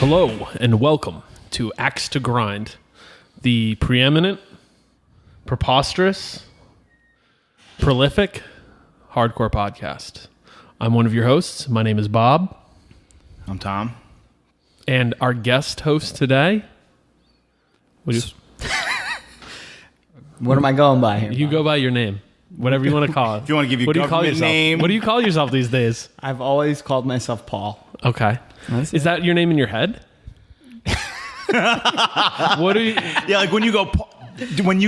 Hello and welcome to Axe to Grind, the preeminent, preposterous, prolific, hardcore podcast. I'm one of your hosts. My name is Bob. I'm Tom. And our guest host today... What am I going by here? You go by your name. Whatever you want to call it. If you want to give your government name. What do you call yourself these days? I've always called myself Paul. Okay. Is that your name in your head? What do you... Yeah, like when you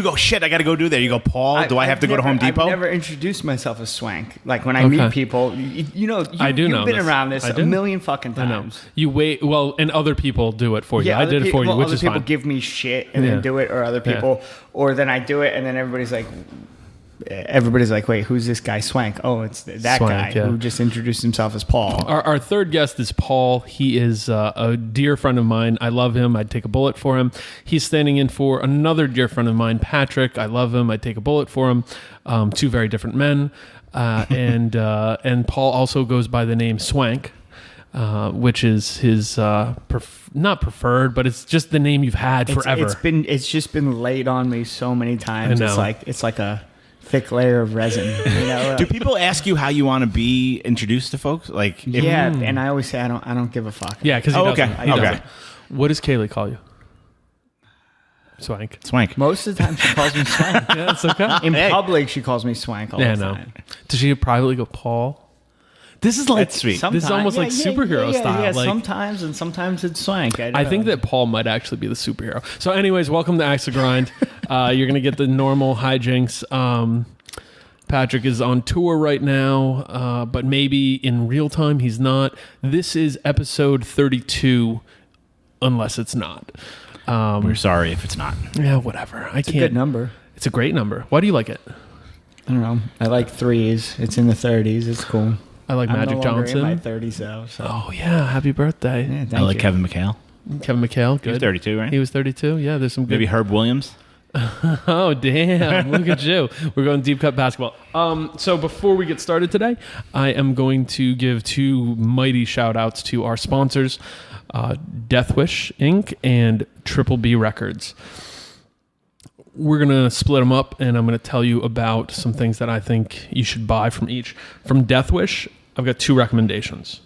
go, shit, I got to go do that. You go, Paul, do I have to go to Home Depot? I've never introduced myself as Swank. Like when I meet people, you've been around this a million fucking times. I know. You wait, well, and other people do it for you. I did it for you, which is fine. Other people give me shit and then do it, or other people, or then I do it and then everybody's like, wait, who's this guy Swank? Oh, it's that Swank, guy who just introduced himself as Paul. Our third guest is Paul. He is a dear friend of mine. I love him. I'd take a bullet for him. He's standing in for another dear friend of mine, Patrick. I love him. I'd take a bullet for him. Two very different men. And Paul also goes by the name Swank, which is his not preferred, but it's just the name you've had forever. It's just been laid on me so many times. I know. It's like a thick layer of resin. You know? Do people ask you how you want to be introduced to folks? Like, and I always say I don't give a fuck. Yeah, because he doesn't. Okay. He doesn't. What does Kaylee call you? Swank. Most of the time she calls me Swank. Yeah, it's okay. In public, she calls me Swank all the time. Does she privately go, Paul? This is like sweet. This is almost like superhero style. Yeah, like, sometimes it's Swank. I think that Paul might actually be the superhero. So anyways, welcome to Axe to Grind. You're going to get the normal hijinks. Patrick is on tour right now, but maybe in real time he's not. This is episode 32, unless it's not. We're sorry if it's not. Yeah, whatever. It's a good number. It's a great number. Why do you like it? I don't know. I like threes. It's in the 30s. It's cool. I like Magic Johnson. I'm in my 30s though. So. Oh yeah, happy birthday! Yeah, I like Kevin McHale. Kevin McHale, good. He was 32, right? He was 32. Yeah, there's some good. Maybe Herb Williams. Oh damn! Look at you. We're going deep cut basketball. So before we get started today, I am going to give two mighty shout outs to our sponsors, Death Wish Inc. and Triple B Records. We're going to split them up, and I'm going to tell you about some things that I think you should buy from each. From Death Wish, I've got two recommendations.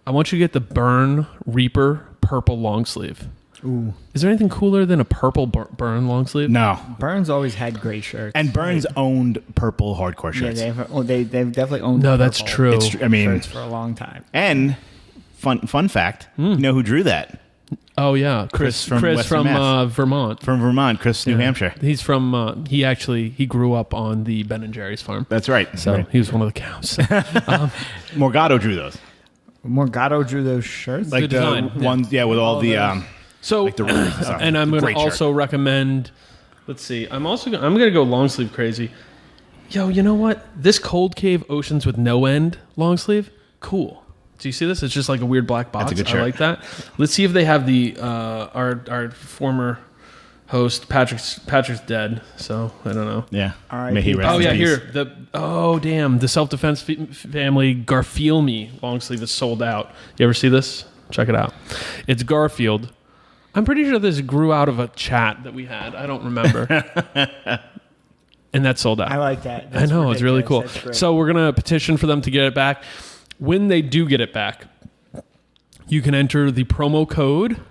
I want you to get the Burn Reaper purple long sleeve. Ooh. Is there anything cooler than a purple Burn long sleeve? No. Burns always had great shirts. And Burns owned purple hardcore shirts. Yeah, they've definitely owned that's true. Shirts for a long time. And fun fact, you know who drew that? Oh yeah, Chris from Vermont. From Vermont, Chris, New Hampshire. He's from. He grew up on the Ben and Jerry's farm. That's right. So he was one of the cows. Morgado drew those. Morgado drew those shirts. Like Good the design. ones, with all the like the and I'm going to also recommend. Let's see. I'm going to go long sleeve crazy. Yo, you know what? This Cold Cave Oceans with No End long sleeve, cool. Do you see this? It's just like a weird black box. That's a good shirt. I like that. Let's see if they have the our former host Patrick's dead, so I don't know. Yeah. All right. May he rest in peace. Here the self defense family Garfield me long sleeve is sold out. You ever see this? Check it out. It's Garfield. I'm pretty sure this grew out of a chat that we had. I don't remember. And that's sold out. I like that. I know, it's really cool. That's great. So we're gonna petition for them to get it back. When they do get it back, you can enter the promo code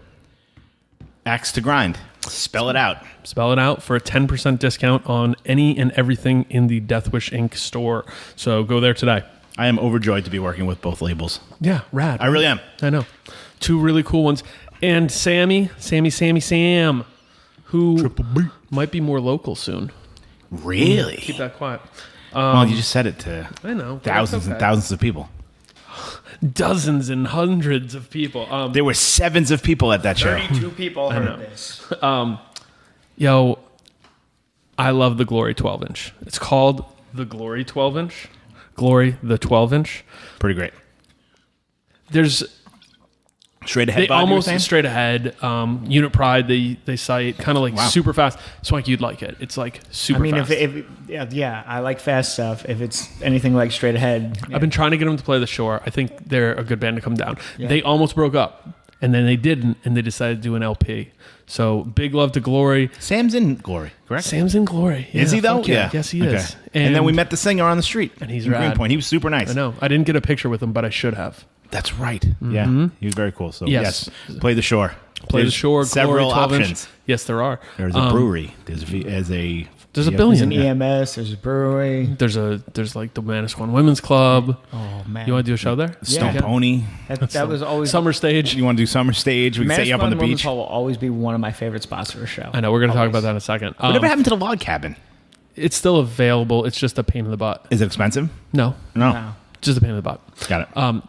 Axe to Grind. Spell it out. Spell it out for a 10% discount on any and everything in the Death Wish Inc. store. So go there today. I am overjoyed to be working with both labels. Yeah, rad. I really am. I know. Two really cool ones. And Sam, who might be more local soon. Really? Keep that quiet. Well, you just said it to I know. thousands and thousands of people. Dozens and hundreds of people. There were sevens of people at that show. 32 people heard this. Yo, I love the Glory 12-inch. It's called the Glory 12-inch. Glory, the 12-inch. Pretty great. There's Straight ahead. They almost straight ahead. Unit Pride, they cite kind of like super fast. Swank, you'd like it. It's like super fast. Yeah, I like fast stuff. If it's anything like straight ahead. Yeah. I've been trying to get them to play the Shore. I think they're a good band to come down. Yeah. They almost broke up. and then they didn't, and they decided to do an LP. So big love to Glory. Sam's in Glory, correct? Sam's in Glory. Is he though? Yeah. Yes, he is. And then we met the singer on the street, and he's in rad. Greenpoint. He was super nice. I know. I didn't get a picture with him, but I should have. That's right. Yeah, he was very cool. So yes, play the shore. Play the shore. Several Glory, 12 options. Inch. Yes, there are. There's a brewery. There's a billion. There's an EMS. There's a brewery. There's like the Manasquan Women's Club. Oh man, you want to do a show there? Stone Pony. That was always Summer Stage. You want to do Summer Stage? We can set you up on the Women's beach. Hall will always be one of my favorite spots for a show. I know. We're going to talk about that in a second. Whatever happened to the log cabin? It's still available. It's just a pain in the butt. Is it expensive? No. No. Just a pain in the butt. Got it.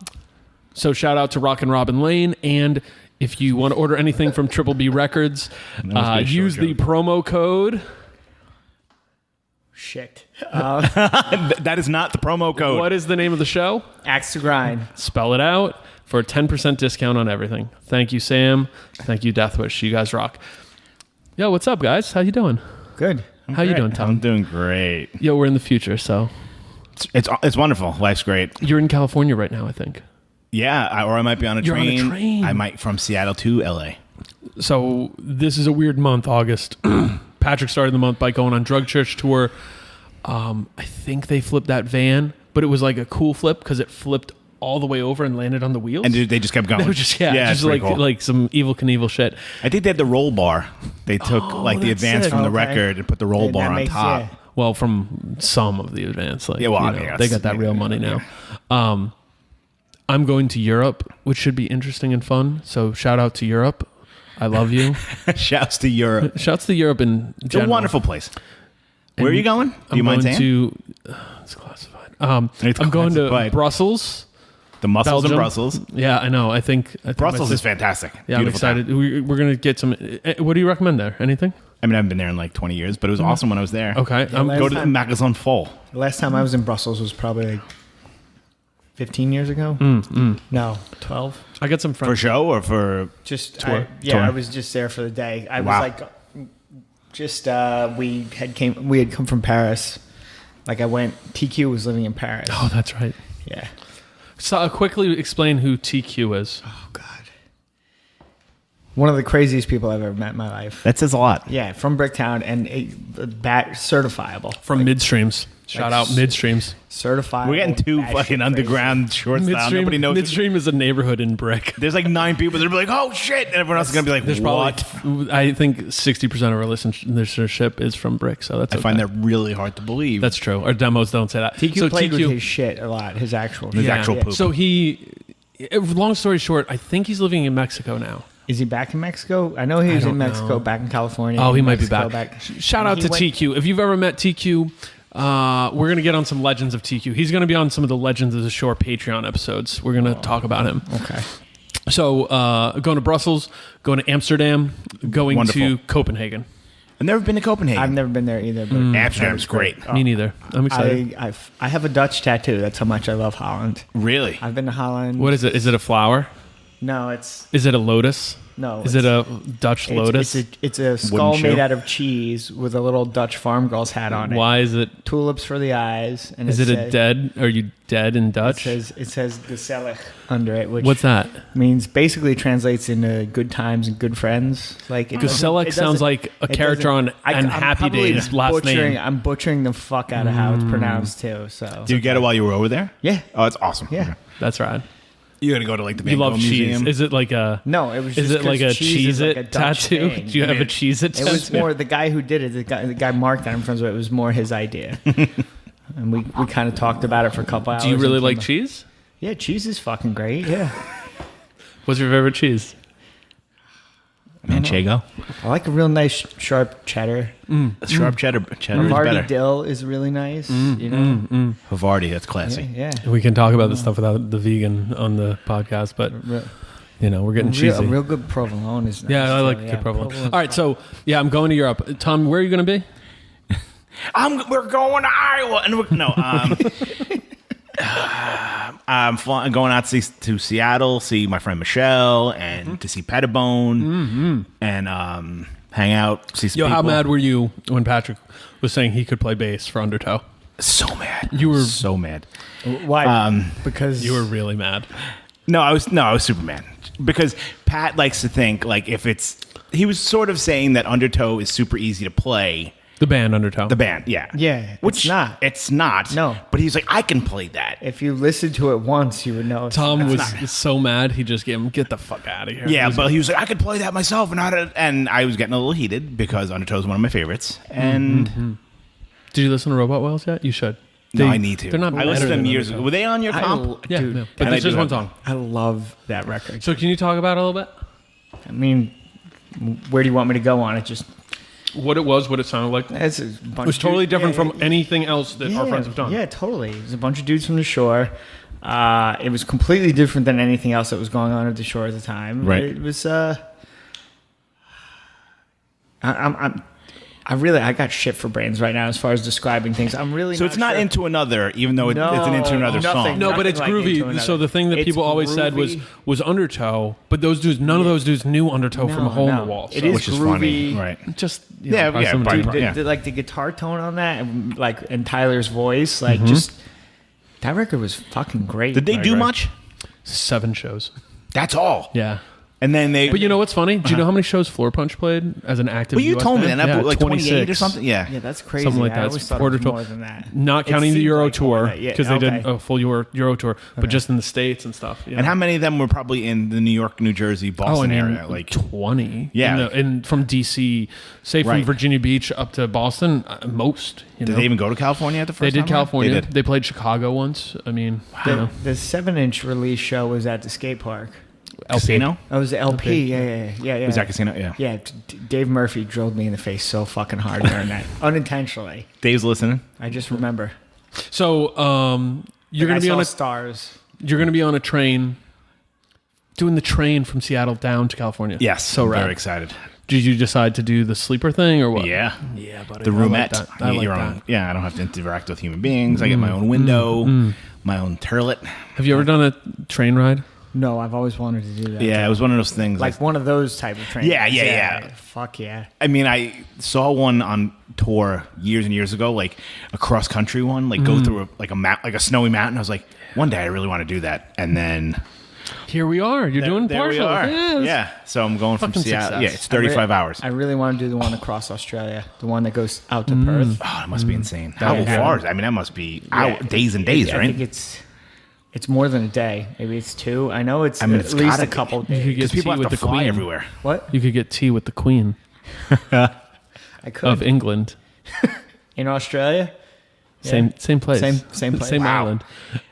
So shout out to Rockin' Robin Lane, and if you want to order anything from Triple B Records, use the promo code. Shit. That is not the promo code. What is the name of the show? Axe to Grind. Spell it out for a 10% discount on everything. Thank you, Sam. Thank you, Deathwish. You guys rock. Yo, what's up, guys? How you doing? Good. How you doing, Tom? I'm doing great. Yo, we're in the future, so It's wonderful. Life's great. you're in California right now, I think. Yeah, or I might be on a You're on a train. train. I might from Seattle to LA. So this is a weird month, August. Patrick started the month by going on Drug Church tour. I think they flipped that van, but it was like a cool flip because it flipped all the way over and landed on the wheels. And they just kept going. They were just like cool. like some Evil Knievel shit. I think they had the roll bar. They took like the that's advance sick. from the Okay. record and put the roll bar on top. Yeah. Well, from some of the advance, like Yeah, well, you I know, mean, they that's- got that real money now. I'm going to Europe, which should be interesting and fun. So shout out to Europe. I love you. Shouts to Europe. Shouts to Europe in It's general. a wonderful place. Where are you going? Do you I'm mind going saying? it's classified. It's I'm going to classified. Brussels. The mussels in Belgium. Brussels. Yeah, I know. I think Brussels my is fantastic. Yeah, I'm Beautiful excited. town. We're going to get some. What do you recommend there? Anything? I mean, I haven't been there in like 20 years, but it was awesome when I was there. Okay. Go to the Magasin Fall. The last time I was in Brussels was probably like 15 years ago. No, 12. I got some For friends. show or for... Just Tour. Tour. I was just there for the day. I Wow. was like, we had come from Paris. Like I went. TQ was living in Paris. Oh, that's right. Yeah. So quickly explain who TQ is. Oh God. One of the craziest people I've ever met in my life. That says a lot. Yeah, from Bricktown and certifiable. From Midstreams. Shout out Midstreams. Certifiable. We're getting too batshit fucking crazy. underground short style. Nobody knows. Midstream is a neighborhood in Brick. There's like 9 people that are like, oh shit. And everyone else is going to be like, There's what? probably, I think 60% of our listenership is from Brick, so that's I find that really hard to believe. That's true. Our demos don't say that. TQ played with his shit a lot. His actual. actual poop. So long story short, I think he's living in Mexico now. Is he back in Mexico? I know he was don't in Mexico, know. back in California. Oh, he in might be Mexico, back. Shout out He to went- TQ. If you've ever met TQ, we're going to get on some Legends of TQ. He's going to be on some of the Legends of the Shore Patreon episodes. We're going to talk about him. Okay. So going to Brussels, going to Amsterdam, going Wonderful. to Copenhagen. I've never been to Copenhagen. I've never been there either. But Amsterdam's great. Me neither. I'm excited. I have a Dutch tattoo. That's how much I love Holland. Really? I've been to Holland. What is it? Is it a flower? No, it's Is it a lotus? no. Is it a Dutch lotus? It's a skull shoe? made out of cheese with a little Dutch farm girl's hat on it. Why is it? Tulips for the eyes. And Is it a dead? Are you dead in Dutch? It says gezellig under it, which What's that? means basically translates into good times and good friends. Like it doesn't- Gezellig it sounds doesn't- like a it character on doesn't- and I'm Happy probably Days last name. I'm butchering the fuck out of how it's pronounced too. So Did you get it while you were over there? yeah, Oh, that's awesome. yeah. Okay. That's right. You got to go to like the You Van love Gogh cheese. Museum. Is it like a? No, it was. Is Just it like a 'cause cheese is like a Cheez-It Dutch tattoo? thing. Do you have a Cheez-It It tattoo? was more the guy who did it. The guy Mark that I'm friends with. It was more his idea, and we kind of talked about it for a couple hours. Do you really and like came- cheese? Yeah, cheese is fucking great. Yeah, What's your favorite cheese? Manchego. I like a real nice sharp cheddar. Sharp cheddar. Cheddar is Havarti better. dill is really nice. You know, Havarti, that's classy. yeah. We can talk about this stuff without the vegan on the podcast, but you know we're getting cheesy. A real good provolone is nice. Yeah, I like too. good provolone. All right, so yeah, I'm going to Europe. Tom, where are you going to be? We're going to Iowa. And I'm going out to Seattle, see my friend Michelle, and to see Pettibone, and hang out, see some Yo, people. how mad were you when Patrick was saying he could play bass for Undertow? So mad. You were- so mad. Why? Because You were really mad. No, I was super mad because Pat likes to think like if it's. He was sort of saying that Undertow is super easy to play. The band Undertow. The band, yeah. Yeah, Which it's not. It's not. No. But he's like, I can play that. If you listen to it once, you would know. Tom was so mad, he just gave him, get the fuck out of here. Yeah, but he was like, I could play that myself. And I was getting a little heated because Undertow is one of my favorites. And did you listen to Robot Whales yet? You should. no, I need to. They're not I listened to them years ago. Undertow. Were they on your comp? Yeah, Dude, no. But there's just one song. I love that record. So can you talk about it a little bit? I mean, where do you want me to go on it? Just What it was, what it sounded like. it's a It bunch was of totally dudes- different yeah, from anything else that our friends have done. Yeah, totally. It was a bunch of dudes from the shore. It was completely different than anything else that was going on at the shore at the time. Right. It was. I got shit for brains right now as far as describing things. I'm really So it's not sure. Into Another, even though it's an Into Another nothing. song. No, but Nothing it's like Into groovy. Another. So the thing that It's people always said groovy. was Undertow, but those dudes, none of those dudes knew Undertow from a hole in the wall. It So is which is groovy. funny, right? just Yeah, probably yeah, some probably- dude- yeah. Like the guitar tone on that, and Tyler's voice, like just that record was fucking great. Did they do Right. much? 7 shows. That's all. Yeah. And then they. But you know what's funny? Do you know how many shows Floor Punch played as an active Well, you US told me band? that, Yeah, like 28 or 26. something. Yeah. Yeah, that's crazy. Something like I that. always It's thought it quarter was tour. more than that. Not It counting the seemed Euro like more tour, than that. Yeah, because they did okay. a full Euro tour, but just in the States and stuff. And how many of them were probably in the New York, New Jersey, Boston area? Like 20. Yeah. And from DC, say from Right. Virginia Beach up to Boston, most. Did they even go to California at the first They did time around? California. They did. They played Chicago once. I mean, you know. The 7-inch release show was at the skate park. Casino? Oh, it was the LP. Yeah. Was that Casino? Yeah. Yeah, Dave Murphy drilled me in the face so fucking hard during that, unintentionally. Dave's listening. I just remember. So you're Like, gonna be I on saw a stars. you're gonna be on a train, doing the train from Seattle down to California. Yes. so I'm rad. very excited. Did you decide to do the sleeper thing or what? Yeah. Yeah, buddy. The I like roomette. that. You I get like your that. own. Yeah, I don't have to interact with human beings. I get my own window, my own turlet. Have you ever done a train ride? No, I've always wanted to do that. Yeah, it was one of those things. Like one of those type of trains. Yeah. Fuck yeah. I mean, I saw one on tour years and years ago, like a cross country one, like go through a snowy mountain. I was like, one day I really want to do that, and then Here we are. You're doing there we partial. are. Yeah, Yeah, so I'm going from fucking Seattle. success. Yeah, it's 35 hours. I really want to do the one across Australia, the one that goes out to Perth. Oh, that must be insane. That How would be far good. is it? I mean, that must be Yeah. days and days, I right? think it's more than a day. Maybe it's 2. I know it's, It's at least gotta a be. couple You days. could get Because people tea have with to the fly queen everywhere. What? You could get tea with the Queen I could. of England. In Australia? Yeah. Same place. Same place. Same Wow. island.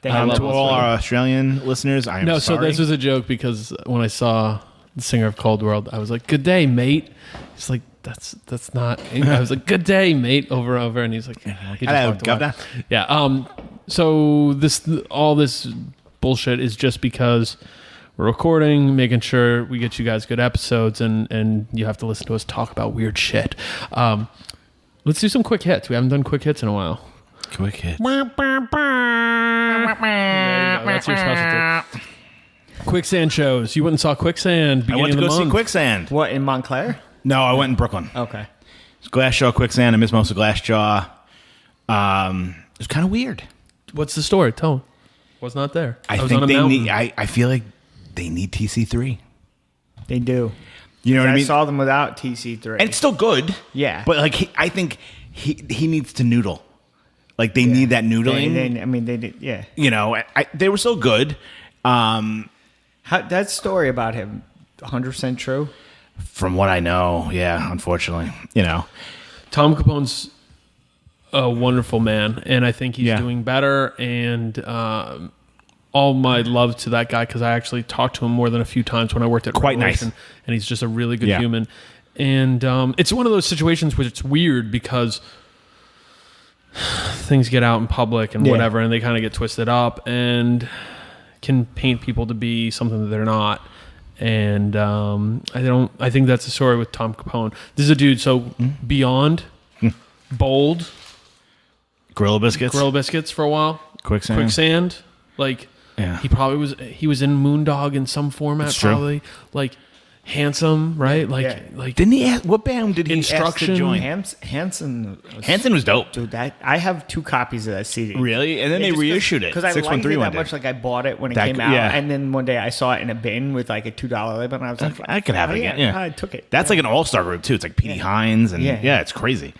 They I have love To all Australia. our Australian listeners, I am No, sorry. so this was a joke because when I saw the singer of Cold World, I was like, "Good day, mate." He's like, "That's not." I was like, "Good day, mate," over and over, and he's like, he just Hello, walked away. governor. Yeah. So all this bullshit is just because we're recording, making sure we get you guys good episodes, and you have to listen to us talk about weird shit. Let's do some quick hits. We haven't done quick hits in a while. Quick hit. There you go. That's your specialty. Quicksand shows. You went and saw Quicksand. I Beginning went to of the go see month. Quicksand. What, in Montclair? No, I went in Brooklyn. Okay. Glassjaw, Quicksand. I miss most of Glassjaw. It was kind of weird. What's the story? Tell me. Was not there. I was think on a they mountain. need. I feel like they need TC3. They do. You know what I I mean? saw them without TC3. And it's still good. Yeah. But like, I think he needs to noodle. Like they need that noodling. They did. Yeah. You know, they were so good. That story about him, 100% true. From what I know, yeah. Unfortunately, you know, Tom Capone's a wonderful man, and I think he's Yeah. doing better. And all my love to that guy because I actually talked to him more than a few times when I worked at Quite Revelation, nice. and he's just a really good Yeah. human. And it's one of those situations where it's weird because things get out in public and Yeah. whatever, and they kind of get twisted up and can paint people to be something that they're not. And I think that's the story with Tom Capone. This is a dude. So Beyond, Bold, Gorilla Biscuits, Grill Biscuits for a while, Quicksand. Quicksand. Like Yeah. he was in Moondog in some format. It's true. Probably like handsome, right? Like, Yeah. like Didn't he? What band did he ask to Instruction. join? Hanson. Hanson was dope. Dude, I have 2 copies of that CD. Really? And then they reissued it. Because I liked it 613 that one day. much. Like I bought it when it That- came out, yeah. and then one day I saw it in a bin with like a $2 label, and I was like, I could have it again. Yeah, I took it. That's like an all-star group too. It's like Petey Hines and Yeah. it's crazy.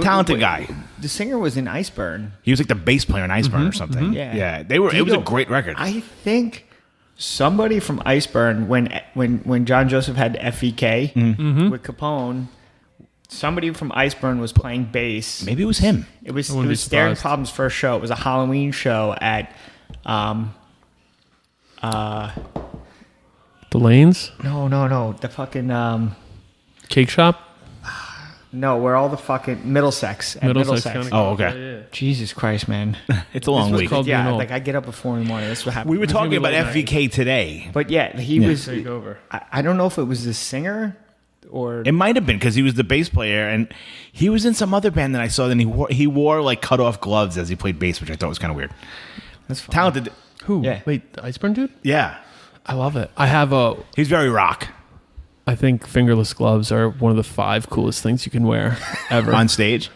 Talented guy. The singer was in Iceburn. He was like the bass player in Iceburn or something. Yeah. Yeah. They were. It was a great record. I think somebody from Iceburn, when John Joseph had FEK with Capone, somebody from Iceburn was playing bass. Maybe it was him. It was wouldn't be Staring surprised. Problem's first show. It was a Halloween show at the Lanes no the fucking Cake Shop. no, where all the fucking Middlesex at Middlesex. County. Oh, okay. Jesus Christ, man! It's a long This was week. called Yeah, being old. like I get up at 4 a.m. That's what happened. We were talking gonna be about late FVK today. But yeah, he was. Take over. I don't know if it was the singer or It might have been because he was the bass player, and he was in some other band that I saw. Then he wore like cut off gloves as he played bass, which I thought was kind of weird. that's fine. Talented. Who? Yeah. Wait, the Iceburn dude? Yeah, I love it. I have a. he's very rock I think fingerless gloves are one of the 5 coolest things you can wear ever. on stage.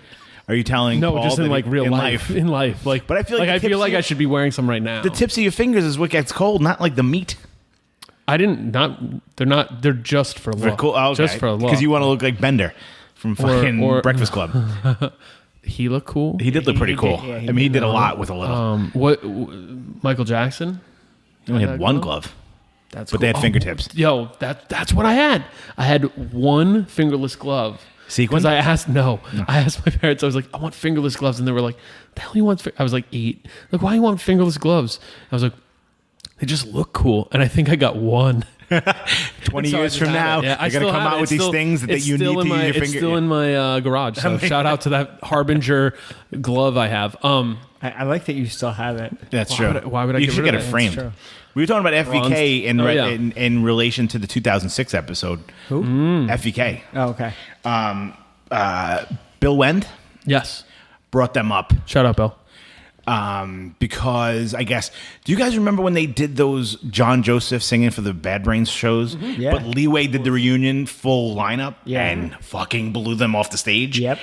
Are you telling? No, Paul just in that like he- real in life. In life, like. But I feel like the I feel tips like you- I should be wearing some right now. The tips of your fingers is what gets cold, not like the meat. I didn't. Not. They're not. They're just for They're look. cool. Oh, okay. Just for look. Because you want to look like Bender from fucking or- Breakfast Club. He looked cool. He did look pretty He cool. did, yeah, he I mean, he did. did a lot with a little. Michael Jackson. He only that had one glove? glove, That's but cool. they had fingertips. Yo, that's what I had. I had one fingerless glove. Sequin? Because I asked my parents. I was like, I want fingerless gloves, and they were like, "The hell you want?" I was like 8. Like, why you want fingerless gloves? I was like, they just look cool, and I think I got one. 20 So I years just from have now, it. Yeah, I you're going to still come have out it. with It's these still- things that it's you need still to in use my, your finger. It's still in my garage. So shout out to that Harbinger glove I have. I like that you still have it. That's Why true. would I- why would I You get should rid get of it it? framed. That's true. We were talking about FVK Bronze. Oh, yeah. in relation to the 2006 episode. Who? FVK. Oh, okay. Bill Wend Yes. brought them up Shout out, Bill. because I guess. Do you guys remember when they did those John Joseph singing for the Bad Brains shows? Yeah. But Leeway did the reunion full lineup Yeah. and fucking blew them off the stage. Yep.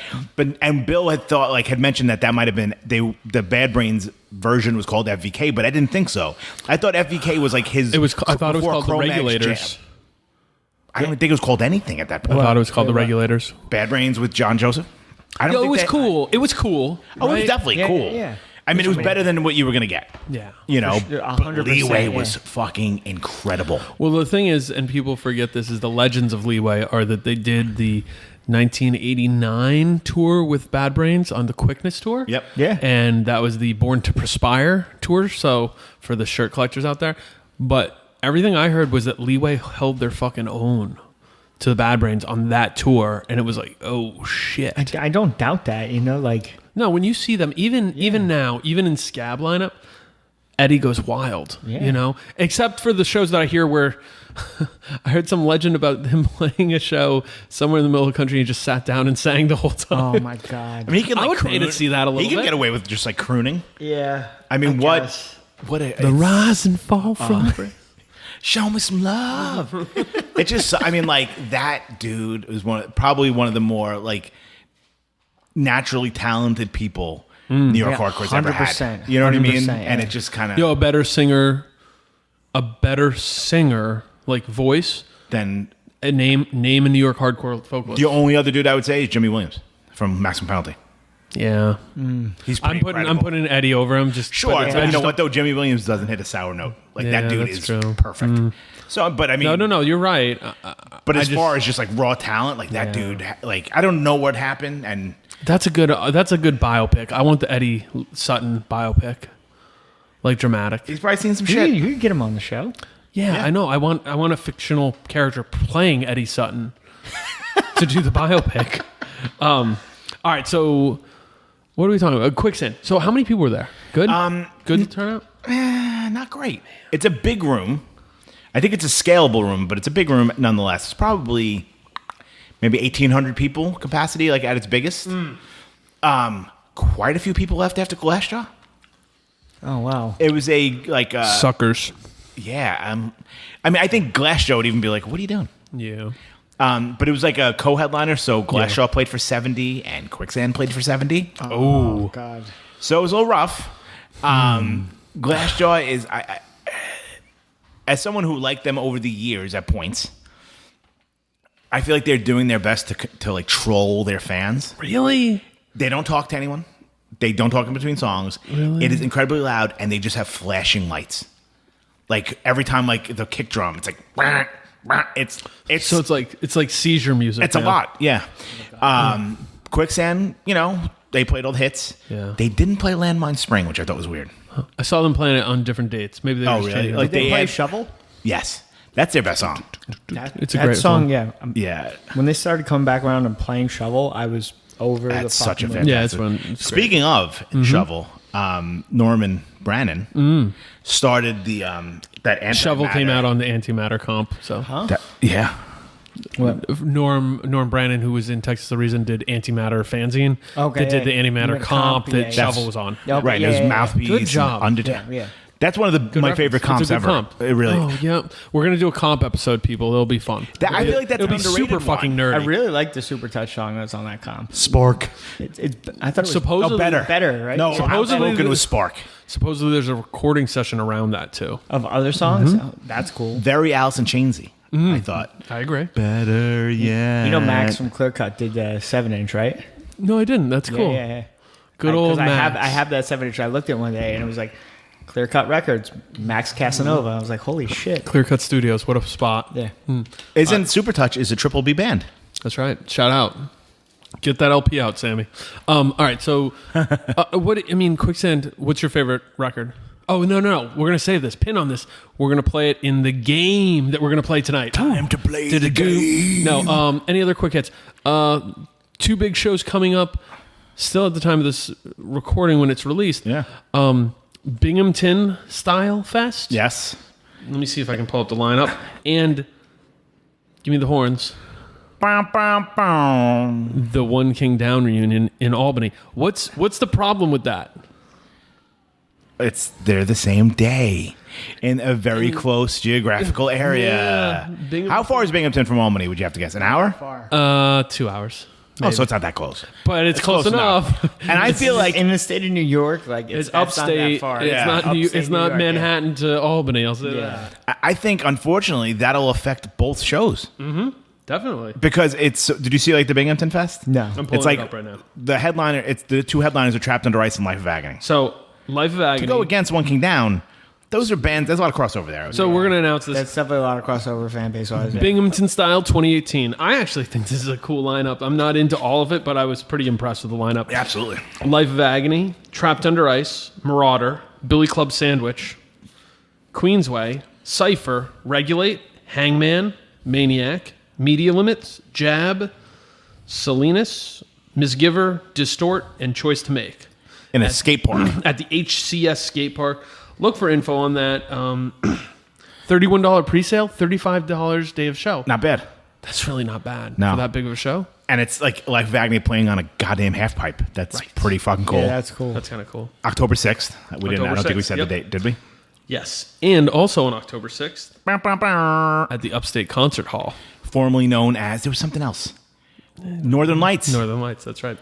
And Bill had mentioned that might have been the Bad Brains version was called FVK, but I didn't think so. I thought FVK was like his. It was. I thought it was before called the Cro-Mags Regulators. Jam. I don't think it was called anything at that I point. thought it was called the Regulators. Bad Brains with John Joseph. I don't. Yo, it think was that- cool. It was cool. Oh, it was right? definitely Yeah, cool. yeah. I mean, it was better than what you were gonna get. Yeah. You know, sure, but 100%, Leeway yeah. was fucking incredible. Well, the thing is, and people forget this, is the legends of Leeway are that they did the 1989 tour with Bad Brains on the Quickness tour. Yep. Yeah. And that was the Born to Perspire tour. So for the shirt collectors out there, but everything I heard was that Leeway held their fucking own to the Bad Brains on that tour, and it was like, oh shit. I don't doubt that. Like No, when you see them, even now, even in Scab lineup, Eddie goes wild. Yeah. You know, except for the shows that I hear where I heard some legend about him playing a show somewhere in the middle of the country and he just sat down and sang the whole time. oh my god. I mean, he can. I Like, would pay to croon. see that a little He can bit. get away with just like crooning. yeah. I mean, guess. what? The rise and fall from. Show me some love. It just. I mean, like that dude was probably one of the more like naturally talented people New York Yeah, hardcore's ever had. 100%, You know what I mean? 100%, And yeah. it just kind of Yo, a better singer, like voice, then a name a New York hardcore vocalist. the only other dude I would say is Jimmy Williams from Maximum Penalty. Yeah, He's I'm putting Eddie over him. Just Sure, but but I you know just what though? Jimmy Williams doesn't hit a sour note. Like Yeah, that dude that's is true. perfect. So, but I mean, No, you're right. But I as just- far as just like raw talent, like that dude, like I don't know what happened, and That's a good biopic. I want the Eddie Sutton biopic, like dramatic. he's probably seen some You shit. could get him on the show. Yeah, I know. I want a fictional character playing Eddie Sutton to do the biopic. All right, so what are we talking about? Quicksand. So how many people were there? Good. Good turnout. Not great. It's a big room. I think it's a scalable room, but it's a big room nonetheless. It's probably maybe 1,800 people capacity, like at its biggest. Quite a few people left after Glassjaw. Oh wow. It was a Suckers. Yeah. I mean, I think Glassjaw would even be like, "What are you doing?" Yeah. But it was like a co-headliner, so Glassjaw played for 70 and Quicksand played for 70. Oh God. So it was a little rough. Glassjaw is, I, as someone who liked them over the years at points, I feel like they're doing their best to like troll their fans. Really? They don't talk to anyone. They don't talk in between songs. Really? It is incredibly loud, and they just have flashing lights. Like every time, like the kick drum, it's like it's So it's like seizure music. it's a lot. Yeah. Quicksand, they played all the hits. Yeah. They didn't play Landmine Spring, which I thought was weird. I saw them playing it on different dates. Maybe they were Oh, just really? changing it Like up. Did they play had- Shovel? Yes, that's their best song. It's a that great song. song. Yeah. Yeah, When they started coming back around and playing Shovel, I was over that's the such a fucking moon. fantastic. Yeah, it's fun. It's Speaking of Shovel, Norman Brannon started the that antimatter. Shovel came out on the Antimatter comp. So Yeah. Norm Brannon, who was in Texas the Reason, did Antimatter fanzine. Okay, They did the yeah. Antimatter Yeah, comp comp, that yeah, Shovel yeah. was on. Yep. Right, Yeah, and it was yeah, yeah. Mouthpiece. Good job. And Yeah, yeah. That's one of my reference. favorite It's a comps good ever. comp. It really. Oh yeah, we're gonna do a comp episode, people. It'll be fun. I feel like that's it'll an be underrated super fucking one. nerdy. I really like the Super Touch song that's on that comp. Spark. I thought it was Supposedly better, right? No, Supposedly Outspoken the- was Spark. Supposedly, there's a recording session around that too. Of other songs? Oh, that's cool. Very Allison Chainsy, I thought. I agree. Better yet. You know Max from Clear Cut did 7-inch, right? No, I didn't. That's cool. Yeah. Good old Max. I have that 7-inch. I looked at it one day and it was like Clear Cut Records, Max Casanova. I was like, holy shit. Clear Cut Studios. What a spot. Yeah. Isn't Super Touch is a triple B band? That's right. Shout out. Get that LP out, Sammy. All right. So, Quicksand. What's your favorite record? Oh no. We're gonna save this. Pin on this. We're gonna play it in the game that we're gonna play tonight. Time to play the game. No. Any other quick hits? 2 big shows coming up. Still at the time of this recording when it's released. Yeah. Binghamton Style Fest. Yes. Let me see if I can pull up the lineup. And give me the horns. The One King Down reunion in Albany. What's the problem with that? They're the same day in a very close geographical area. Yeah, Binghamton- How far is Binghamton from Albany? Would you have to guess? An hour? 2 hours. Oh, so it's not that close. But it's close enough. And I feel like in the state of New York, like It's that's upstate. Not that far. It's Yeah. not. Upstate It's New not York, Manhattan to Albany. I'll say Yeah. that. I think unfortunately that'll affect both shows Definitely. because it's. Did you see like the Binghamton Fest? No. I'm pulling It's like it up right now. the headliner. It's the 2 headliners are Trapped Under Ice and Life of Agony. So Life of Agony. To go against One King Down, those are bands. There's a lot of crossover there. So we're gonna announce this. That's definitely a lot of crossover fan base wise. Binghamton Style 2018. I actually think this is a cool lineup. I'm not into all of it, but I was pretty impressed with the lineup. Absolutely. Life of Agony, Trapped Under Ice, Marauder, Billy Club Sandwich, Queensway, Cypher, Regulate, Hangman, Maniac, Media Limits, Jab, Salinas, Misgiver, Distort, and Choice to Make. In a skate park. At the HCS skate park. Look for info on that. $31 pre-sale, $35 day of show. Not bad. That's really not bad No. for that big of a show. And it's like Life of Agony playing on a goddamn half pipe. That's pretty fucking cool. Yeah, that's cool. That's kind of cool. October 6th. We didn't. I October don't think we 6th, said yep. the date, did we? Yes. And also on October 6th at the Upstate Concert Hall. Formerly known as, there was something else. Northern Lights. Northern Lights, that's right.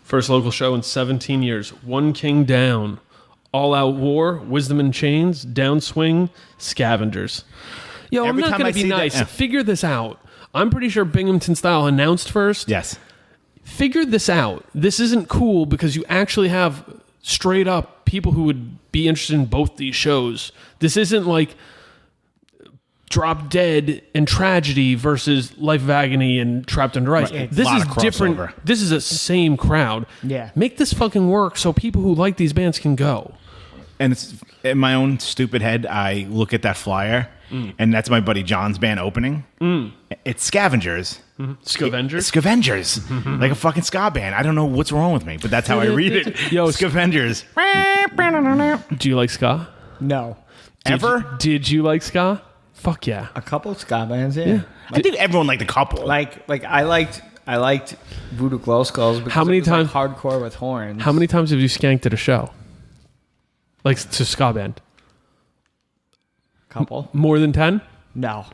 First local show in 17 years. One King Down. All Out War, Wisdom in Chains, Downswing, Scavengers. Yo, Every I'm not time going I to be see that- nice. yeah. Figure this out. I'm pretty sure Binghamton Style announced first. Yes. Figure this out. This isn't cool because you actually have straight up people who would be interested in both these shows. This isn't like Drop Dead and Tragedy versus Life of Agony and Trapped Under Ice. Right. This Lot is of crossover. different. This is a same crowd. Yeah. Make this fucking work so people who like these bands can go. And it's in my own stupid head, I look at that flyer, and that's my buddy John's band opening. It's Scavengers. Scavengers? Scavengers. Like a fucking ska band. I don't know what's wrong with me, but that's how I read it. Yo, Scavengers. Do you like ska? No. Did you like ska? Fuck yeah. A couple ska bands, yeah. I think everyone liked a couple. Like I liked Voodoo Glow Skulls because How many it was like times- hardcore with horns. How many times have you skanked at a show? Like to ska band? couple. More than 10? No,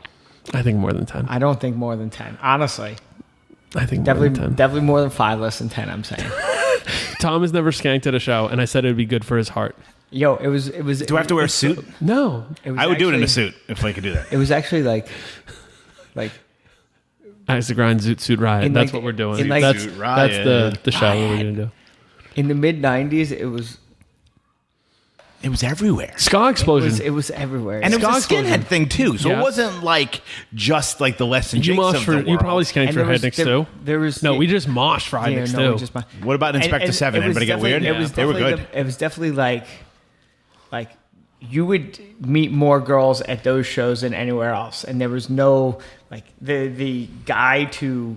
I think more than 10. I don't think more than 10. Honestly, I think more than 10. Definitely more than 5, less than 10. I'm saying. Tom has never skanked at a show, and I said it would be good for his heart. Yo, it was. Do I have to wear a suit? No. I would do it in a suit if I could do that. It was actually like. Ice to Grind Zoot Riot. That's what we're doing. That's the show we're going to do. In the mid 90s, it was everywhere. Ska Explosion. It was everywhere. And it was a Explosion. skinhead thing too, so Yeah. it wasn't like just like the less than Did you Jakes mosh of for? the You world. probably skanked And for there was- Headnicks there- too. there was- No, we just moshed for Headnicks no, we too. just What about Inspector and 7? it was Anybody get weird? definitely- It was They were definitely good. It was definitely like you would meet more girls at those shows than anywhere else, and there was no like the guy to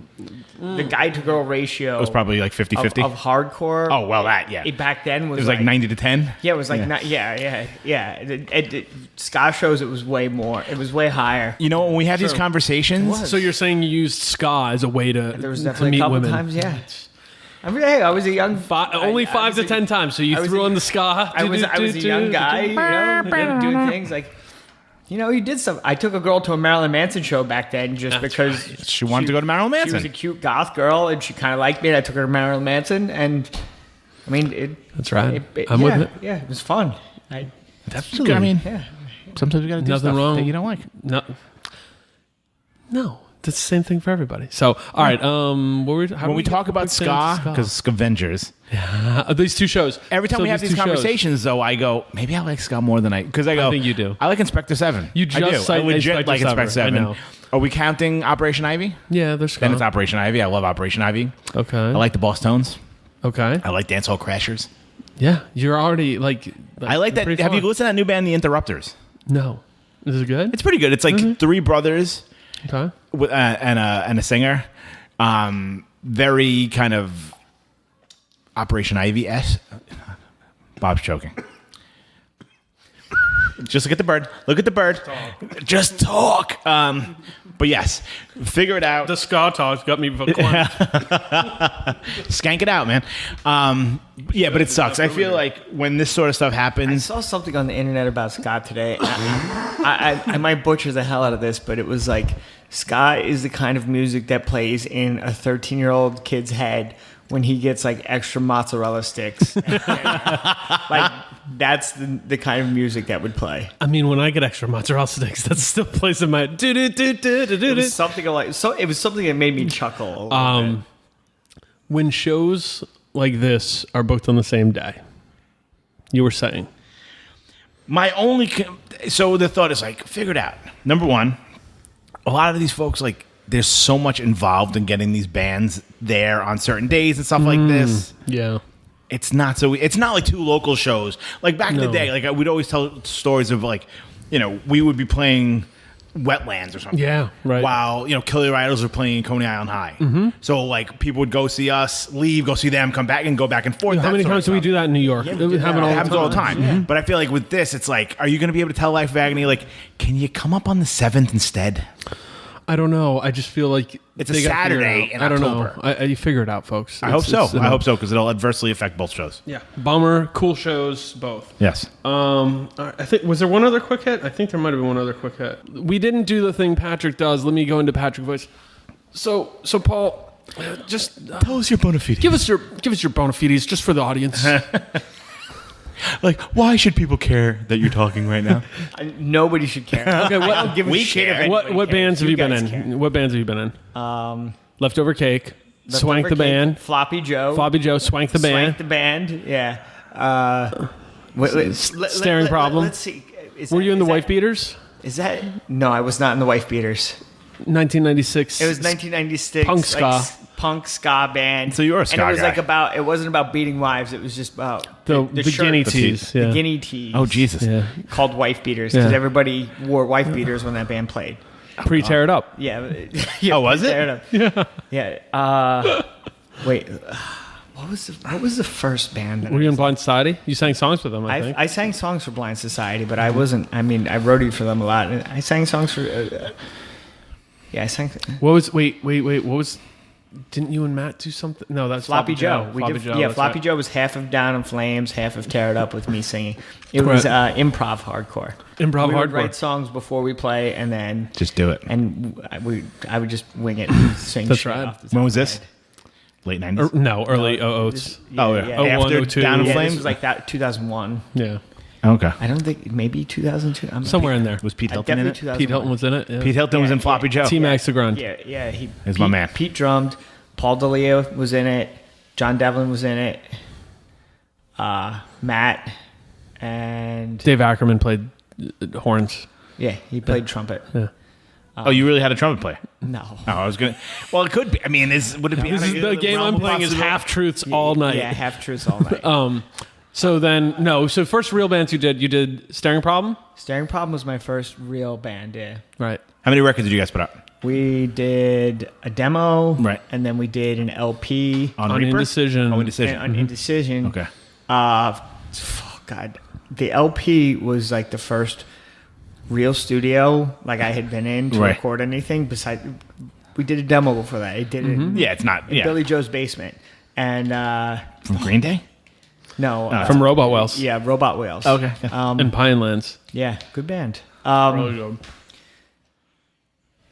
girl ratio. It was probably like 50-50. of hardcore. Oh, well, that, yeah. Back then It was like 90 to 10. Yeah, it was like yeah. Ska shows, it was way more. It was way higher. You know, when we have these conversations, So you're saying you used ska as a way to There was to definitely a meet couple women? times, yeah. I mean, hey, I was a young. Only I 5 to was 10 times. So you I was threw a- on the ska. I was a young guy, you know, doing things like, you know, you did stuff. I took a girl to a Marilyn Manson show back then just because she wanted to go to Marilyn she was Manson. a cute goth girl and she kind of liked me. And I took her to Marilyn Manson, and I mean, That's right. I'm yeah, with it. Yeah, it was fun. Absolutely. I mean, Yeah. sometimes we got to do Nothing stuff wrong. that you don't like. No, that's the same thing for everybody. So, all right. When we talk about ska, because Scavengers, these two shows. every time So we have these these two shows. conversations, though, I go, maybe I like ska more than because I go. I think you do. I like Inspector 7. You I just do. I cited legit Inspector like Inspector 7. I 7. know. Are we counting Operation Ivy? Yeah, there's ska. Then it's Operation Ivy. I love Operation Ivy. Okay. I like the Boss Tones. Okay. I like Dancehall Crashers. Yeah, you're already like. I like that. pretty Have you far. listened to that new band, The Interrupters? No. Is it good? It's pretty good. It's like 3 brothers Okay. with, and a singer. Very kind of Operation Ivy-esque. Bob's choking. Just look at the bird. Look at the bird. Just talk. But yes, figure it out. The ska talk's got me. Skank it out, man. Yeah, but it sucks. I feel like when this sort of stuff I happens, saw something on the internet about ska today. I might butcher the hell out of this, but it was like ska is the kind of music that plays in a 13-year-old kid's head when he gets like extra mozzarella sticks. Like that's the kind of music that would play. I mean, when I get extra mozzarella sticks, that still plays in my It was something like it was something that made me chuckle a little bit. When shows like this are booked on the same day, you were saying. my only so the thought is like, figure it out. Number one, a lot of these folks, like, there's so much involved in getting these bands there on certain days and stuff like this. Yeah. It's not like 2 local shows. Like back in the No. day, like we'd always tell stories of like, you know, we would be playing Wetlands or something. Yeah, right. While, you know, Killer Idols were playing Coney Island High. So like people would go see us, leave, go see them, come back and go back and forth. How many times do we do that in New York? It do that. It happens all the time. But I feel like with this, it's like, are you going to be able to tell Life of Agony, like, can you come up on the 7th instead? I don't know. I just feel like It's a they gotta figure it Saturday out. in I don't October. know. You figure it out, folks. I hope so. I hope so, because it'll adversely affect both shows. Yeah. Bummer. Cool shows, both. Yes. All right, I think was there one other quick hit? I think there might have been one other quick hit. We didn't do the thing Patrick does. Let me go into Patrick voice. So Paul, just Tell us your bona fides. give us your bona fides just for the audience. Like, why should people care that you're talking right now? Nobody should care. Okay, what- I don't give a we shit care. if what anybody bands cares. have you been guys in? care. What bands have you been in? Leftover Cake, Swank Leftover the Cake, band, Floppy Joe, Bobby Joe, Swank the band. Swank the band. Yeah. Staring Problem. Let's see. Were you in the Wife Beaters? Is that no? I was not in the Wife Beaters. 1996. It was 1996. Punk ska. Punk ska band. So you're a ska and it was guy. like about. It wasn't about beating wives. It was just about the shirt, guinea the tees. The Yeah. guinea tees. Oh, Jesus. Yeah. Called Wife Beaters because Yeah. everybody wore wife beaters when that band played. Pre-tear it up. Yeah. Oh, was it? fair enough. Yeah. Wait. What was the first band? That Were you in Blind Society? You sang songs with them, I think. I sang songs for Blind Society, but I wasn't. I mean, I roadied for them a lot. And I sang songs for. Yeah, I sang. What was? Wait. What was Didn't you and Matt do something? No, that's Floppy Joe. Floppy Joe. Yeah, that's Floppy right. Joe was half of Down in Flames, half of Tear It Up with me singing. It was improv hardcore. Improv we would hardcore. write songs before we play, and then Just do it. and I would just wing it, and sing. That's shit right. off the top When of was my this? head. Late 90s? No, early No, 00s. this- Oh, yeah. yeah. 01, After 02. Down in Yeah, Flames? this was like that 2001. Yeah. Okay. I don't think maybe 2002. Somewhere in there. Was Pete Hilton in Definitely it? 2001. Pete Hilton was in it. Yeah. Pete Hilton was in Yeah, Floppy Joe. T-Max Legrand. Yeah. He He's my man. Pete drummed. Paul D'Elia was in it. John Devlin was in it. Matt and Dave Ackerman played horns. yeah, he played trumpet. Yeah. Oh, you really had a trumpet player? No. Oh, I was gonna. Well, it could be. I mean, would it be? This is the game I'm playing is half truths all night. Yeah, half truths all night. So then, no. So first real bands you did Staring Problem? Staring Problem was my first real band. Yeah. Right. How many records did you guys put out? We did a demo, Right. and then we did an LP On On Reaper? Indecision. Oh, Indecision. on Indecision. Okay. God, the LP was like the first real studio like I had been in to Right. record anything. Besides, we did a demo before that. I did it in Yeah, it's not. Yeah. Billy Joe's basement, and From Green Day? no, From Robot Whales. yeah, Robot Whales. Okay. And Pinelands. Yeah, good band. Really good.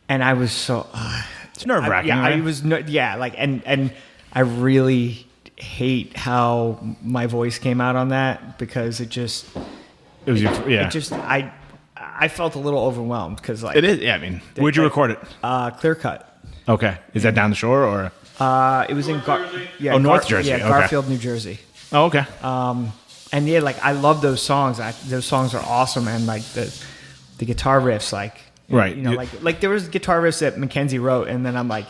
And I was so It's nerve wracking. yeah, right? I was like, and I really hate how my voice came out on that because it just Yeah. it just I felt a little overwhelmed because like It is. Yeah. I mean, where'd you record it? Clear Cut. Okay. Is that down the shore or? It was in yeah, North Jersey, yeah, okay. Garfield, New Jersey. Oh, okay. And yeah, like I love those songs. Those songs are awesome, and like the guitar riffs, like Right. you know, like there was guitar riffs that Mackenzie wrote, and then I'm like,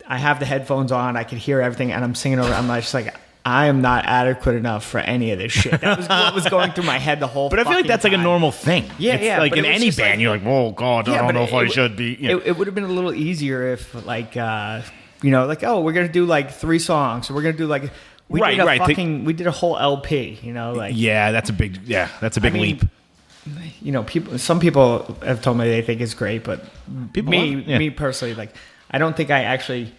I have the headphones on, I could hear everything, and I'm singing over. I'm just like, I am not adequate enough for any of this shit. That was what was going through my head the whole. But I feel like fucking that's like a time. normal thing. Yeah, It's yeah, Like but in it was any just band, like- you're like, "Whoa, God, I don't but know if I it- should be." Yeah. It would have been a little easier if, like, like, oh, we're gonna do like 3 songs, so we're gonna do like we Right, did a right. we did a whole LP, like Yeah, that's a big. Yeah, that's a big mean, leap. some people have told me they think it's great, but People love it, yeah. me personally, like, I don't think I actually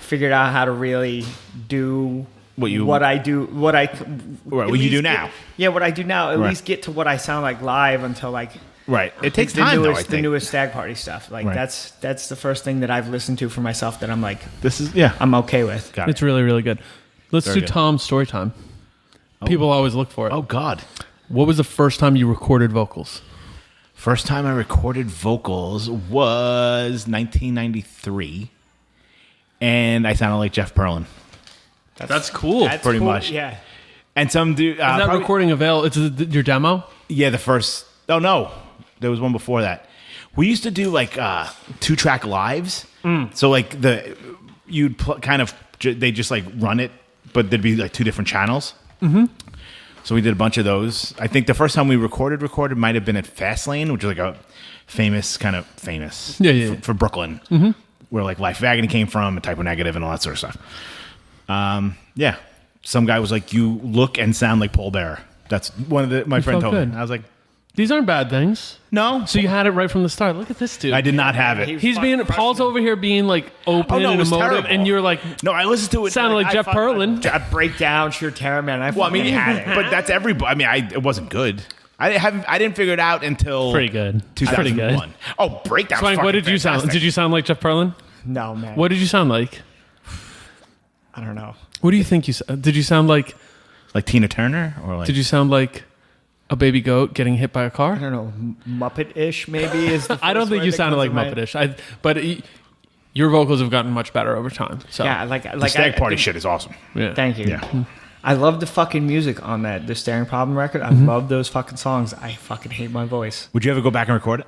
figured out how to really do what I do now. Yeah, what I do now. At Right. least get to what I sound like live until like. Right. It takes the time, though. I newest, the think newest Stag Party stuff. Like Right. that's the first thing that I've listened to for myself that I'm like this is. Yeah. I'm okay with. Got It's it. really, really good. Let's Very do good. Tom's story time. People always look for it. Oh God. What was the first time you recorded vocals? First time I recorded vocals was 1993, and I sounded like Jeff Perlin. That's cool. That's Pretty cool. much. Yeah. And some dude. Is that probably- recording available? It's your demo? Yeah, the first. Oh no, there was one before that. We used to do like 2-track lives. So like you'd they just like run it, but there'd be like 2 different channels. Mm-hmm. So we did a bunch of those. I think the first time we recorded might have been at Fastlane, which is like a famous Yeah. for Brooklyn, where like Life of Agony came from, and Typo Negative, and all that sort of stuff. Yeah, some guy was like, "You look and sound like Paul Bearer." That's one of my friend felt told good. me. I was like, These aren't bad things. "No." So you had it right from the start. Look at this dude. I did not have it. he- He's being Paul's over here being like open Oh, no, it and was emotive, terrible. and you're like No, I listened to it. sounded like Jeff Perlin. I break down sheer terror, man. Well, I mean, had it. but that's everybody. I mean, it wasn't good. I didn't figure it out until Pretty good. 2001. Pretty good. Oh, breakdown. Swank, what did you sound? Did you sound like Jeff Perlin? No, man. What did you sound like? I don't know. What do you think did you sound like? like Tina Turner or like? Did you sound like a baby goat getting hit by a I car? don't know. Muppet-ish, maybe is. The I don't first think word you that sounded like comes to mind. Muppetish. But your vocals have gotten much better over time. So Yeah, like The Stag I Party think- shit is awesome. yeah. Thank you. Yeah. I love the fucking music on the Staring Problem record. I love those fucking songs. I fucking hate my voice. Would you ever go back and record it?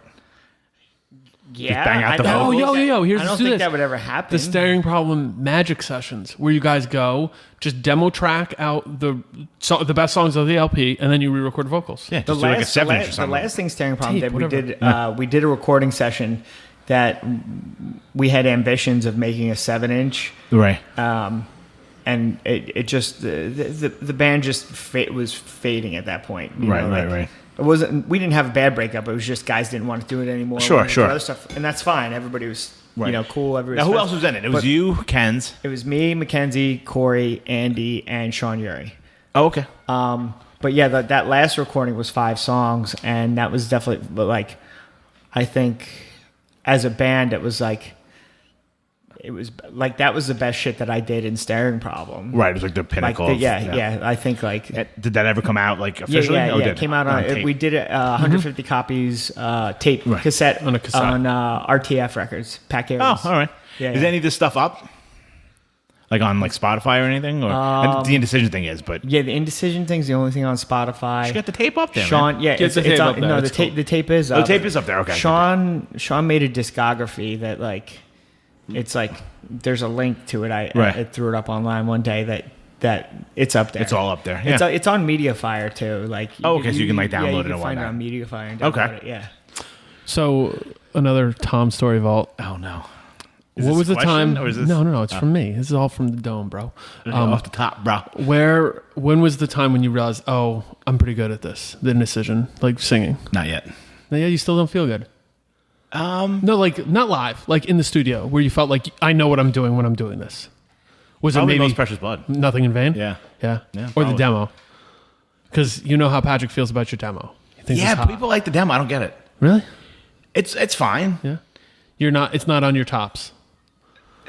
Yeah, bang out I the don't vocals? think Yo, here's I don't let's do think this. that would ever happen. The Staring Problem magic sessions, where you guys go, just demo track out the best songs of the LP, and then you re-record vocals. Yeah, The just do like a last, 7-inch or the something. last thing Staring Problem Tape, did, whatever. we did a recording session that we had ambitions of making a 7-inch. Right. And it just the band just was fading at that point. you Right, know, right, like, right. It wasn't. We didn't have a bad breakup. It was just guys didn't want to do it anymore. Sure, We did sure. Other stuff, and that's fine. Everybody was you know, cool. Now, who else was in it? It was you, Ken's. It was me, Mackenzie, Corey, Andy, and Sean Urie. Oh, okay. But yeah, that last recording was 5 songs, and that was definitely like, I think, as a band, it was like that was the best shit that I did in Staring Problem. Right, it was like the pinnacle. Yeah. I think like did that ever come out like officially? Yeah. Did it came out on tape? we did it 150 copies tape cassette On a cassette. on RTF Records. Pack Aries. Oh, all right. Yeah, Is yeah. any of this stuff up? Like on like Spotify or anything? Or and the Indecision thing is, but Yeah, the Indecision thing's the only thing on Spotify. you got the tape up there, Sean, man. yeah, Get the tape up there. No, That's cool. the tape is Oh, up. the tape is up there. Okay. Sean made a discography that like it's like there's a link to it. I threw it up online one day that it's up there. It's all up there. Yeah. It's on MediaFire too. Like Okay, so you can, like, download you it can and find it whatnot. on MediaFire and download Okay. it. Yeah. So another Tom story vault. Oh no. What was the time? Or is this, No, it's from me. This is all from the dome, bro. off the top, bro? When was the time when you realized, oh, I'm pretty good at this, the Indecision, like singing? Not yet. No, yeah, you still don't feel good. No, like not live, like in the studio, where you felt like I know what I'm doing when I'm doing this. Was Probably it maybe Most Precious Blood. Nothing in Vain? Yeah. Yeah. Yeah, Or probably. the demo, because you know how Patrick feels about your demo. He thinks it's Yeah, hot. people like the demo. I don't get it. Really? It's fine. Yeah. You're not. It's not on your tops.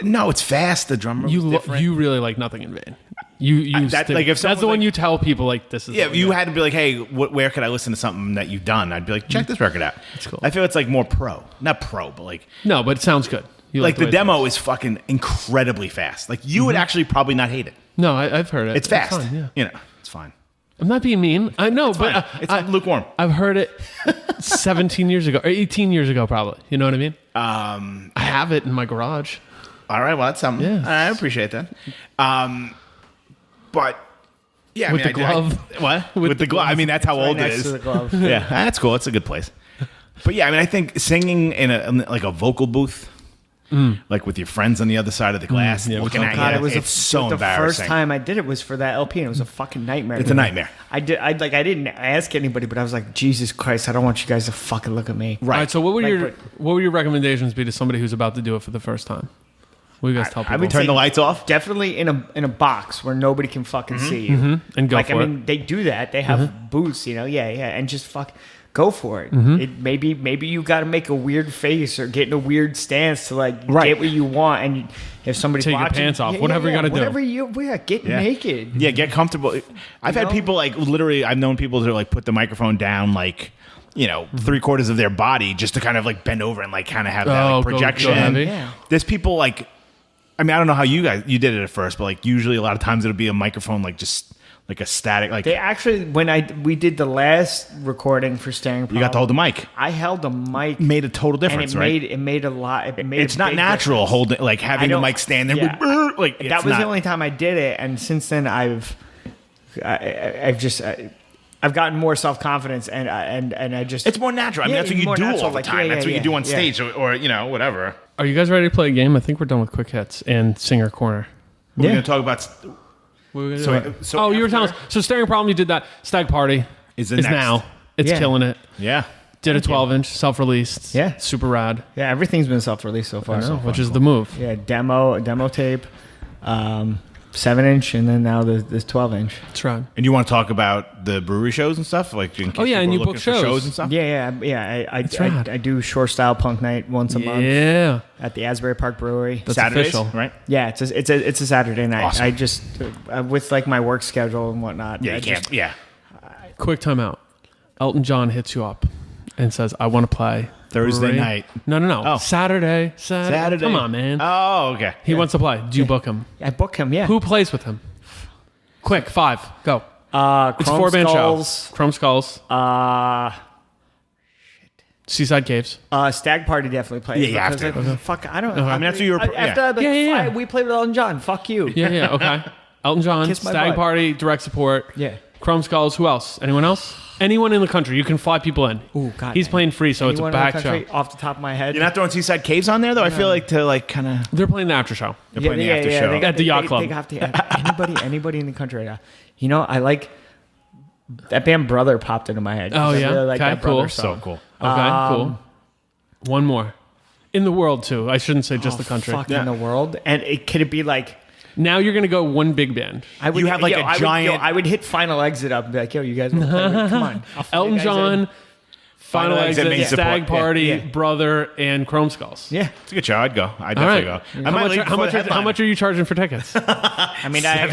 No, it's fast. The drummer was different. You really like Nothing in Vain. You that- stick- like, if that's someone's the one like- you tell people like this is. Yeah, the if you one. had to be like, hey, where could I listen to something that you've done? I'd be like, check this record out. That's cool. I feel it's like more pro. Not pro, but like No, but it sounds good. You like the way it demo sounds. is fucking incredibly fast. Like you would actually probably not hate it. No, I've heard it. It's fast. fine, yeah. You know, it's fine. I'm not being mean. I know, Fine. but It's I, lukewarm. I've heard it 17 years ago or 18 years ago, probably. You know what I mean? I have it in my garage. All right, well, that's something. Yeah. I appreciate that. But yeah, With I mean, the glove. What? With With the glove. I mean, that's how Right old it next is. to the glove. Yeah, that's cool. It's a good place. But yeah, I mean, I think singing in a vocal booth, like with your friends on the other side of the glass, yeah, looking at God, you, it was it's so the embarrassing. first time I did it was for that LP, and it was a fucking nightmare. It's a nightmare. I didn't ask anybody, but I was like, Jesus Christ, I don't want you guys to fucking look at me. All right. So what would Like, your recommendations be to somebody who's about to do it for the first time? What do you guys tell people? I would Turn say the lights off. Definitely in a box where nobody can fucking see you. and go like for I it. mean, they do that. They have booths, you know. Yeah, and just go for it. Mm-hmm. It maybe you got to make a weird face or get in a weird stance to like Right. get what you want. And if somebody's Take your watching, pants off, whatever you gotta do. whatever get naked. Yeah, get comfortable. I've had know? people like literally. I've known people to like put the microphone down like. 3/4 of their body just to kind of like bend over and like kind of have that Oh, like go projection. heavy. Yeah. There's people like, I mean, I don't know how you did it at first, but like usually a lot of times it'll be a microphone like just like a static like They actually, we did the last recording for Staring Problem, you got to hold the mic. I held the mic, Made a total and difference, it right? made a lot. It made It's a not big natural difference. holding like I having the don't- mic stand there. yeah. With, like That it's was not, the only time I did it, and since then I've gotten more self confidence, and I just It's more natural. I mean, Yeah, that's what you more do natural, all the like, time. yeah, That's what yeah, you do on yeah. stage or whatever. Are you guys ready to play a game? I think we're done with quick hits and singer corner. We're Yeah. going to talk about. What were we gonna So- do? so oh, you were after- telling us. So Staring Problem, you did that. Stag Party Is is the next. now. It's Yeah. killing it. Yeah. Did a 12-inch, self-released. Yeah. Super rad. yeah, everything's been self released so far. Which is the move. Yeah, demo tape, 7-inch, and then now this 12-inch. That's rad. And you want to talk about the brewery shows and stuff? Like, in case Oh, yeah, and people are you looking book for shows. and stuff? Yeah. rad. I do Shore Style Punk Night once a month Yeah. at the Asbury Park Brewery. That's Saturdays, official. right? Yeah, it's a Saturday night. Awesome. I just with like my work schedule and whatnot. Yeah, I you can't. just- Yeah. Quick timeout. Elton John hits you up and says, I want to play Thursday brewery." night. No. Oh. Saturday. Come on, man. Oh, okay. He wants to play. Do you book him? I book him. Yeah. Who plays with him? Quick, 5. Go. It's a Chrome 4-band Skulls, show. Chrome Skulls. Seaside Caves. Stag Party definitely plays. Yeah, you have because to. Fuck, I don't. I mean, that's what you were. After I'd be like, Yeah. "Fine, we played with Elton John. Fuck you. Yeah, okay. Elton John, Kiss my Stag butt. Party, direct support. Yeah. Chrome Skulls. Who else? Anyone else? Anyone in the country. You can fly people in. Ooh, God. He's playing free, so Anyone it's a in the back country, show. off the top of my head. You're not throwing Seaside Caves on there, though? I feel like to, like, kind of. They're playing the after show. They're playing the after show. At the yacht club. They have to. Anybody in the country right now. You know, I like that band Brother popped into my head. Oh, I yeah? really like Okay, that Brother cool. song. So cool. Okay, cool. One more. In the world too. I shouldn't say just the country. Fuck in the world. And could it be like? Now you're gonna go one big band. I would, You have like a giant. I would hit Final Exit up and be like, "Yo, you guys want to play? Come on." I'll fly Elton you guys in. John, Final Exit, main Stag support. Party, Yeah. Brother, and Chrome Skulls. Yeah. It's a good show. I'd go. I'd All definitely right. go. I might leave before the How headliner. much are you charging for tickets? I mean, I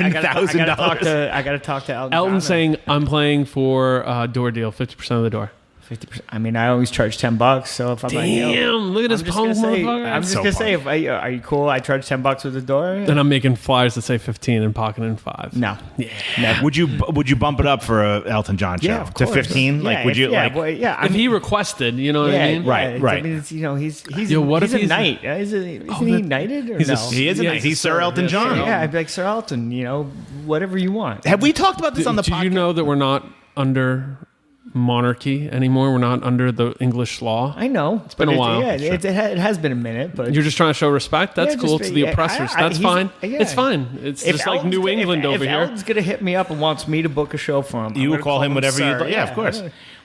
gotta talk to Elton. Elton John. saying, "I'm playing for door deal, 50% of the door." 50%. I mean, I always charge $10. So if I'm like, Damn! yo, Look at this I'm just punk gonna say, motherfucker. I'm just So gonna say, punk. are you cool? I charge $10 with the door. And I'm making flyers that say 15 and pocketing 5. No. Yeah. Never. Would you bump it up for a Elton John show Yeah, of to course. 15? Yeah, Like, would if- you yeah, like? well, yeah. If he requested, you know what I mean? Right, right. I mean, it's, he's Yo, what he's if a he's- knight. Isn't he that- knighted or he's a- no? He is a Yeah, nice. he's He's a Sir sir, Elton yeah, John. Yeah, I'd be like, Sir Elton, whatever you want. Have we talked about this on the Did podcast? you know that we're not under monarchy anymore? We're not under the English law. I know. It's been a while. Yeah, it has been a minute, but You're just trying to show respect? That's Yeah, cool just- to the yeah, oppressors. That's he's- fine. yeah. It's fine. It's if just like Elton's New gonna- England if over here. Elton's gonna hit me up and wants me to book a show for him, You will call him whatever sir. you'd like. Yeah, of course.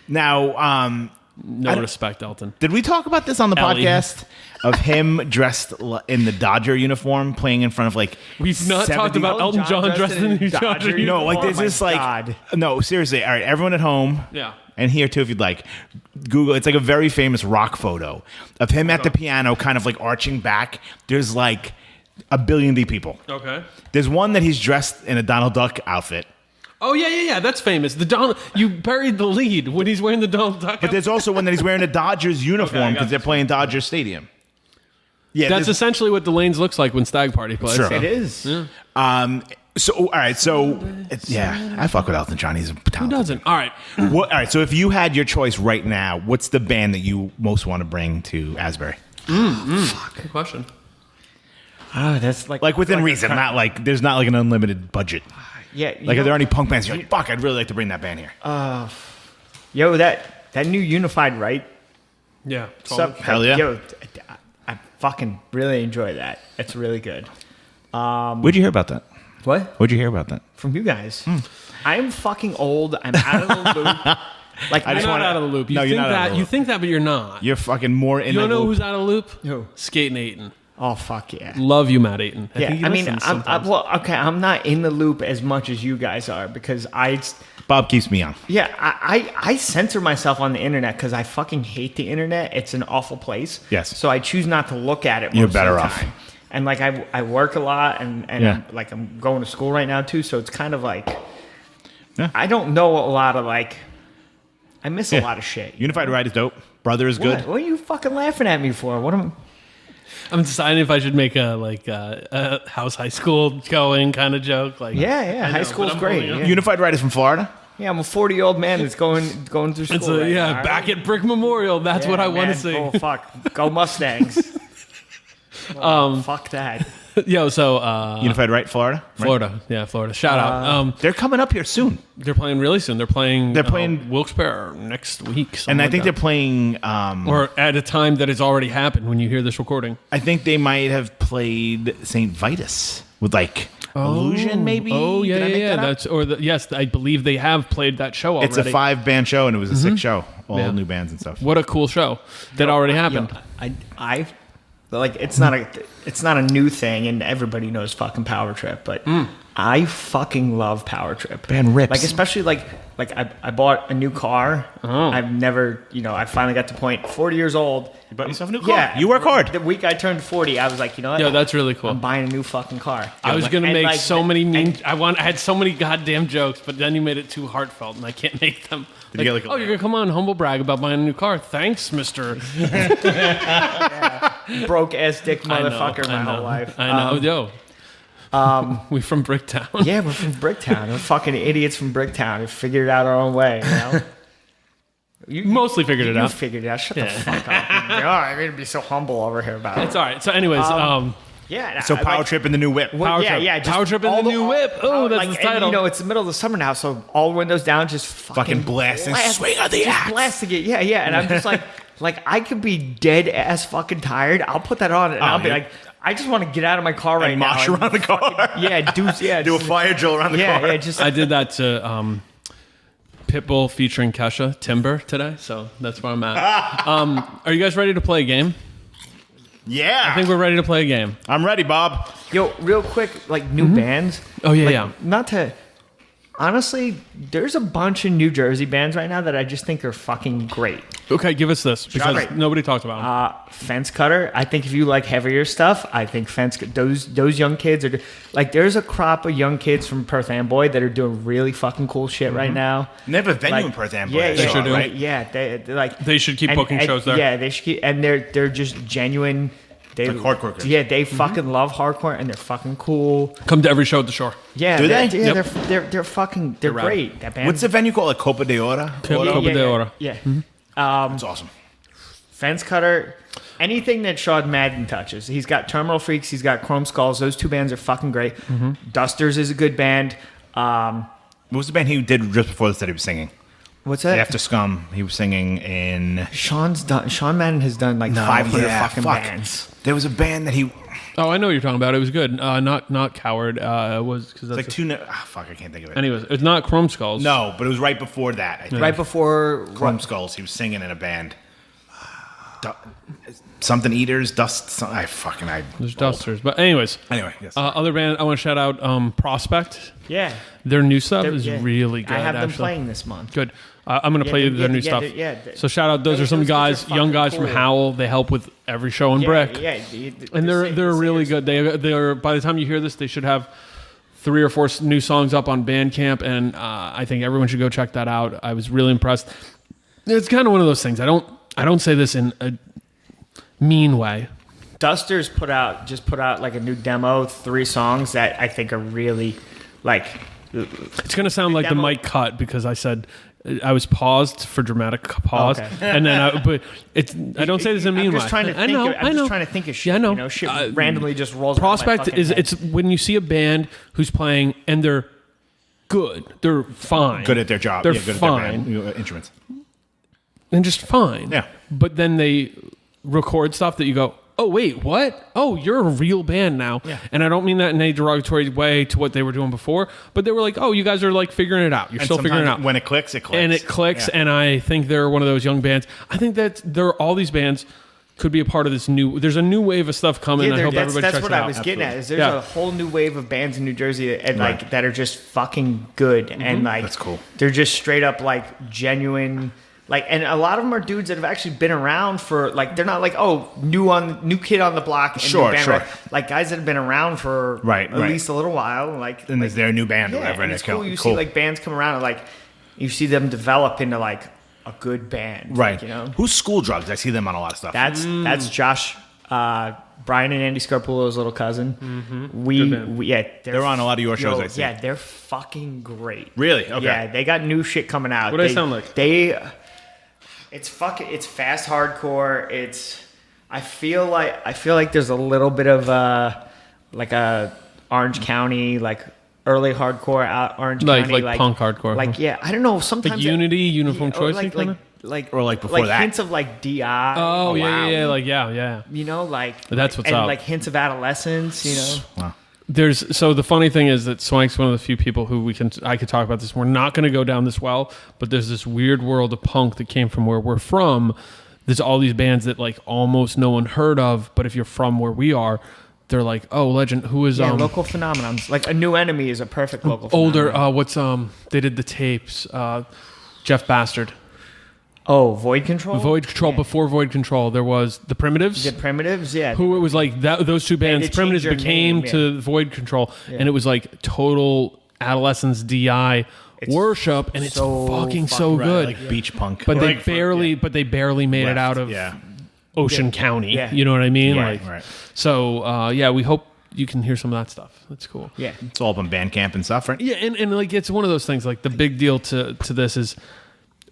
Now, No respect, Elton. did we talk about this on the Ellie. podcast of him dressed in the Dodger uniform playing in front of like? We've not talked 70 about Elton John dressed in the Dodger uniform. No, like Oh this my is like God. no, seriously. All right, everyone at home. Yeah. And here too, if you'd like, Google. It's like a very famous rock photo of him at the piano, kind of like arching back. There's like a billion people. Okay. There's one that he's dressed in a Donald Duck outfit. Oh yeah. That's famous. The Donald. You buried the lead when he's wearing the Donald Duck. But there's also one that he's wearing a Dodgers uniform got because they're this. playing Dodger Stadium. Yeah, That's this- essentially what the lanes looks like when Stag Party plays. Sure. so. It is. So all right, so yeah, I fuck with Elton John. He's a Who talented. doesn't? All right. All right, so if you had your choice right now, what's the band that you most want to bring to Asbury? Good question. Oh, that's like Like within a reason, kind- not like there's not like an unlimited budget. Yeah. Like, are there any punk bands you're like, fuck, I'd really like to bring that band here? Yo, that new Unified Right Yeah. stuff. Hell yeah. Yo, I fucking really enjoy that. It's really good. Where'd you hear about that? What? Where'd you hear about that? From you guys. I'm fucking old. I'm out of the loop. Like, I You're just not wanna- out of the loop. You No, you're think not out of that. the You loop. think that, but you're not. You're fucking more in You the don't know loop. who's out of the loop? Who? Skating Aiton. Oh fuck yeah. Love you, Matt Aiton. Yeah, think he I mean, listens I'm sometimes. well, okay. I'm not in the loop as much as you guys are because Bob keeps me on. I censor myself on the internet because I fucking hate the internet. It's an awful place. Yes. So I choose not to look at it. You're most better of the off. time. And like I work a lot and Yeah. I'm going to school right now too. So it's kind of like Yeah. I don't know a lot of like I miss a Yeah. lot of shit. Unified Right is dope. Brother is good. What are you fucking laughing at me for? What am I'm deciding if I should make a house high school going kind of joke. Like, Yeah, I know, high but school's I'm great. holding up. Yeah. Unified Right is from Florida. Yeah, I'm a 40-year-old man that's going through school. It's right now, all back right? at Brick Memorial. That's what I want to see. Oh fuck, go Mustangs. Fuck that. Yo, so Unified Right, Florida. Right? Florida, yeah, Florida. Shout out. They're coming up here soon, They're playing really soon. They're playing Wilkes-Barre next week, and I think they're they're playing. or at a time that has already happened when you hear this recording. I think they might have played St. Vitus with like Illusion, maybe. Oh yeah, Did I make that up? That's yes, I believe they have played that show already. It's a 5-band show, and it was a sick show. All Yeah. new bands and stuff. What a cool show that already happened. I like it's not a new thing, and everybody knows fucking Power Trip, but I fucking love Power Trip. Band rips. Like especially like I bought a new car. I've never I finally got to the point 40 years old. You bought yourself a new car. Yeah, You work hard. The week I turned 40, I was like, you know what? Yo, that's really cool. I'm buying a new fucking car. I was gonna And, make like, so many mean. I had so many goddamn jokes, but then you made it too heartfelt, and I can't make them. Did you get, like, a- oh, you're gonna come on humble brag about buying a new car? Thanks, Mister. broke ass dick I know, motherfucker I my know, whole life. I know, we from Bricktown. Yeah, we're from Bricktown. We're fucking idiots from Bricktown. We figured it out our own way, you know? You Mostly figured it you out. figured it out. Shut the fuck up. Oh, I'm going to be so humble over here about it. It's all right. So, anyways, Yeah. So Power Trip and the new whip. Well, Power yeah, Trip. yeah. Just Power Trip and all the new whip. Oh, that's the and, title. you know, it's the middle of the summer now, so all windows down, just fucking blasting, swing on the just axe. blasting it. Yeah, yeah. And I'm just like I could be dead ass fucking tired. I'll put that on and I'll be yeah. like, I just want to get out of my car right now. mosh and around the car. fucking- yeah, do Do a just- fire drill around the yeah, car. yeah. Just I did that to Pitbull featuring Kesha Timber today, so that's where I'm at. Are you guys ready to play a game? Yeah. I think we're ready to play a game. I'm ready, Bob. Yo, real quick, like new bands. Oh, yeah, Like, yeah. Not to. Honestly, there's a bunch of New Jersey bands right now that I just think are fucking great. Okay, give us this because Right. nobody talks about them. Fence Cutter. I think if you like heavier stuff, I think those young kids are like. There's a crop of young kids from Perth Amboy that are doing really fucking cool shit right now. And they have a venue Like, in Perth Amboy. Yeah, I yeah, saw, sure do. right? Yeah, they're like They should keep booking shows there. Yeah, they should keep, and they're just genuine. They Like hardcore kids. Yeah, they fucking love hardcore and they're fucking cool. Come to every show at the shore. Yeah, Do they? Yeah, Yep. they're fucking they're rad. great. That band. What's the venue called? Like Copa de Ora? Copa de Ora. Yeah. That's awesome. Fence Cutter. Anything that Sean Madden touches. He's got Terminal Freaks. He's got Chrome Skulls. Those two bands are fucking great. Dusters is a good band. What was the band he did just before this that he was singing? What's that? After Scum, he was singing in... Sean Madden has done like 500 fucking bands. There was a band that he... Oh, I know what you're talking about. It was good. Not Coward. It was because Like two... fuck, I can't think of it. Anyways, it's not Chrome Skulls. No, but it was right before that. I think. Right before Chrome Skulls. He was singing in a band. Something Eaters, Dust... There's Dusters. But anyways, Anyway, yes. other band I want to shout out Prospect. Yeah. Their new stuff They're- is yeah. really good. I have them actually. playing this month. Good. I'm going to play their new stuff. So shout out. Those are some those guys, kids are young fucking guys from cool. Howell. They help with every show in Brick. Yeah, And they're really good. They're by the time you hear this, they should have 3 or 4 new songs up on Bandcamp, and I think everyone should go check that out. I was really impressed. It's kind of one of those things. I don't say this in a mean way. Dusters put out like a new demo, 3 songs that I think are really like. It's going to sound like the demo- mic cut because I said I was paused for dramatic pause, Okay. and then but it's. I don't say this in a mean I'm way. just trying to think. I'm just trying to think of shit. Yeah, I know. You know, shit randomly just rolls. around my Prospect fucking is head. it's when you see a band who's playing and they're good, they're fine, good at their job. they're Yeah, good fine, at their band, instruments. and just fine. Yeah. But then they record stuff that you go, oh wait, what? Oh, you're a real band now. Yeah. And I don't mean that in a derogatory way to what they were doing before, but they were like, oh, you guys are like figuring it out. You're And still figuring it out. sometimes when it clicks, it clicks. And it clicks, Yeah. and I think they're one of those young bands. I think that all these bands could be a part of this new. There's a new wave of stuff coming. Yeah, I hope that's everybody checks what it I out. was getting at. Is there's Yeah. a whole new wave of bands in New Jersey and like Right. that are just fucking good and like That's cool. They're just straight up like genuine. Like, and a lot of them are dudes that have actually been around for like they're not like new kid on the block. And Sure, new band, sure. right? Like guys that have been around for Right, at right. least a little while. Like Then there's their new band or yeah, whatever. and it's cool. You cool. see like bands come around and like you see them develop into like a good band. Right. Like, you know. Who's School Drugs? I see them on a lot of stuff. That's Josh, Brian and Andy Scarpullo's little cousin. Good We band. yeah, They're on a lot of your shows, I see. Yeah, they're fucking great. Really? Okay. Yeah, they got new shit coming out. What do they sound like? It's fast hardcore. I feel like there's a little bit of like a Orange County like early hardcore out Orange Like- County like punk hardcore. Like yeah, I don't know. Sometimes Like Unity, Uniform or Choice, like kinda? or like before that. hints of like Di. Oh, yeah, wow. yeah, like yeah. You know, like That's what's and up. like hints of adolescence. You know. Wow. So the funny thing is that Swank's one of the few people who I could talk about this. We're not going to go down this well, but there's this weird world of punk that came from where we're from. There's all these bands that like almost no one heard of, but if you're from where we are, they're like, oh, legend. Who is Yeah, local phenomenons. Like A New Enemy is a perfect local older? phenomenon. What's they did the tapes. Jeff Bastard. Oh, Void Control? Void Control. Yeah. Before Void Control, there was the Primitives. The Primitives, yeah. Who it was like that? Those two bands, changed Primitives, their became name, to Void Control, and it was like total adolescence DI worship, and it's so fucking so Right, good. like beach punk. but they Like, barely made it left, out of yeah. Ocean County. Yeah. You know what I mean? Yeah. Like, Right. so yeah, we hope you can hear some of that stuff. That's cool. Yeah. It's all up on Bandcamp and stuff, right? Yeah, and like it's one of those things. Like the big deal to this is,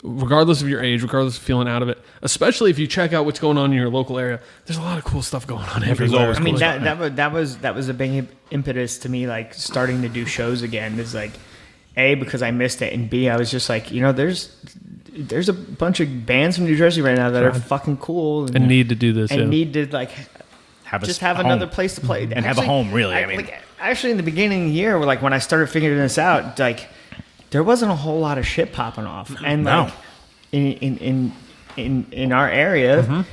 regardless of your age, regardless of feeling out of it, especially if you check out what's going on in your local area, there's a lot of cool stuff going on everywhere. always I mean, cool that was a big impetus to me, like starting to do shows again. Is like, A, because I missed it, and B, I was just like, you know, there's a bunch of bands from New Jersey right now that are fucking cool and need to do this. and yeah. need to like Have just a have home. another place to play And have a home, really, I mean. like, actually in the beginning of the year, like when I started figuring this out, like there wasn't a whole lot of shit popping off, and No. like in in our area,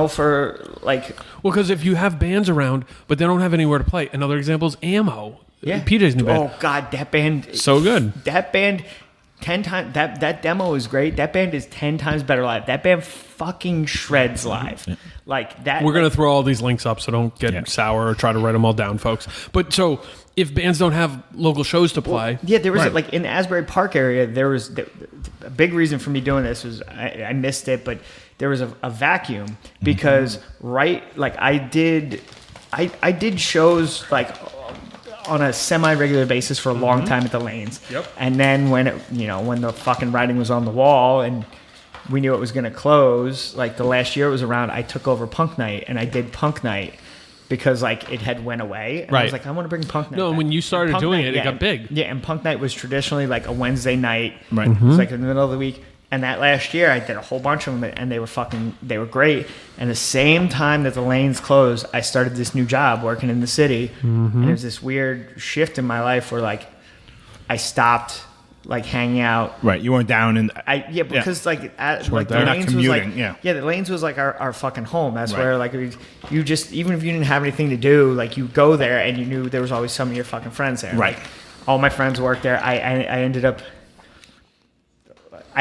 for like. Well, because if you have bands around, but they don't have anywhere to play. Another example is Ammo. Yeah. PJ's new band. Oh God, that band So good. That band 10 times that demo is great. That band is 10 times better live. That band fucking shreds live. Like that. We're going to throw all these links up, so don't get sour or try to write them all down, folks. But so if bands don't have local shows to play. Yeah, there was like in the Asbury Park area, there was a big reason for me doing this was I missed it, but there was a vacuum because I did shows like on a semi-regular basis for a long time at the Lanes. Yep. And then when when the fucking writing was on the wall and we knew it was going to close, like the last year it was around, I took over Punk Night and I did Punk Night because like it had went away. And I was like, I want to bring Punk Night. No, back. when you started Punk doing Night, it got big. Yeah, and Punk Night was traditionally like a Wednesday night. Right. It was like in the middle of the week. And that last year, I did a whole bunch of them, and they were great. And the same time that the Lanes closed, I started this new job working in the city. And there's this weird shift in my life where, like, I stopped, like, hanging out. Right. You weren't down in. Because, like, the there. Lanes Not was, like, commuting, the Lanes was, like, our fucking home. That's Right. where, like, you just, even if you didn't have anything to do, like, you go there, and you knew there was always some of your fucking friends there. Right. Like, all my friends worked there. I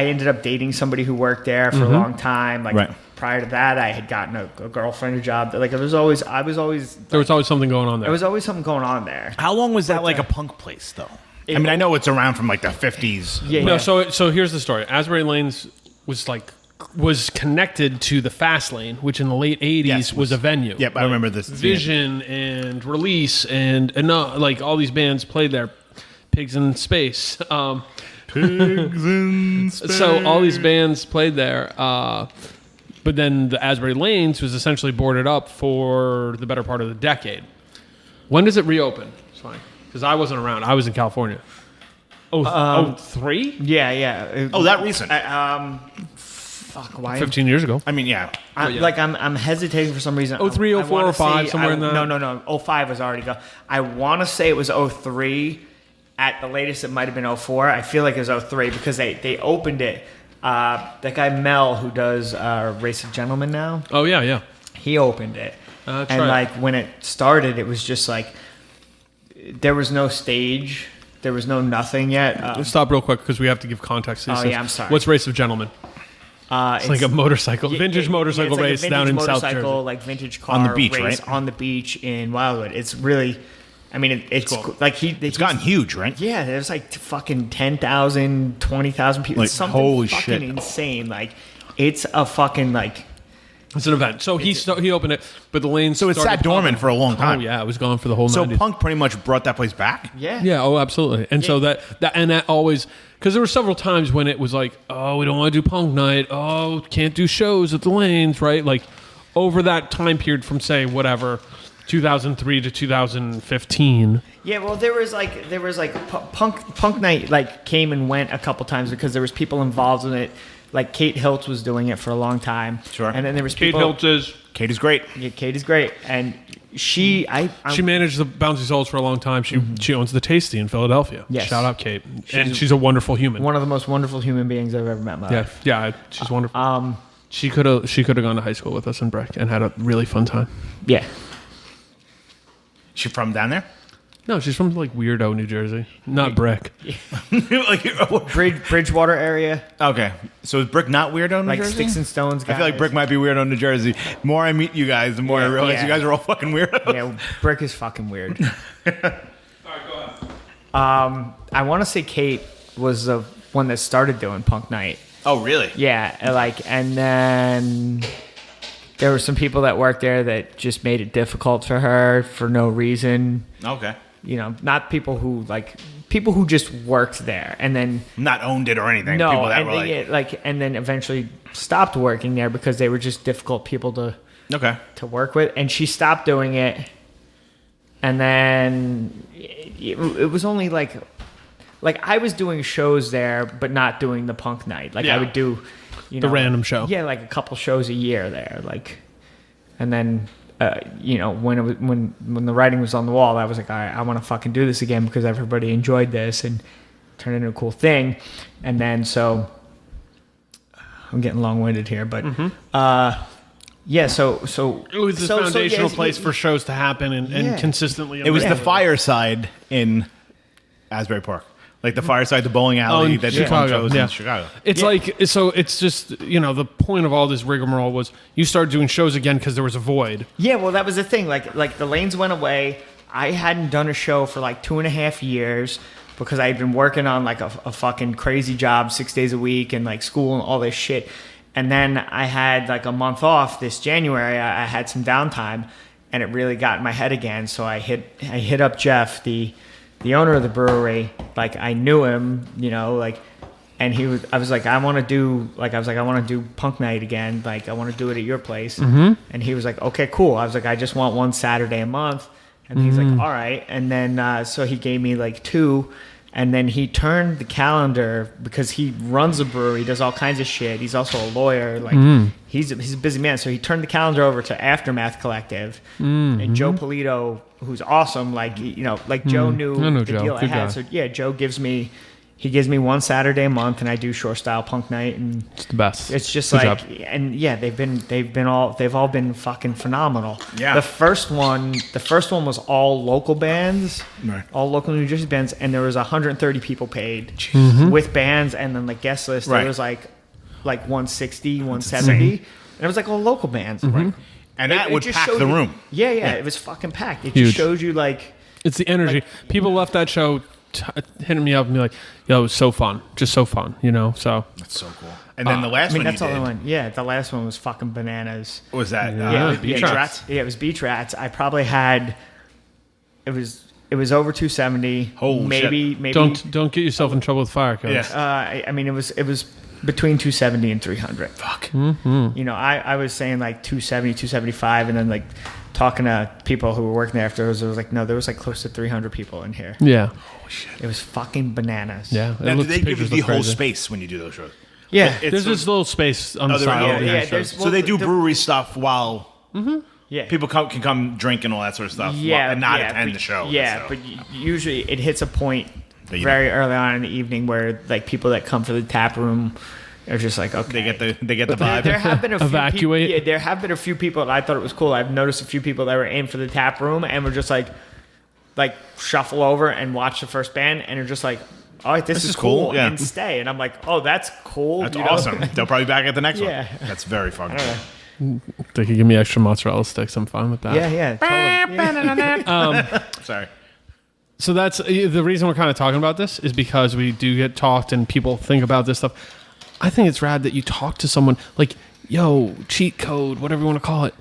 ended up dating somebody who worked there for a long time. Like prior to that, I had gotten a girlfriend, a job. Like there was always something going on there. There was always something going on there. How long was that like a punk place though? I mean, I know it's around from like the 50s. Yeah. No, so here's the story. Asbury Lanes was connected to the Fast Lane, which in the late 80s was a venue. Yep, I remember this. Vision and Release and like all these bands played there. Pigs in Space. Pigs in space. So all these bands played there, but then the Asbury Lanes was essentially boarded up for the better part of the decade. When does it reopen? It's fine, because I wasn't around. I was in California. 03? Yeah. Oh, that recent. Fuck, why? 15 years ago. I mean, yeah. I'm hesitating for some reason. 03, 04, 05, somewhere in that. No. 05 was already gone. I want to say it was 03. At the latest, it might have been 04. I feel like it was 03 because they opened it. That guy Mel, who does Race of Gentlemen now. Oh, yeah. He opened it. That's and right. like when it started, it was just like there was no stage. There was no nothing yet. Let's stop real quick because we have to give context to these things. I'm sorry. What's Race of Gentlemen? It's like a motorcycle, vintage motorcycle like race down in South Jersey. Like vintage car on the beach, race right? on the beach in Wildwood. It's really, I mean, it's cool. like it's gotten huge, right? Yeah, there's like fucking 10,000, 20,000 people. Like, It's something holy fucking shit. insane. Like, it's a fucking like. It's an event. So he opened it, but the Lanes. So it started sat dormant pumping. for a long time. Oh yeah, it was gone for the whole. So 90s. punk pretty much brought that place back. Yeah. Yeah. Oh, absolutely. And so that always, because there were several times when it was like, oh, we don't want to do punk night. Oh, can't do shows at the Lanes, right? Like over that time period from say whatever, 2003 to 2015. Yeah, well, there was like punk night like came and went a couple times because there was people involved in it. Like Kate Hiltz was doing it for a long time. Sure. And then there was Kate people. Hiltz is. Kate is great. Yeah, Kate is great, and she managed the Bouncy Souls for a long time. She owns the Tasty in Philadelphia. Yes. Shout out Kate, and she's a wonderful human. one of the most wonderful human beings I've ever met in my life. Yeah, she's wonderful. She could have gone to high school with us in Breck and had a really fun time. Yeah. She from down there? No, she's from like weirdo New Jersey, not Breck. Bridgewater area, Okay. So is Brick not weirdo in New like Jersey? Sticks and Stones guys. I feel like Brick might be weirdo in New Jersey. The more I meet you guys, the more I realize you guys are all fucking weirdos. Yeah, Brick is fucking weird. All right, go ahead. I want to say Kate was the one that started doing Punk Night. Oh, really? Yeah, and then there were some people that worked there that just made it difficult for her for no reason. Okay. You know, not people who just worked there and then Not owned it or anything. no, People that and were like, and then eventually stopped working there because they were just difficult people okay. to work with, and she stopped doing it, and then it was only like I was doing shows there, but not doing the punk night. Like Yeah. I would do, The random show. Yeah, like a couple shows a year there, like, and then. When the writing was on the wall, I was like, all right, I want to fucking do this again because everybody enjoyed this and turned into a cool thing. And then so I'm getting long-winded here, but yeah. So It was the foundational place for shows to happen and consistently. It was the fireside in Asbury Park. Like the fireside, the bowling alley that Chicago. shows in Chicago. It's like, so it's just, the point of all this rigmarole was you started doing shows again because there was a void. Yeah, well, that was the thing. Like the lanes went away. I hadn't done a show for like 2.5 years because I had been working on like a fucking crazy job 6 days a week and like school and all this shit. And then I had like a month off this January. I had some downtime, and it really got in my head again. So I hit up Jeff, the owner of the brewery. Like I knew him, and I was like, I want to do punk night again. Like I want to do it at your place. Mm-hmm. And he was like, okay, cool. I was like, I just want one Saturday a month. And he's like, all right. And then so he gave me like 2. And then he turned the calendar, because he runs a brewery, he does all kinds of shit. He's also a lawyer. Like he's a busy man. So he turned the calendar over to Aftermath Collective. And Joe Polito, who's awesome, like Joe knew the Joe. deal I Good had. guy. So yeah, Joe gives me one Saturday a month, and I do short style punk night, and It's the best. it's just Good like, job. and yeah, they've all been fucking phenomenal. Yeah. The first one was all local bands, Right. all local New Jersey bands, and there was 130 people paid with bands, and then the guest list Right. there was like 160, 170, and it was like all local bands. Right. And that would just pack showed the you- room. Yeah, it was fucking packed. It Huge. just shows you like. It's the energy. People left that show hitting me up and be like, yo, it was so fun. Just so fun, so. That's so cool. And then the last one that's you all did, the one. Yeah, the last one was fucking bananas. what was that? Beach Rats. Yeah, it was Beach Rats. I probably had. It was over 270. Holy maybe shit. maybe. Don't get yourself in trouble with fire codes. Yeah. I mean, it was between 270 and 300. Fuck. I was saying like 270, 275, and then like talking to people who were working there afterwards, it was like, no, there was like close to 300 people in here. Yeah. It was fucking bananas. Yeah. Now, do they give you pictures the look whole crazy. space when you do those shows? Yeah. There's this little space on the there side. are. of the Yeah, shows. there's- So they do the- brewery stuff while Yeah. people can come drink and all that sort of stuff and not attend the show. Yeah, so. but usually it hits a point That you very early on in the evening where like people that come for the tap room are just like, okay. they get the There, vibe. there have been a few Evacuate. People, there have been a few people that I thought it was cool. I've noticed a few people that were in for the tap room and were just like shuffle over and watch the first band and are just like, oh, this is cool, yeah. and stay. And I'm like, oh, that's cool. That's you know? awesome. They'll probably be back at the next Yeah. one. That's very fun. I don't know. They could give me extra mozzarella sticks. I'm fine with that. Yeah, totally. Yeah. Sorry. So that's the reason we're kind of talking about this, is because we do get talked and people think about this stuff. I think it's rad that you talk to someone like, yo, cheat code, whatever you want to call it.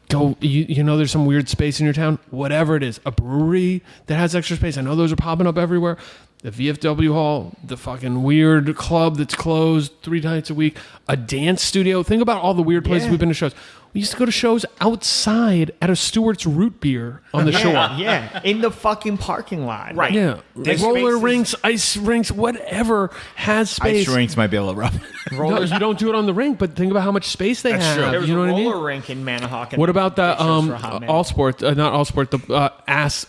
Go, there's some weird space in your town, whatever it is, a brewery that has extra space. I know those are popping up everywhere. The VFW hall, the fucking weird club that's closed 3 nights a week, a dance studio. Think about all the weird places we've been to shows. We used to go to shows outside at a Stewart's Root Beer on the shore. Yeah, in the fucking parking lot. Right. Yeah, There's roller spaces- rinks, ice rinks, whatever has space. Ice rinks might be a little rough. No, you don't do it on the rink, but think about how much space they That's have. true. There was You know a what I roller mean? rink in Manahawkin. What about the Pictures for a hot minute. all sport, not all sport, the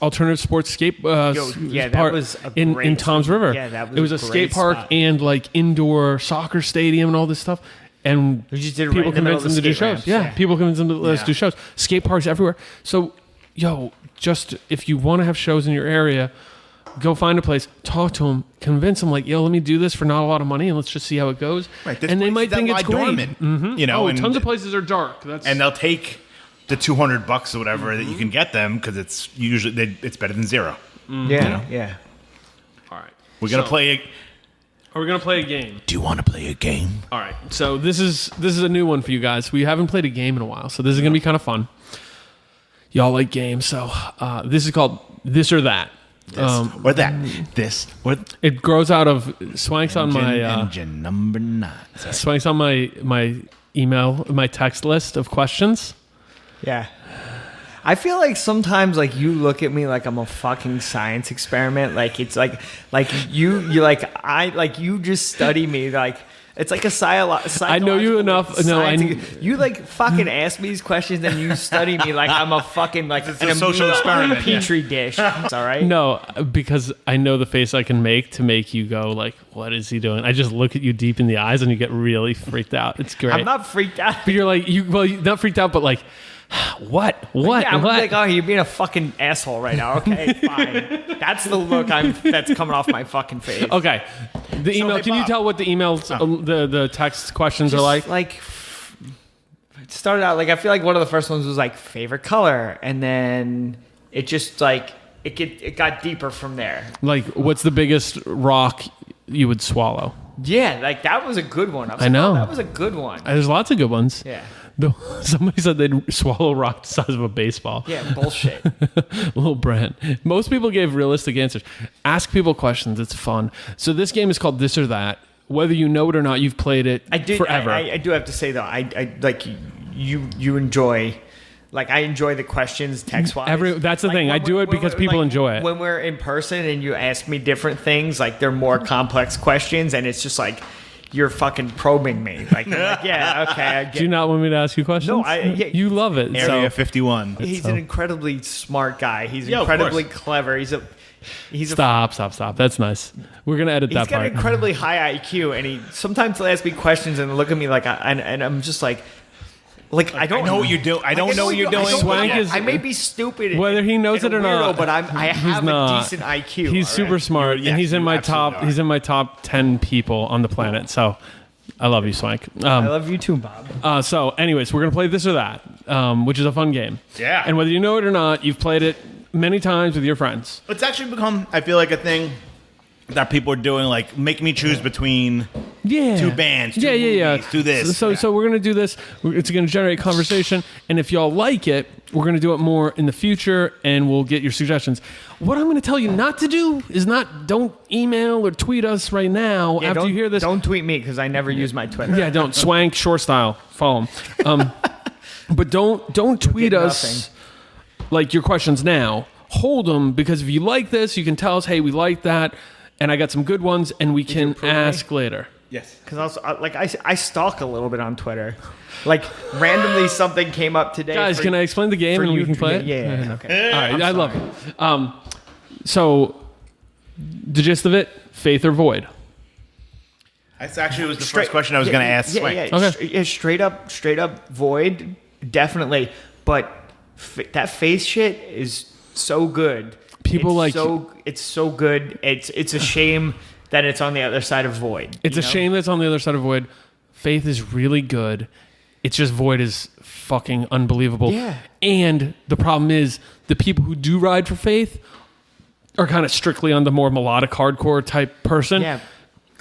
alternative sports skate yeah, that park was a in great Tom's spot. River. Yeah, that was it was a a skate great park spot. and like indoor soccer stadium and all this stuff. And We just did it right people in the middle convinced of them the to do skate shows. ramps, Yeah, yeah. people convinced them to let us Yeah. do shows. Skate parks everywhere. So, just if you want to have shows in your area, go find a place, talk to them, convince them like, yo, let me do this for not a lot of money and let's just see how it goes. Right, there's and they places might that think lie it's great. dormant, and Tons of places are dark. That's and they'll take the $200 or whatever that you can get them because it's usually it's better than zero. Yeah, yeah. all right. We're gonna So, play. Are we gonna play a game? Do you want to play a game? All right. So this is a new one for you guys. We haven't played a game in a while, so this is gonna be kind of fun. Y'all like games, so this is called This or That. Or that. This. Or It grows out of Swank's on my engine number 9. Sorry. Swank's on my email, my text list of questions. Yeah. I feel like sometimes like you look at me like I'm a fucking science experiment. Like it's like you just study me like It's like a I know you enough. No, you like fucking ask me these questions and you study me like I'm a fucking like It's a social experiment. petri dish. It's all right. No, because I know the face I can make to make you go like, what is he doing? I just look at you deep in the eyes and you get really freaked out. It's great. I'm not freaked out. But you're like, you're not freaked out, but like, what? Yeah, I'm like, oh, you're being a fucking asshole right now. Okay, fine. That's the look that's coming off my fucking face. Okay. The email. hey, Can you Bob. tell what the emails, the text questions are like? Like, it started out like I feel like one of the first ones was like favorite color, and then it just like it got deeper from there. Like, what's the biggest rock you would swallow? Yeah, like that was a good one. I know. That was a good one. There's lots of good ones. Yeah. Somebody said they'd swallow a rock the size of a baseball. Yeah, bullshit. Little Brent. Most people gave realistic answers. Ask people questions. It's fun. So this game is called This or That. Whether you know it or not, you've played it forever. I do have to say though, I like you enjoy. Like I enjoy the questions text wise. That's the thing. I do it because people enjoy it. When we're in person and you ask me different things, like they're more complex questions, and it's just like you're fucking probing me. Like, you're like yeah, okay. I get Do you not want me to ask you questions? No, you love it. Area So 51. He's an incredibly smart guy. He's Yeah, of incredibly course. clever. He's stop. That's nice. We're gonna edit He's that got part. an incredibly high IQ, and he sometimes he'll ask me questions and look at me like, and I'm just like I don't know what you do. I don't know what you're doing. Swank is- I may be stupid, Whether he knows and it or a weirdo, not, but I have not. a decent IQ. He's all super right? smart, Yes, and he's in you my absolutely top. are. He's in my top 10 people on the planet. So, I love you, Swank. I love you too, Bob. So, anyways, we're gonna play This or That, which is a fun game. Yeah. And whether you know it or not, you've played it many times with your friends. It's actually become, I feel like, a thing that people are doing, like, make me choose between Yeah. two bands, two yeah. movies, do this. So we're gonna do this. It's gonna generate conversation, and if y'all like it, we're gonna do it more in the future, and we'll get your suggestions. What I'm gonna tell you not to do is don't email or tweet us right now Yeah, after you hear this. Don't tweet me because I never use my Twitter. Yeah, don't Swank short style. Follow him. But don't tweet get us like your questions now. Hold them, because if you like this, you can tell us, hey, we like that, and I got some good ones, and we can approve me? ask later. Yes. Because I stalk a little bit on Twitter. Like randomly something came up today. Guys, can I explain the game for and we you- can play it? Yeah. Okay. All right, I love it. So, the gist of it, faith or void? That's actually was the first question I was going to ask Swank. Yeah, Okay. straight up void, definitely. But that face shit is so good. It's so good. It's a shame that it's on the other side of void. It's a shame that's on the other side of void. Faith is really good. It's just void is fucking unbelievable. Yeah. And the problem is the people who do ride for faith are kind of strictly on the more melodic hardcore type person. Yeah.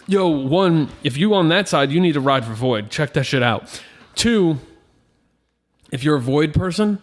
Yo, one, if you on that side, you need to ride for void. Check that shit out. Two, if you're a void person,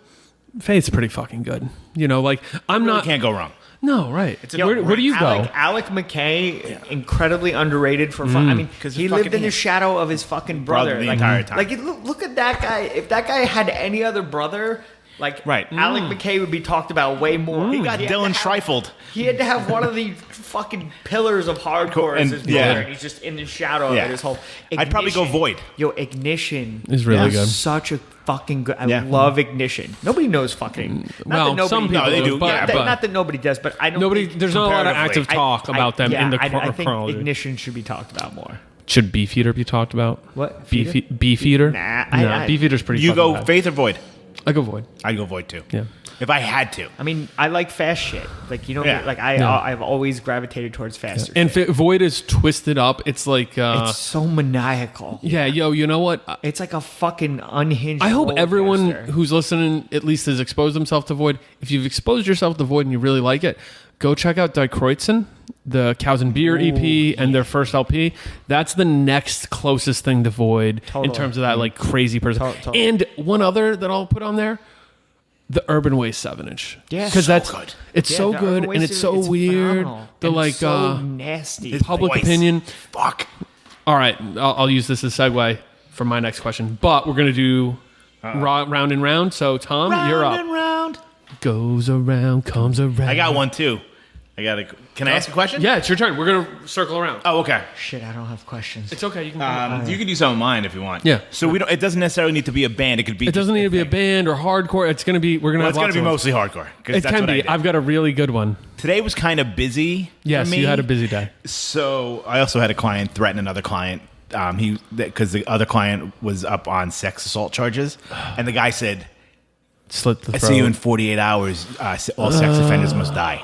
faith's pretty fucking good. You know, like I'm Really not. can't go wrong. No, right. a Where do you go? Alec McKay, incredibly underrated for fun. I mean, 'Cause he he's lived fucking in the shadow of his fucking brother the like, entire time. Like, look at that guy. If that guy had any other brother, like, Right. Alec McKay would be talked about way more. He got had to Dylan have- Schreifeld. He had to have one of the fucking pillars of hardcore as And- his brother, yeah. and he's just in the shadow Yeah. of it his whole. I'd probably go Ignition. Void. Yo, Ignition Is really good. Such a fucking good. I Yeah. love Ignition. Nobody knows fucking. Well, some people No, they do, but, yeah, but Not that nobody does, but I don't. nobody. think- There's not a lot of comparatively. active talk about them in the I think chronology. Ignition should be talked about more. Should Beefeater be talked about? What? Beefeater? Nah, no, Beefeater's pretty. You fucking go bad. Faith or Void? I go void. I'd go Void too. Yeah. If I had to. I mean, I like fast shit. Like Yeah. I've always gravitated towards faster. And shit. void is twisted up. It's like. It's so maniacal. Yeah, yo, you know what? It's like a fucking unhinged. I hope roller everyone coaster. who's listening at least has exposed themselves to void. If you've exposed yourself to void and you really like it, go check out Die Kreuzen, the Cows and Beer EP, and their first LP. That's the next closest thing to void in Totally. terms of that like crazy person. Totally. And one other that I'll put on there. The Urban Waste 7-inch. Yeah. Because So that's good. it's Yeah, so the good Urban and Waste it's is- so it's weird. phenomenal. The And like so nasty. His public voice. opinion. Fuck. All right, I'll use this as a segue for my next question. But we're gonna do round and round. So Tom, you're up. And round. Goes around, comes around. I got one too. Can I ask a question? Yeah, it's your turn. We're gonna circle around. Oh, okay. Shit, I don't have questions. It's okay. You can. You can do some of mine if you want. Yeah. So we don't. It doesn't necessarily need to be a band. It could be. It doesn't need to be a band or hardcore. It's gonna be. We're gonna. Well, have it's going lots to be of mostly hardcore. 'Cause It that's can what I be. did. I've got a really good one. Today was kind of busy. Yes, for me. you had a busy day. So I also had a client threaten another client. Because the other client was up on sex assault charges, and the guy said, Slit the "I throat. see you in 48 hours. All sex offenders must die."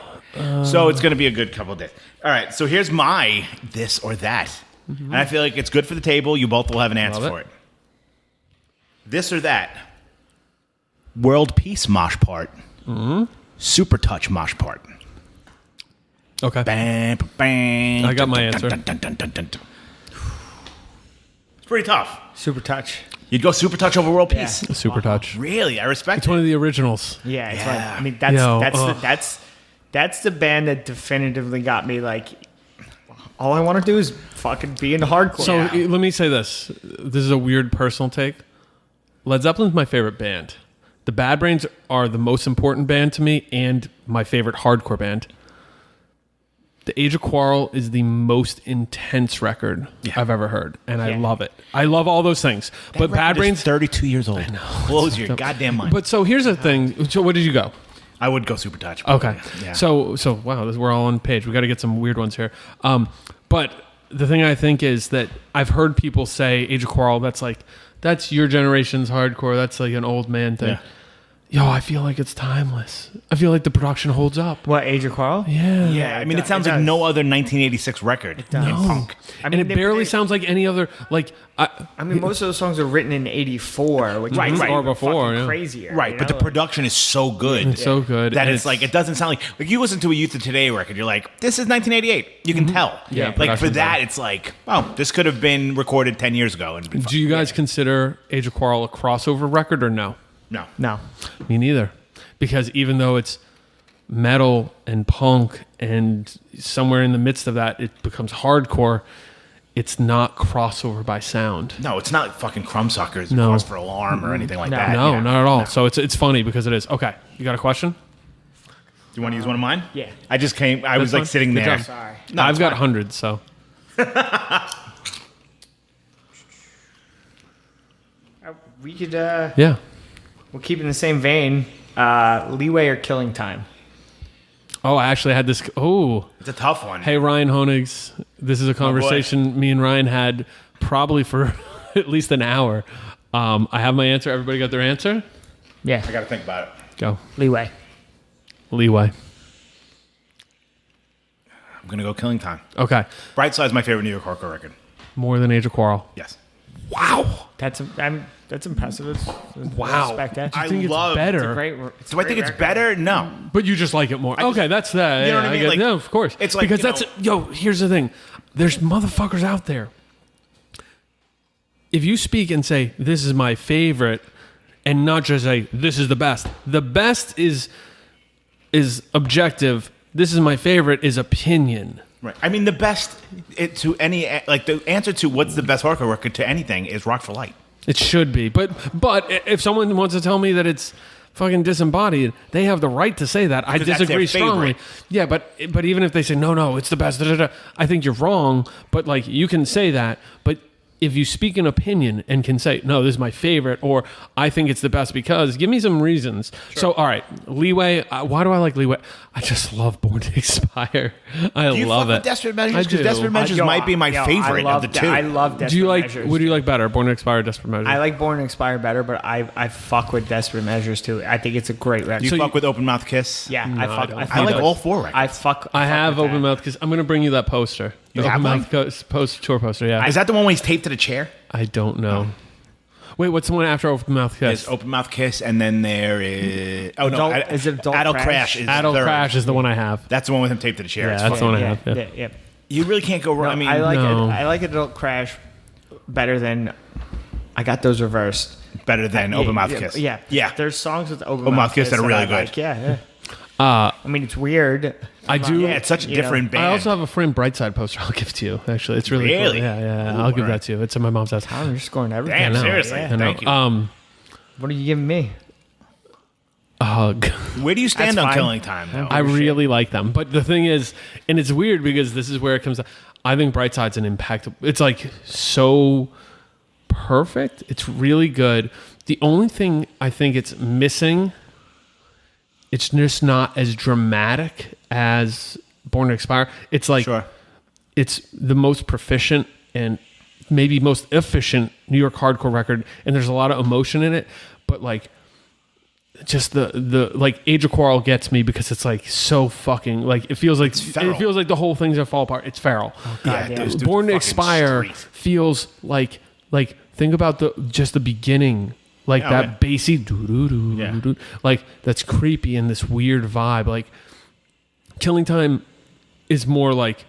So it's going to be a good couple of days. All right. So here's my this or that, and I feel like it's good for the table. You both will have an answer Love it. for it. This or that. World peace mosh part. Super touch mosh part. Okay. Bang, bang. I got my answer. It's pretty tough. Super touch. You'd go super touch over world peace. Super touch. Really, I respect It's one it. of the originals. Yeah, it's Yeah. like, I mean that's Yo, that's the band that definitively got me like. All I want to do is fucking be into hardcore. So Yeah. let me say this. This is a weird personal take. Led Zeppelin's my favorite band. The Bad Brains are the most important band to me and my favorite hardcore band. The Age of Quarrel is the most intense record I've ever heard, and I Yeah. love it. I love all those things. But Bad Brains... 32 years old. Close your goddamn mind. But so here's the thing. So what did you go? I would go super touch. Okay. Yeah. So wow, we're all on page. We got to get some weird ones here. But the thing I think is that I've heard people say Age of Quarrel. That's your generation's hardcore. That's like an old man thing. Yeah. Yo, I feel like it's timeless. I feel like the production holds up. what, Age of Quarrel? Yeah. Yeah, I mean, it does- sounds it like does. no other 1986 record in does. punk. I And it they- barely they- sounds like any other. Like I mean, most of those songs are written in '84, which Right, is right. Or even before, fucking yeah. crazier. Right, you but the know? production is so good. It's so good. That And it's like, it doesn't sound like you listen to a Youth of Today record, you're like, this is 1988. You can tell. Yeah, Like for production's that, better. it's like, oh, this could have been recorded 10 years ago. And been Do you guys consider Age of Quarrel a crossover record or no? No. No. Me neither. Because even though it's metal and punk and somewhere in the midst of that it becomes hardcore, it's not crossover by sound. No, it's not fucking Crumbsuckers, No. Cause for Alarm or anything like No. that. No, you know? not at all. So it's funny because it is. Okay, you got a question? Do you want to use one of mine? Yeah. I just came, I was That's like fine. sitting Good there. job. Sorry. No, I've it's got fine. hundreds, so We could. yeah. We'll keep in the same vein. Leeway or Killing Time. Oh, I actually had this. Oh, It's a tough one. hey Ryan Honigs, this is a conversation me and Ryan had probably for at least an hour. I have my answer. Everybody got their answer? Yeah. I got to think about it. Go. Leeway. Leeway. I'm going to go Killing Time. Okay. Bright Side's my favorite New York hardcore record. More than Age of Quarrel. Yes. Wow. That's impressive. Wow. Respect that. I I think it's love- better. Great. Do I think it's better? No. But you just like it more. Okay, that's that. You know Yeah, what I mean? get- Like, no, of course. it's like, because you that's know- here's the thing. There's motherfuckers out there. If you speak and say this is my favorite, and not just say this is the best. The best is objective. This is my favorite is opinion. Right. I mean, the best to any, like the answer to what's the best hardcore record to anything is Rock for Light. It should be, but if someone wants to tell me that it's fucking disembodied, they have the right to say that. I Because that's their disagree strongly. favorite. Yeah, but even if they say no, it's the best, I think you're wrong. But like you can say that, but if you speak an opinion and can say no, this is my favorite, or I think it's the best because, give me some reasons. So all right, Leeway. Why do I like Leeway? I just love Born to Expire. I Do you love fuck with it. Desperate Measures? I Because do. Desperate Measures might be my favorite of the two. I love Desperate Do you like? Measures. What do you like better, Born to Expire or Desperate Measures? I like Born to Expire better, but I fuck with Desperate Measures too. I think it's a great record. Do you So fuck with Open Mouth Kiss? yeah, No, I I fuck. don't. I, fuck I like with- all four records. I fuck. I fuck have with Open that. Mouth because I'm going to bring you that poster. You The have Open one? Mouth tour poster. Yeah, Is that the one where he's taped to the chair? I don't know. Wait, what's the one after Open Mouth Kiss? There's Open Mouth Kiss, and then there is Is it Adult Adult Crash? Crash is Adult third. Crash is the one I have. That's the one with him taped to the chair. Yeah, It's that's fun. the one I have. Yeah. You really can't go wrong. I mean, I like No. it. I like Adult Crash better than. I got those reversed. better than Open Mouth Kiss. Yeah, yeah. There's songs with Open Mouth Kiss that are really I good. like. Yeah. I mean, it's weird. I do. Yeah, it's such a You know, different band. I also have a framed Brightside poster. I'll give to you. Actually, it's really Really? cool. Yeah. Ooh, I'll give alright. that to you. It's in my mom's house. Tom, you're scoring everything. Damn, I know. seriously. I know. Thank you. What are you giving me? a hug. Where do you stand That's on fine. Killing Time, though? I really like them. But the thing is, and it's weird because this is where it comes. I think Brightside's an impact. It's like so perfect. It's really good. The only thing I think it's missing, it's just not as dramatic as Born to Expire. It's like Sure. it's the most proficient and maybe most efficient New York hardcore record, and there's a lot of emotion in it. But like, just the like Age of Quarrel gets me because it's like so fucking like it feels like the whole thing's gonna fall apart. It's feral. God, those dudes Born are to fucking Expire street. feels like think about the beginning, like Yeah, that man. bassy doo-doo-doo-doo-doo, like that's creepy and this weird vibe. Like Killing Time is more like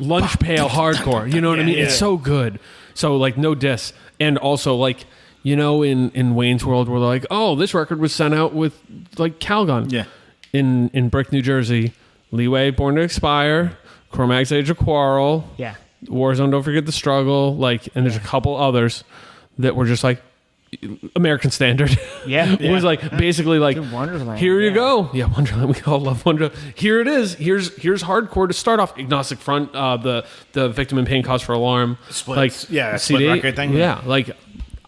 lunch pail hardcore. You know what I mean? yeah. It's so good. So like no diss, and also like. You know, in Wayne's World, where they're like, "Oh, this record was sent out with like Calgon." Yeah. In Brick, New Jersey, Leeway, Born to Expire, Cormac's Age of Quarrel, Yeah. Warzone, Don't Forget the Struggle, like, and there's a couple others that were just like American Standard. Yeah. It was like basically like Dude, Wonderland, here you yeah. go. Yeah, Wonderland. We all love Wonderland. Here it is. Here's hardcore to start off. Agnostic Front, the Victim in Pain, Cause for Alarm, Split- like yeah, that split record thing. Yeah, like.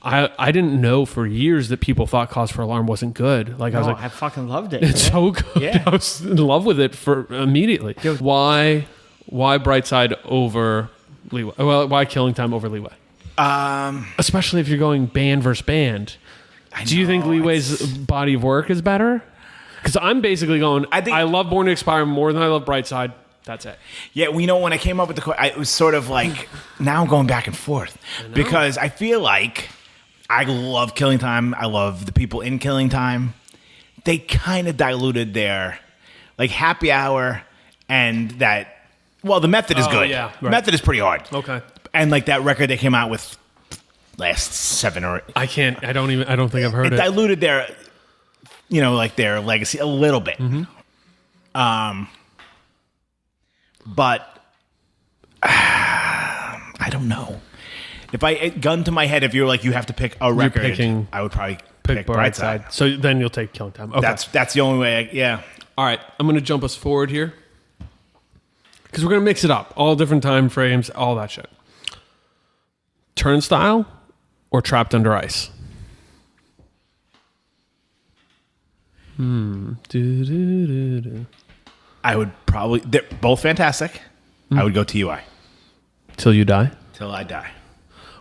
I didn't know for years that people thought Cause for Alarm wasn't good. Like I was No, like, I fucking loved it. it's so good. Yeah. I was in love with it for immediately. Why Brightside over Leeway? Well, why Killing Time over Leeway? Especially if you're going band versus band. Do you think Leeway's body of work is better? Because I'm basically going. I love Born to Expire more than I love Brightside. That's it. Yeah, well, you know, when I came up with it was sort of like, now I'm going back and forth. Because I feel like I love Killing Time. I love the people in Killing Time. They kind of diluted their, like, Happy Hour and that, well, the Method is good. yeah, right. Method is pretty hard. Okay. And, like, that record they came out with last 7 or 8. I don't think I've heard It it. diluted their, you know, like, their legacy a little bit. But I don't know. If I gun to my head, if you're like you have to pick a record, picking- I would probably Pick pick Brightside. So then you'll take Killing Time. Okay. That's the only way. Yeah. All right, I'm going to jump us forward here because we're going to mix it up. All different time frames, all that shit. Turnstile or Trapped Under Ice? Do-do-do-do. I would probably. They're both fantastic. I would go TUI Till You Die. till I die.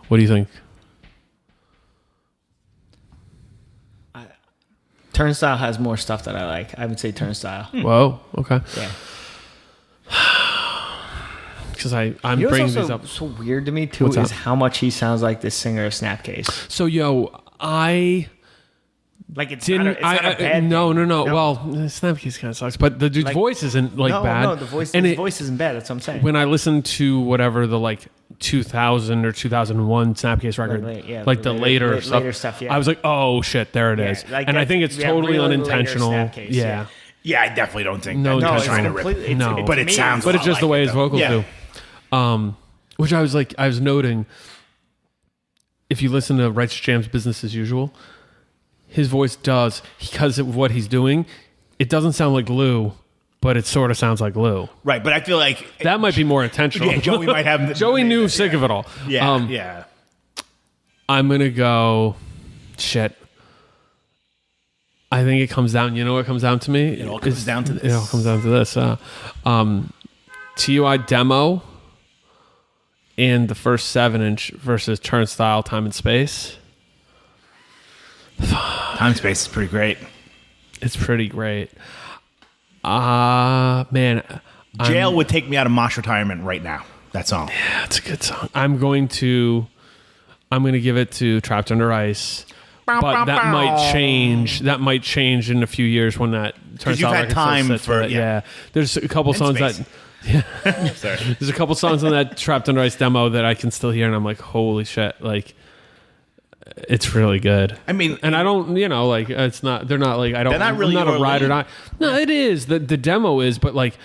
What do you think? Turnstile has more stuff that I like. I would say Turnstile. Whoa, okay. Yeah. Because I'm You know bringing what's these also up. so weird to me too What's is that? how much he sounds like the singer of Snapcase. So, I Like it's didn't. not a bad no. thing. Well, Snapcase kind of sucks, but the dude's Like- voice isn't like no, bad. No, the voice, and his it, voice isn't bad. That's what I'm saying. when I listened to whatever the like 2000 or 2001 Snapcase record, Like the later later stuff, yeah. I was like, oh shit, there it is. like and I that's- think it's yeah, totally really unintentional. later Snapcase, yeah. Yeah, I definitely don't think. No, that no, they're it's trying to completely- rip. it's- No. But to it me, sounds. But a it's lot just the like way it, his though. vocals Yeah. do. Which I was noting. If you listen to Righteous Jam's Business as Usual, his voice does, because of what he's doing, it doesn't sound like Lou, but it sort of sounds like Lou. Right, but I feel like That might be more intentional. Yeah, Joey might have. Joey knew sick of it all. Yeah, yeah. I'm going to go, shit. I think it comes down, you know what comes down to me? It all comes down to this. It all comes down to this. TUI Demo and the first 7-inch versus Turnstile Time and Space. Time Space is pretty great. It's pretty great. Man. Jail would take me out of Mosh retirement right now. That song. That's a good song. I'm going to give it to Trapped Under Ice. But that might change. That might change in a few years when that turns you've out. had record still time sits for- with it. yeah. There's a couple songs space. that. Sorry. There's a couple songs on that Trapped Under Ice demo that I can still hear, and I'm like, holy shit! Like, it's really good. I mean, and I don't, like, it's not. They're not like I don't. They're not really I'm not a your ride or league. die. No, it is. The demo is, but like,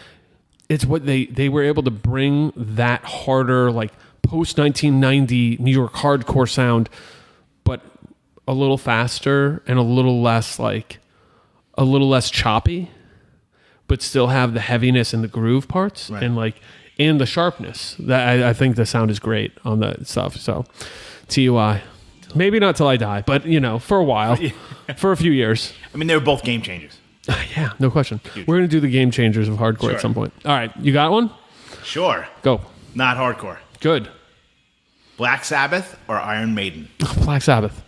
it's what they were able to bring that harder, like post 1990 New York hardcore sound, but a little faster and a little less like a little less choppy, but still have the heaviness and the groove parts and the sharpness. That I think the sound is great on that stuff. So TUI. Maybe not till I die, but for a while, for a few years. I mean, they were both game changers. Yeah, no question. Huge. We're going to do the game changers of hardcore at some point. All right, you got one? Sure. Go. Not hardcore. Good. Black Sabbath or Iron Maiden? Black Sabbath.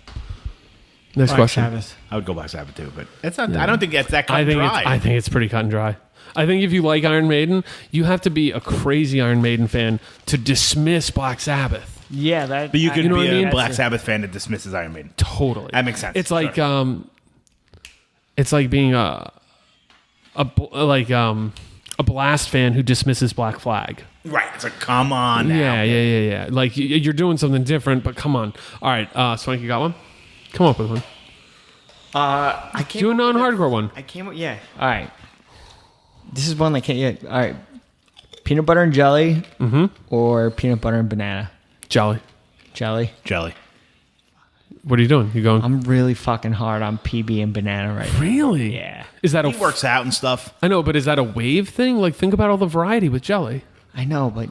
Next Black question. Sabbath. I would go Black Sabbath too, but it's not. Yeah. I don't think that's that cut and dry. I think it's pretty cut and dry. I think if you like Iron Maiden, you have to be a crazy Iron Maiden fan to dismiss Black Sabbath. Yeah, that. But you could be a mean? Black Sabbath fan that dismisses Iron Maiden. Totally, that makes sense. It's like it's like being a Blast fan who dismisses Black Flag. Right. It's like, come on now. Yeah. Like you're doing something different, but come on. All right, Swank, you got one? Come up with one. I came Do a non-hardcore one. I came up. Yeah. All right. This is one that can't. Yeah. All right. Peanut butter and jelly, or peanut butter and banana. Jelly. Jelly. What are you doing? You going? I'm really fucking hard on PB and banana right now. Really? Yeah. Is that He works out and stuff. I know, but is that a wave thing? Like, think about all the variety with jelly. I know, but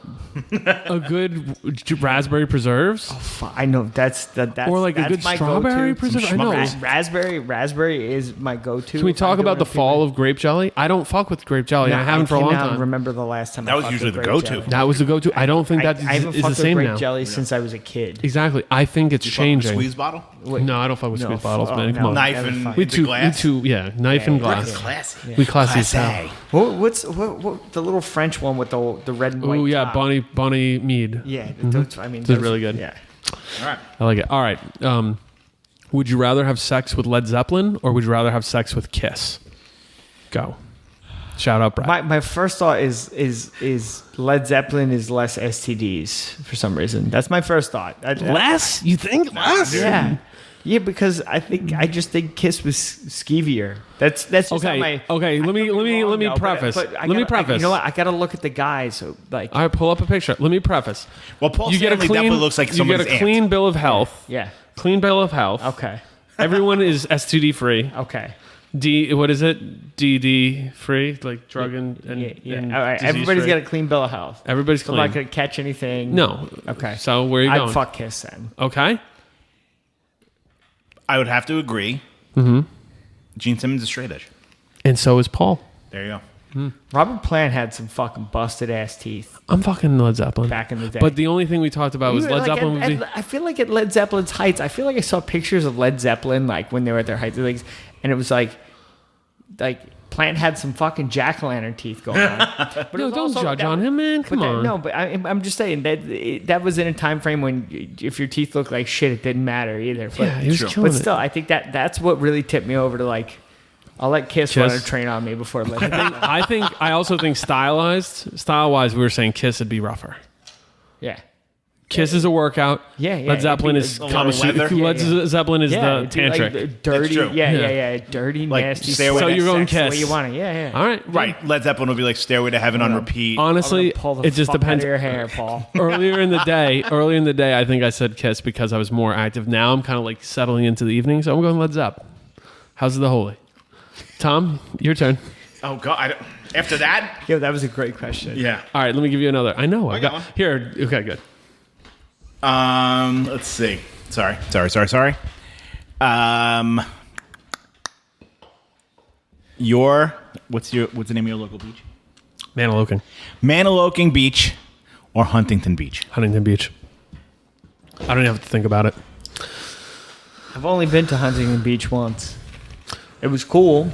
A good raspberry preserves, I know that's or like that's a good my strawberry go-to. preserve. I know. Raspberry is my go-to. Can we talk about the fall of grape jelly? I don't fuck with grape jelly. I haven't for a long time. Remember the last time That was usually the go-to. That was the go-to. I don't think that I haven't is the fucked same with grape now. jelly since I was a kid. Exactly. I think it's changing. Squeeze bottle? No, I don't fuck with squeeze bottles, man. Come on. Knife and We glass? knife and glass. Classy. We classy as hell. What's the little French one with the red and white? Oh yeah, top? Bonnie Mead. Yeah, those, I mean, Those are really good. Yeah. All right. I like it. All right. Would you rather have sex with Led Zeppelin or would you rather have sex with Kiss? Go. Shout out, Brad. My first thought is Led Zeppelin is less STDs for some reason. That's my first thought. Less? You think less? Yeah. Yeah, because I just think Kiss was skeevier. That's just Okay. my Okay. Let me preface. Let me preface. You know what? I got to look at the guys. So like, All right, pull up a picture. Let me preface. Well, Paul Stanley definitely looks like you someone's get a clean bill of health. yeah. Clean bill of health. Okay. Everyone is STD free. Okay. What is it? DD free, like drug and Yeah. and All right. disease Everybody's free. got a clean bill of health. Everybody's So clean. I'm not gonna catch anything. No. Okay. So where are you I'd going? fuck Kiss then. Okay. I would have to agree. Mm-hmm. Gene Simmons is straight edge. And so is Paul. There you go. Robert Plant had some fucking busted ass teeth I'm fucking Led Zeppelin. back in the day. But the only thing we talked about was Even, Led like, Zeppelin would be. I feel like at Led Zeppelin's heights, I feel like I saw pictures of Led Zeppelin like when they were at their heights, like, and it was like Plant had some fucking jack-o'-lantern teeth going on. But it No, was don't also- judge that- on him, man. Come but on. No, but I'm just saying that was in a time frame when if your teeth looked like shit, it didn't matter either. But, Yeah, he was killing but it. still, I think that's what really tipped me over to like, I'll let Kiss run a train on me before Led Zeppelin. I also think style-wise, we were saying Kiss would be rougher. Yeah. Kiss is a workout. Yeah, yeah. Led Zeppelin It'd is be a lot of leather. Led Zeppelin is Yeah, the it'd be like tantric. the dirty, That's true. yeah, dirty, Like, nasty. stay away- So you're going sex the way Kiss. you want it, yeah. All right. Right. Led Zeppelin would be like Stairway to Heaven on repeat. Honestly, Pull the it just fuck depends. Out of your hair, Paul. Earlier in the day, I think I said Kiss because I was more active. Now I'm kind of like settling into the evening, so I'm going Led Zepp. How's the holy? Tom, your turn. Oh, God. After that? Yo, that was a great question. Yeah. All right, let me give you another. I know. I got got one. here. Okay, good. Let's see. Sorry. What's the name of your local beach? Manaloking, Manaloking Beach or Huntington Beach? Huntington Beach. I don't even have to think about it. I've only been to Huntington Beach once. It was cool.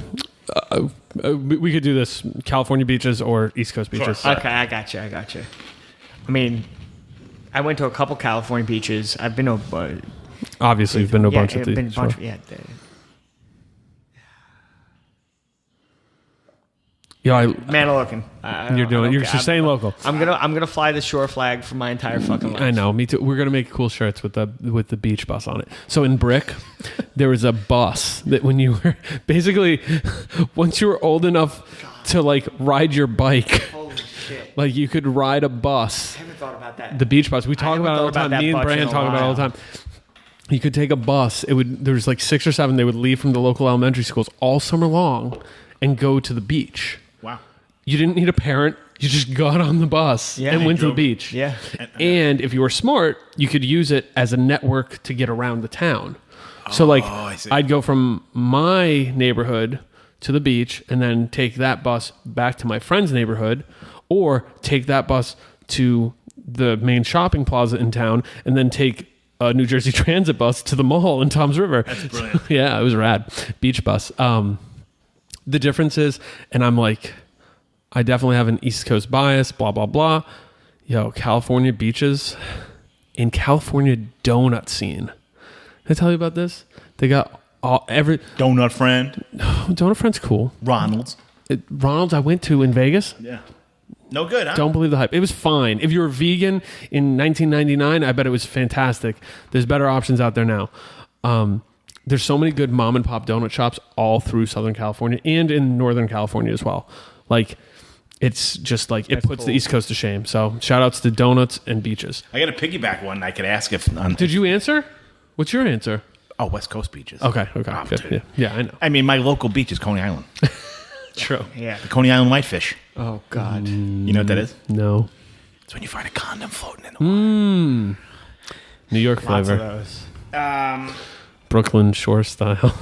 We could do this: California beaches or East Coast beaches. Sure. Okay, I got you. I mean, I went to a couple California beaches. I've been to Obviously, you've been to a bunch of I've these. been to a bunch. Sure. Yeah. Manaloking. You're saying local. I'm gonna fly the shore flag for my entire fucking life. I know, me too. We're gonna make cool shirts with the beach bus on it. So in Brick, there was a bus that when you were basically once you were old enough to like ride your bike, Holy shit! like you could ride a bus. I haven't thought about that. The beach bus. We talk haven't about it all thought the time. about Me that and much in Brian a talk about it all the while. time. You could take a bus. There's like 6 or 7. They would leave from the local elementary schools all summer long and go to the beach. Wow. You didn't need a parent. You just got on the bus and went to the beach. Yeah. And if you were smart, you could use it as a network to get around the town. So like I'd go from my neighborhood to the beach and then take that bus back to my friend's neighborhood, or take that bus to the main shopping plaza in town and then take a New Jersey Transit bus to the mall in Toms River. That's brilliant. Yeah, it was rad. Beach bus. The difference is, and I'm like, I definitely have an East Coast bias, blah, blah, blah. Yo, California beaches. In California donut scene. Did I tell you about this? They got every... Donut Friend. Donut Friend's cool. Ronald's. Ronald's I went to in Vegas. Yeah. No good, huh? Don't believe the hype. It was fine. If you were vegan in 1999, I bet it was fantastic. There's better options out there now. There's so many good mom and pop donut shops all through Southern California and in Northern California as well. Like, it's just like, it puts the East Coast to shame. So shout outs to donuts and beaches. I got a piggyback one. I could ask if... Did you answer? What's your answer? Oh, West Coast beaches. Okay. Oh, Good. Yeah, I know. I mean, my local beach is Coney Island. True. Yeah. The Coney Island whitefish. Oh, God. You know what that is? No. It's when you find a condom floating in the water. New York Lots of flavor. those. Brooklyn Shore style.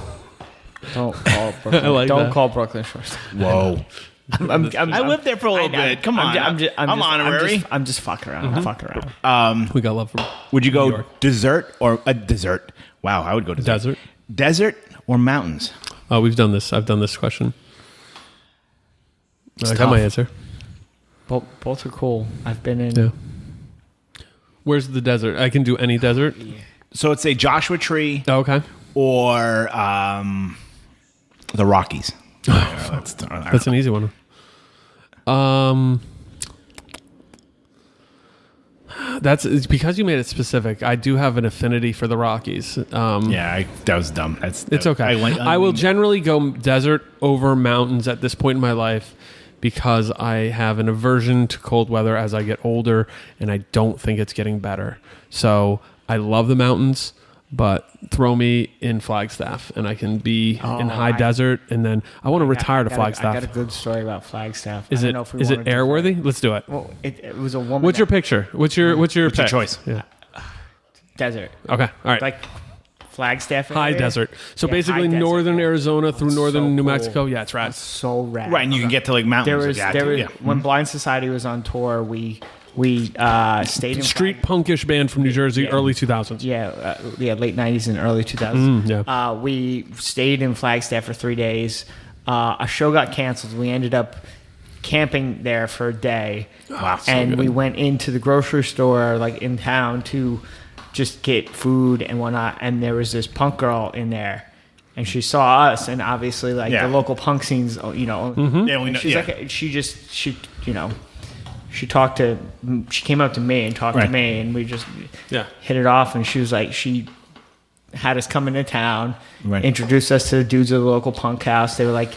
Don't call Brooklyn. I like Don't that. call Brooklyn short. Whoa. I lived there for a little bit. Come on. I'm honorary. I'm just fucking around. I'm fucking around. We got love from Would you New go York. dessert or a dessert? Wow, I would go dessert. Desert or mountains? Oh, we've done this. I've done this question. I got tough. my answer. Both are cool. I've been in. Yeah. Where's the desert? I can do any desert. So it's a Joshua Tree Oh, okay. or the Rockies. That's an easy one. It's because you made it specific. I do have an affinity for the Rockies. Yeah, that was dumb. It's okay. I will generally go desert over mountains at this point in my life because I have an aversion to cold weather as I get older, and I don't think it's getting better. So I love the mountains, but throw me in Flagstaff, and I can be in high desert, and then I want to retire to Flagstaff. I got a good story about Flagstaff. Is it airworthy? Let's do it. Well, it was a woman. What's your picture? What's your pick? choice? Yeah. Desert? Okay. All right. Like Flagstaff area? High desert. So Yeah, basically high desert, northern yeah. Arizona through northern So New cool. Mexico. Yeah, it's rad. That's so rad. Right, and you can get to like mountains. When Blind Society was on tour, we stayed in Street punkish band from New Jersey, early 2000s. late 90s and early 2000s. Yeah. We stayed in Flagstaff for 3 days. A show got canceled. We ended up camping there for a day. Wow, so and good. we went into the grocery store like in town to just get food and whatnot. And there was this punk girl in there. And she saw us, and obviously, like the local punk scenes, you know. Yeah, we know. She's like, she came up to me and talked to me, and we just hit it off. And she was like, she had us come into town, introduced us to the dudes of the local punk house. They were like,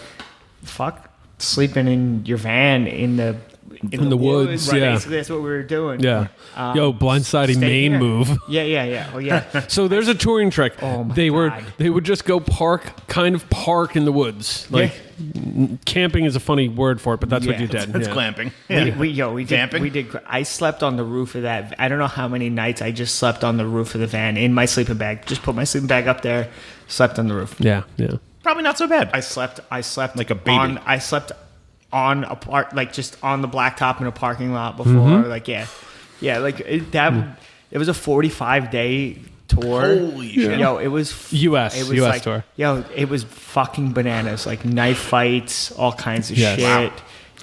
"Fuck, sleeping in your van in the woods." Right, yeah, basically that's what we were doing. Yeah. Yo, blindsided stay main here. move. Yeah. Oh yeah. So there's a touring trick. Oh, my they God. would just go park in the woods. Like camping is a funny word for it, but that's what you did. It's glamping. Yeah. We did. Vamping? We did. I slept on the roof of that. I don't know how many nights I just slept on the roof of the van in my sleeping bag. Just put my sleeping bag up there, slept on the roof. Yeah. Probably not so bad. I slept like a baby. I slept on a like just on the blacktop in a parking lot before. Like like it was a 45-day tour. Holy shit. Yo, it was US like, tour. Yo, it was fucking bananas. Like knife fights, all kinds of Yes. shit. Wow.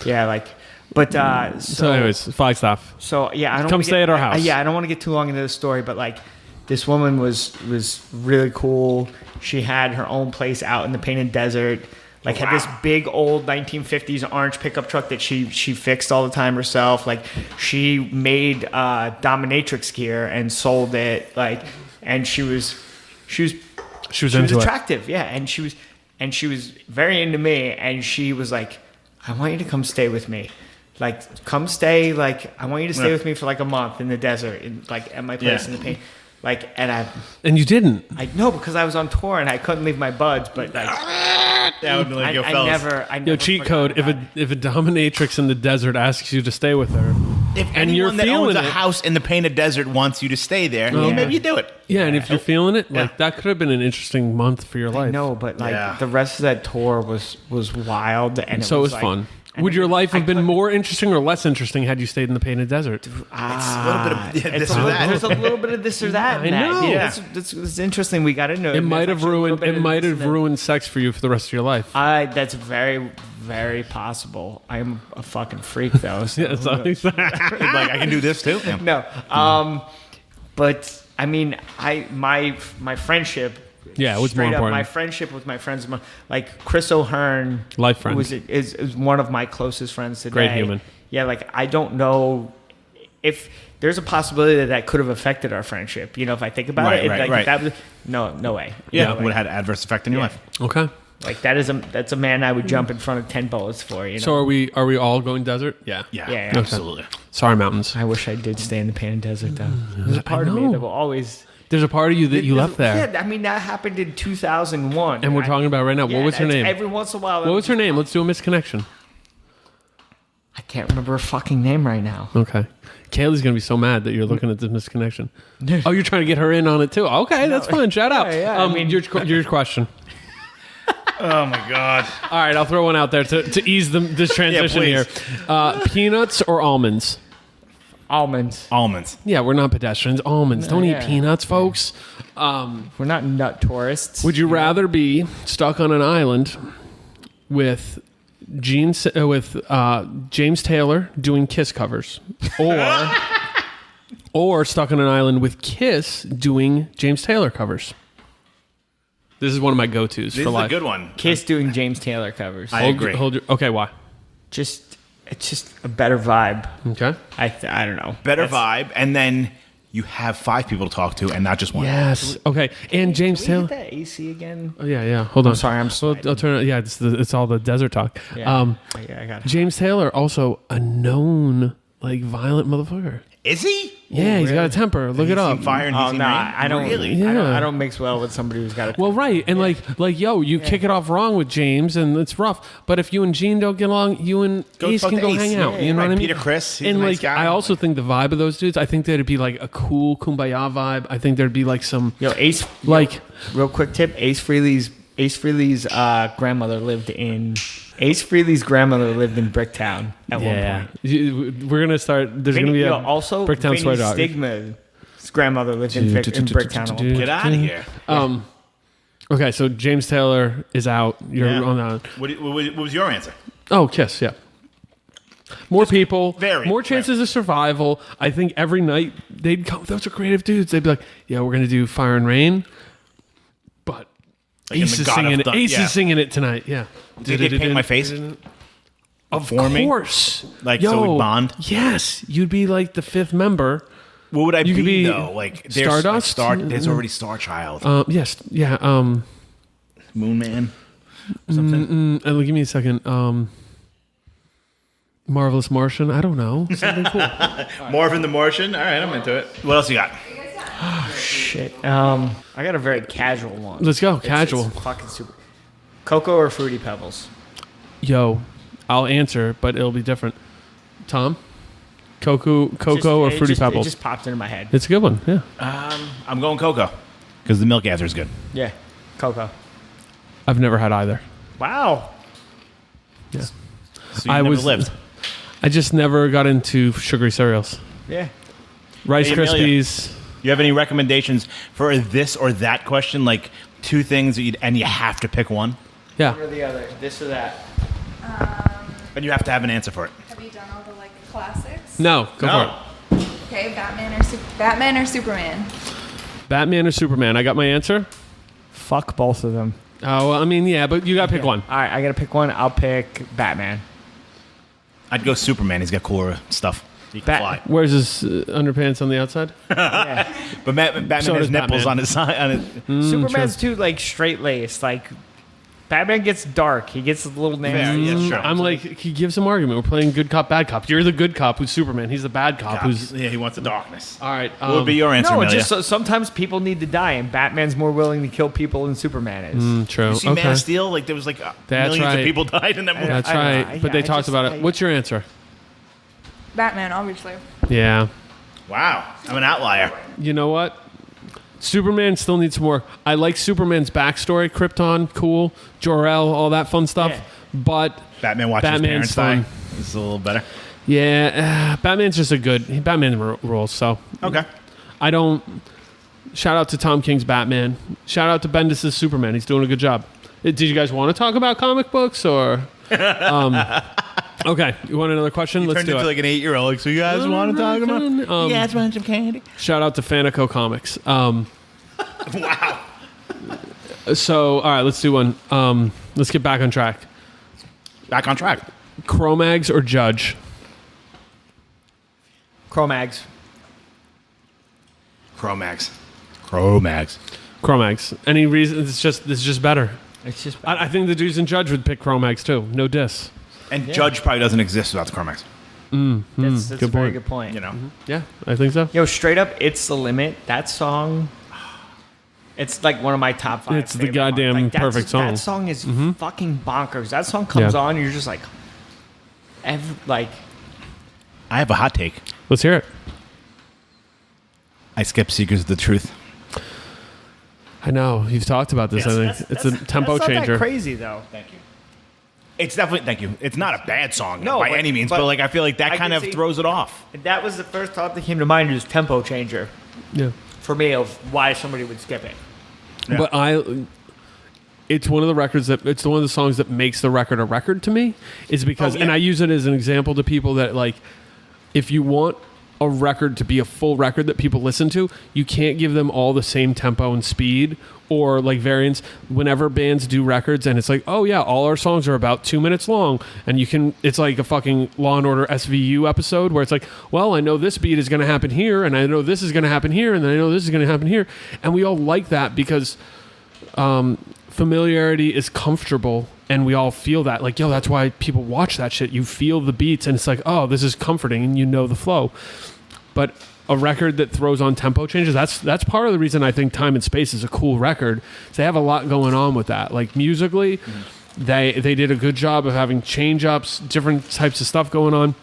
Yeah, like, but So anyways, Flagstaff. so yeah, I don't Come wanna stay at our house. I don't want to get too long into the story, but like, this woman was really cool. She had her own place out in the painted desert. Like had this big old 1950s orange pickup truck that she fixed all the time herself. Like she made dominatrix gear and sold it. Like, and she was into it. attractive, yeah. And she was very into me. And she was like, I want you to come stay with me. Like, come stay. Like, I want you to stay with me for like a month in the desert, like at my place in the paint. Like, And you didn't. I know because I was on tour and I couldn't leave my buds, but like, That would be like, yo, I fellas. never. Yo, cheat code. If a dominatrix in the desert asks you to stay with her, If and anyone you're that feeling owns a it, house in the painted desert wants you to stay there, maybe you do it. yeah, and if you're feeling it, like Yeah. that could have been an interesting month for your life. No, but like Yeah. the rest of that tour was wild, and So it was like- fun. and Would your life have been couldn't- more interesting or less interesting had you stayed in the painted desert? It's a little bit of It's this a or little- that. There's a little bit of this or that. I in that. know. Yeah, it's interesting. We got to know. It might have ruined. It might have ruined sex for you for the rest of your life. That's very, very possible. I'm a fucking freak, though. So Yeah, so Like, I can do this too. Yeah. no. But I mean, my friendship. Yeah, it was more straight up, important. my friendship with my friends, like Chris O'Hearn, Life friend. is one of my closest friends today. Great human. Yeah, like I don't know if there's a possibility that could have affected our friendship. You know, if I think about Right, it, right, like right. that was no way. Yeah, No way. would have had adverse effect in your life. Okay. Like that's a man I would jump in front of 10 bullets for. You know. So are we all going desert? Yeah. Yeah, Yeah. absolutely. Sorry, mountains. I wish I did stay in the Painted Desert though. There's a part of me know. that will always. There's a part of you that you left there, Yeah, I mean that happened in 2001, and we're talking about right now. Yeah, What was her that's name? Every once in a while. What was her name? Let's do a misconnection. I can't remember her fucking name right now. Okay. Kaylee's gonna be so mad that you're looking at this misconnection. Oh, you're trying to get her in on it too. Okay, that's fine. Shout out. Yeah, I mean- your question. Oh my god. All right, I'll throw one out there to ease this transition here. please. Peanuts or almonds? Almonds. Almonds. Yeah, we're not pedestrians. Almonds. Don't yeah. eat peanuts, folks. We're not nut tourists. Would you rather be stuck on an island with James Taylor doing Kiss covers, or stuck on an island with Kiss doing James Taylor covers? This is one of my go-tos This for is life. a good one. Kiss doing James Taylor covers? I agree. Okay, why? It's just a better vibe. Okay. I don't know. Better vibe, and then you have 5 people to talk to, and not just one. Yes. Okay. And James Can Taylor. we get that AC again? Oh, yeah. Hold on. sorry, I'm I'll sweating. turn it. Yeah, it's all the desert talk. Yeah. Yeah, I got it. James Taylor, also a known like violent motherfucker. Is he? Yeah, he's got a temper. Look it He's up. seen fire and he's Oh seen no, rain? I don't. Really? Yeah. I don't mix well with somebody who's got a. Well, right, and like yo, you kick it off wrong with James, and it's rough. But if you and Gene don't get along, you and Ace talk can to go Ace. hang out. Yeah, You know right. what I mean? Peter Criss, he's and a nice like, guy. I also think the vibe of those dudes. I think there'd be like a cool kumbaya vibe. I think there'd be like some Ace. like Real quick tip: Ace Frehley's grandmother lived in. Ace Frehley's grandmother lived in Bricktown at one point. We're gonna start. There's gonna be a also Bricktown Vinny swear dog. Stigma's grandmother lived in Bricktown at one point. Get out of here. Okay, so James Taylor is out. You're Yeah. on that. What was your answer? Oh, Kiss, yeah. More people, very more chances of survival. I think every night they'd come. Those are creative dudes. They'd be like, "Yeah, we're gonna do Fire and Rain," but Like in Ace the is God singing of it. the- Ace yeah. is singing it tonight. Yeah. Did they paint my face? Of for me? course. Like, so we bond? Yes, you'd be like the 5th member. What would I You could be, be though? Like there's Stardust? there's already Star Child, Yes, yeah. Moon Man, something. Give me a second. Marvelous Martian. I don't know. Something cool. Marvin the Martian. All right, I'm into it. What else you got? Shit. I got a very casual one. Let's go. It's Casual. fucking super. Cocoa or Fruity Pebbles? Yo, I'll answer, but it'll be different. Tom, cocoa or Fruity It Pebbles? just popped into my head. It's a good one. Yeah. I'm going cocoa because the milk answer is good. Yeah, cocoa. I've never had either. Wow. Yeah. So you I never was- lived. I just never got into sugary cereals. Yeah. Rice Hey, Amelia. Krispies. You have any recommendations for this or that question? Like 2 things that and you have to pick one, Yeah. One or the other. This or that. and you have to have an answer for it. Have you done all the like classics? No. Go for it. Okay, Batman or Superman? Batman or Superman? I got my answer. Fuck both of them. Oh, well, I mean, yeah, but you got to pick one. All right, I gotta pick one. I'll pick Batman. I'd go Superman. He's got cooler stuff. He can fly. Where's his underpants on the outside? Yeah. But Batman So has does nipples Batman. on his side. On his, Superman's too like straight laced. Like Batman gets dark. He gets a little nasty. Yeah, sure. I'm like, he gives some argument. We're playing good cop, bad cop. You're the good cop who's Superman. He's the bad cop who's. Yeah, he wants the darkness. All right. What would be your answer, No, Amelia? just sometimes people need to die, and Batman's more willing to kill people than Superman is. True. You see Okay. Man of Steel? Like, there was like That's millions right. of people died in that movie. That's I don't know. right. But they I talked just- about it. What's your answer? Batman, obviously. Yeah. Wow. I'm an outlier. You know what? Superman still needs more. I like Superman's backstory, Krypton, cool, Jor-El, all that fun stuff. Yeah. But Batman watching his Batman's parents die. fun. This is a little better. Yeah, Batman's just a good Batman rules. So Okay. I don't. Shout out to Tom King's Batman. Shout out to Bendis' Superman. He's doing a good job. Did you guys want to talk about comic books or? Okay, you want another question? Let's Turned do into it. like an 8-year-old. Like, so you guys want to talk about? You guys want some candy? Shout out to Fanico Comics. Wow. So, all right, let's do one. Let's get back on track. Back on track. Chromags or Judge? Chromags. Chromags. Chromags. Any reason? It's just better. It's just. I think the dudes in Judge would pick Chromags too. No diss. And Judge probably doesn't exist without the Chromags. That's good a very point. good point. You know. Yeah, I think so. Yo, straight up, It's the Limit. That song, it's like one of my top 5. It's the favorite goddamn ones. Like, perfect song. That song is fucking bonkers. That song comes on, you're just like, like, I have a hot take. Let's hear it. I skip Seekers of the Truth. I know you've talked about this. Yes. I think it's a tempo that's not changer. That crazy though. Thank you. It's definitely, thank you. It's not a bad song No, by but- any means, but but like I feel like that I kind can of see- throws it off. That was the first thought that came to mind. Is tempo changer Yeah, for me of why somebody would skip it. Yeah. but it's one of the records that it's one of the songs that makes the record a record to me. Is because, Oh, yeah. and I use it as an example to people that like, if you want a record to be a full record that people listen to, you can't give them all the same tempo and speed or like variants. Whenever bands do records and it's like, oh yeah, all our songs are about 2 minutes long, and you can, it's like a fucking Law and Order SVU episode where it's like, well, I know this beat is going to happen here, and I know this is going to happen here, and then I know this is going to happen here, and we all like that because familiarity is comfortable, and we all feel that. Like, yo, that's why people watch that shit. You feel the beats, and it's like, oh, this is comforting, and you know the flow. But a record that throws on tempo changes, that's part of the reason I think Time and Space is a cool record. They have a lot going on with that. Like musically, they did a good job of having change ups, different types of stuff going on.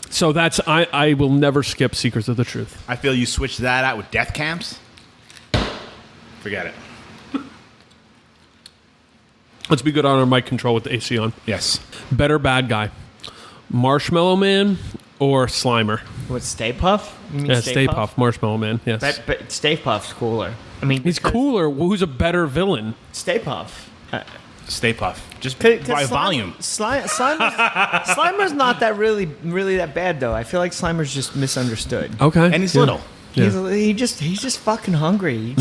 So that's I will never skip Secrets of the Truth. I feel you switch that out with Death Camps. Forget it. Let's be good on our mic control with the AC on. Yes. Better bad guy, Marshmallow Man or Slimer? What, Stay Puff? You mean Yeah, Stay Puff, Marshmallow Man. Yes, But Stay Puff's cooler. I mean, he's because cooler. Who's a better villain? Stay Puff. Stay Puff. Just 'Cause by Slime- volume. Slimer's not that really that bad though. I feel like Slimer's just misunderstood. Okay, And he's yeah. little. Yeah. He's just fucking hungry.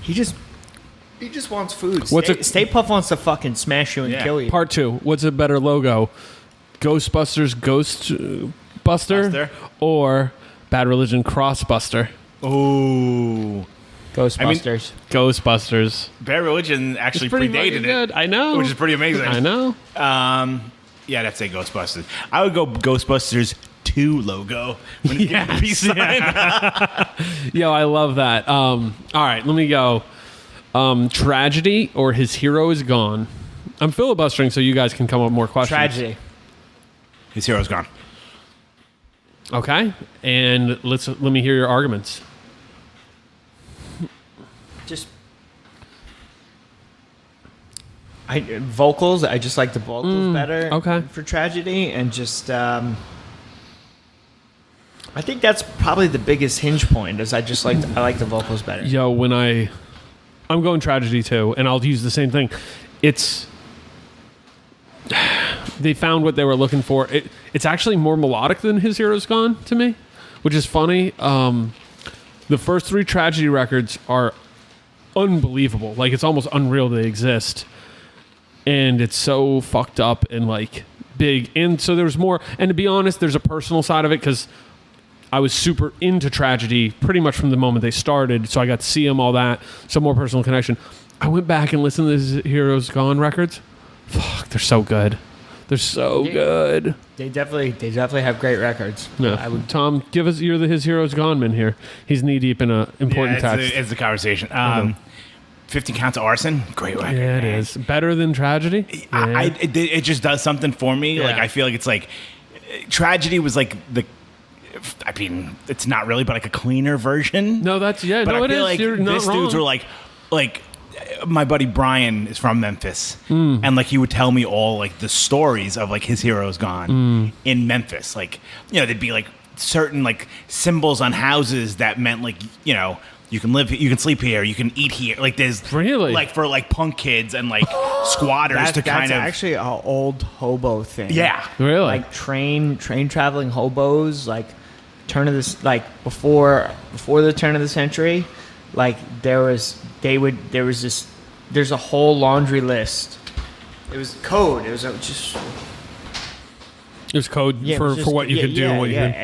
He just wants food. What's Stay Puff wants to fucking smash you and Yeah. kill you. Part 2. What's a better logo? Ghostbusters Buster Buster. or Bad Religion Crossbuster? Ooh. Ghostbusters. Ghostbusters. Bad Religion actually It's pretty predated fucking it. good. I know. Which is pretty amazing. I know. Yeah, that's a Ghostbusters. I would go Ghostbusters 2 logo when it's getting the peace sign. Yo, I love that. All right, let me go. Tragedy or His Hero Is Gone? I'm filibustering so you guys can come up with more questions. Tragedy. His hero's gone. Okay, and let me hear your arguments. Just vocals. I just like the vocals better. okay. For Tragedy, and just I think that's probably the biggest hinge point. Is I like the vocals better. Yo, when I'm going Tragedy too, and I'll use the same thing. It's they found what they were looking for. It's actually more melodic than His Hero's Gone to me, which is funny. The first 3 Tragedy records are unbelievable. Like, it's almost unreal they exist. And it's so fucked up and, like, big. And so there's more. And to be honest, there's a personal side of it because I was super into Tragedy pretty much from the moment they started. So I got to see them, all that. Some more personal connection. I went back and listened to his Heroes Gone records. Fuck, they're so good. They're so good. They definitely have great records. Yeah. Tom, give us his Heroes Gone man here. He's knee deep in an important text. It's the conversation. 50 Counts of Arson, great record. Yeah, it is. Better than Tragedy? Yeah. It just does something for me. Yeah. Like, I feel like it's like, Tragedy was like I mean, it's not really, but like a cleaner version. No, that's, yeah, but no, I it feel is. like You're not these wrong. dudes were like, my buddy Brian is from Memphis, and like he would tell me all like the stories of like his Heroes Gone in Memphis. Like, you know, there'd be like certain like symbols on houses that meant like, you know, you can live, you can sleep here, you can eat here. Like there's really like for like punk kids and like squatters to kind that's of actually an old hobo thing. yeah. Really? Like train traveling hobos, like turn of this, like before the turn of the century, like there's a whole laundry list. It was code. It was just It was code yeah, it for, was just- for what you yeah, could do. yeah, and what you could,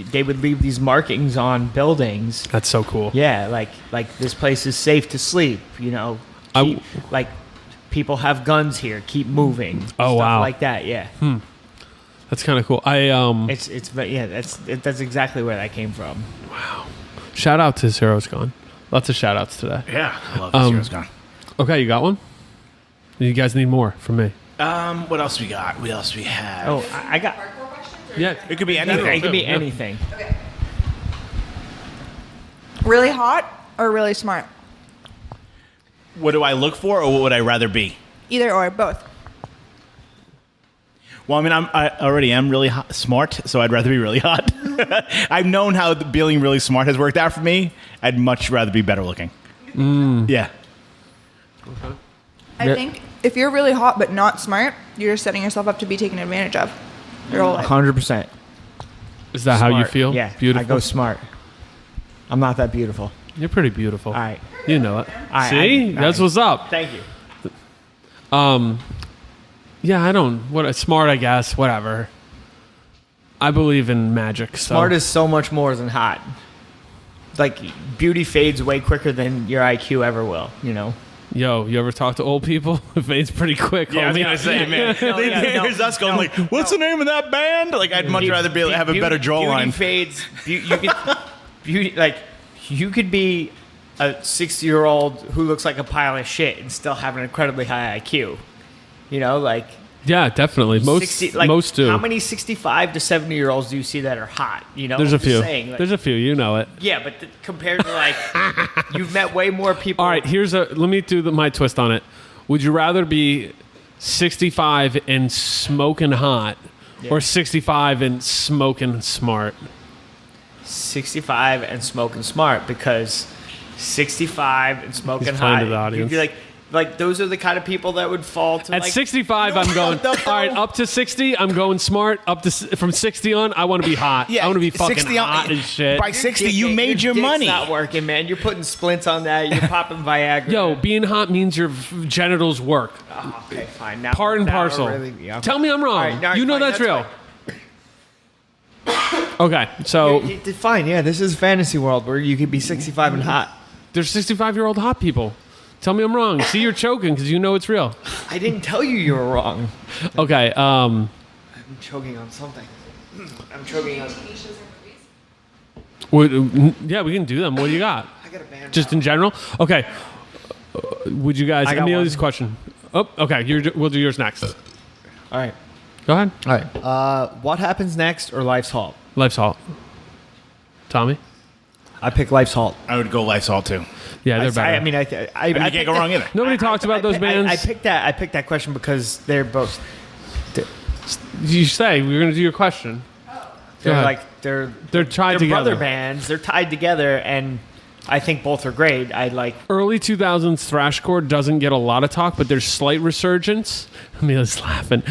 and they would leave these markings on buildings. that's so cool. Yeah, like this place is safe to sleep. You know, I- like people have guns here. Keep moving. Oh, stuff wow. like that. Yeah, That's kind of cool. that's exactly where that came from. Shout out to his Heroes Gone. Lots of shout outs today. Yeah, I love this Heroes Gone. Okay, you got one? You guys need more from me. What else we got? What else we have? Oh, I got. Yeah. It could be It anything. could be Yeah. anything. Really hot or really smart? What do I look for, or what would I rather be? Either or, both. Well, I mean, I already am really smart, so I'd rather be really hot. I've known how being really smart has worked out for me. I'd much rather be better looking. Yeah. I think if you're really hot but not smart, you're just setting yourself up to be taken advantage of your whole life. 100%. Is that how you feel? Yeah. Beautiful. I go smart. I'm not that beautiful. You're pretty beautiful. All right. You know it. I- See? I- That's what's up. Thank you. Yeah, I don't. Smart, I guess. Whatever. I believe in magic. So. Smart is so much more than hot. Like beauty fades way quicker than your IQ ever will. You know. Yo, you ever talk to old people? It fades pretty quick. Yeah, I was homie. gonna say, man. Here's us going like, "What's the name of that band?" Like, I'd much rather be have a better jawline. Beauty fades. You could beauty like you could be a 60-year-old who looks like a pile of shit and still have an incredibly high IQ. You know, like Yeah, definitely. Most do. How many 65 to 70-year-olds do you see that are hot? You know, There's a I'm just few. saying, like, There's a few. You know it. yeah, but compared to like, you've met way more people. All right, let me do my twist on it. Would you rather be 65 and smoking hot, or 65 and smoking smart? 65 and smoking smart, because 65 and smoking He's playing hot. to the audience. You'd be like those are the kind of people that would fall to At like 65, I'm going. no. All right, up to 60, I'm going smart. From 60 on, I want to be hot. I want to be fucking 60 on- hot as shit. By 60, you made your dick's money. Not working, man. You're putting splints on that. You're popping Viagra. Yo, being hot means your genitals work. Oh, okay, fine. Now, Part and now we're parcel. really- yeah. Tell me I'm wrong. All right, all right, you know fine, that's real. Okay, so Fine, yeah, this is fantasy world where you could be 65 and hot. there's 65-year-old hot people. Tell me I'm wrong. See, you're choking because you know it's real. I didn't tell you you were wrong. Okay, I'm choking on something. I'm choking on. yeah, we can do them. What do you got? I got a band. Just in general? Okay. Would you guys... I got Amelia's one. question. Oh, okay. We'll do yours next. All right. Go ahead. All right. What happens next or Life's Halt? Life's Halt. Tommy? I pick Life's Halt. I would go Life's too. Yeah, they're better. I mean, I You can't go wrong either. Nobody talks about those bands. I picked that question because they're both. You say we're going to do your question. They're ahead. like they're tied they're together. brother bands. They're tied together, and I think both are great. I like. Early 2000s thrashcore doesn't get a lot of talk, but there's slight resurgence. Amelia's laughing.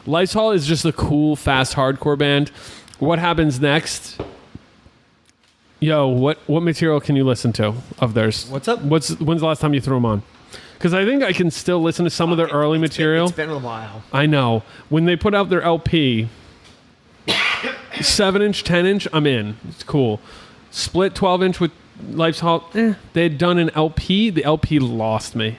Life's Halt is just a cool, fast hardcore band. What happens next? Yo, what material can you listen to of theirs? What's up? When's the last time you threw them on? Because I think I can still listen to some of their early material. It's been a while. I know. When they put out their LP, 7-inch, 10-inch, I'm in. It's cool. Split 12-inch with Life's Halt, they had done an LP. The LP lost me.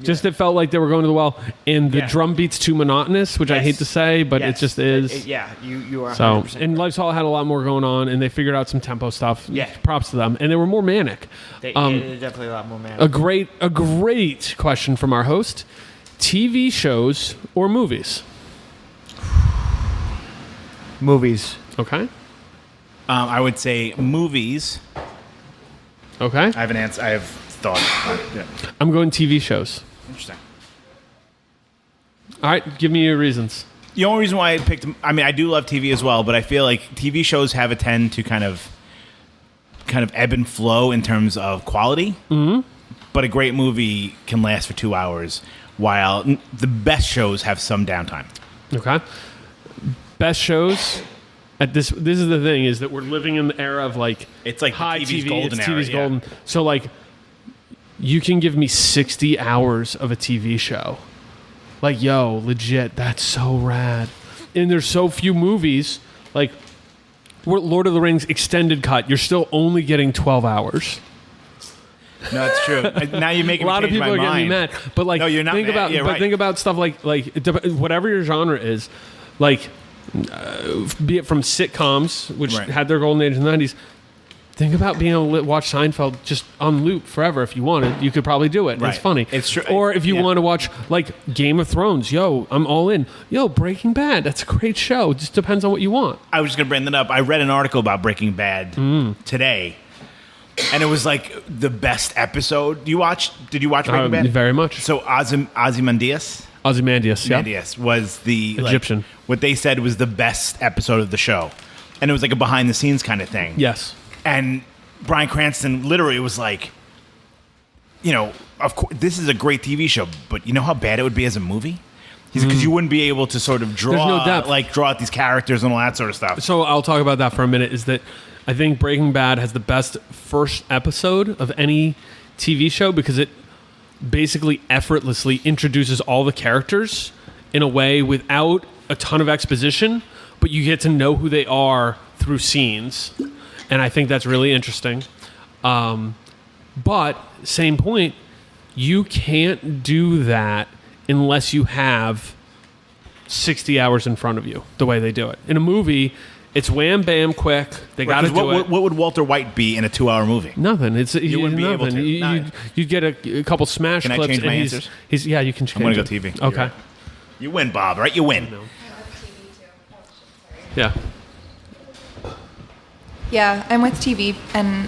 Just it felt like they were going to the well, and the drum beat's too monotonous, which I hate to say, but it just is. You are. So, 100% and Life's Halt had a lot more going on, and they figured out some tempo stuff. Yeah. Props to them, and they were more manic. They're definitely a lot more manic. A great question from our host: TV shows or movies? Movies. Okay. I would say movies. Okay. I have an answer. I have thought. Yeah. I'm going TV shows. Interesting. All right, give me your reasons. The only reason why I picked, I mean, I do love TV as well, but I feel like TV shows have a tend to kind of ebb and flow in terms of quality. Mm-hmm. But a great movie can last for 2 hours, while the best shows have some downtime. Okay. Best shows. This is the thing, is that we're living in the era of like It's like high TV's TV. golden it's era, TV's yeah. golden. So like, you can give me 60 hours of a TV show. Like, yo, legit, that's so rad. And there's so few movies. Like, Lord of the Rings extended cut, you're still only getting 12 hours. No, that's true. Now you're making A lot of me change people my are getting me mind. mad. But like, No, you're not think mad. about, Yeah, but right. think about stuff like whatever your genre is, like, be it from sitcoms, which Right. had their golden age in the 90s. Think about being able to watch Seinfeld just on loop forever if you wanted. You could probably do it. Right. It's funny. It's true. Or if you Yeah. want to watch like Game of Thrones, yo, I'm all in. Yo, Breaking Bad, that's a great show. It just depends on what you want. I was just going to bring that up. I read an article about Breaking Bad today, and it was like the best episode. Did you watch Breaking Bad? Very much. So Ozymandias Ozymandias, yeah. Ozymandias was the Egyptian. what they said was the best episode of the show, and it was like a behind the scenes kind of thing. Yes. And Bryan Cranston literally was like, of course, this is a great TV show, but you know how bad it would be as a movie? Because you wouldn't be able to sort of draw, no depth. draw out these characters and all that sort of stuff. So I'll talk about that for a minute. Is that I think Breaking Bad has the best first episode of any TV show because it basically effortlessly introduces all the characters in a way without a ton of exposition, but you get to know who they are through scenes. And I think that's really interesting. But same point, you can't do that unless you have 60 hours in front of you, the way they do it. In a movie, it's wham, bam, quick. They got to do it. What would Walter White be in a 2-hour movie? Nothing. You wouldn't be able to. You get a couple smash Can I clips. change my and answers? Yeah, you can change. I'm going to it. go TV. Okay. You're right. You win, Bob, right? You win. Yeah. Yeah, I'm with TV, and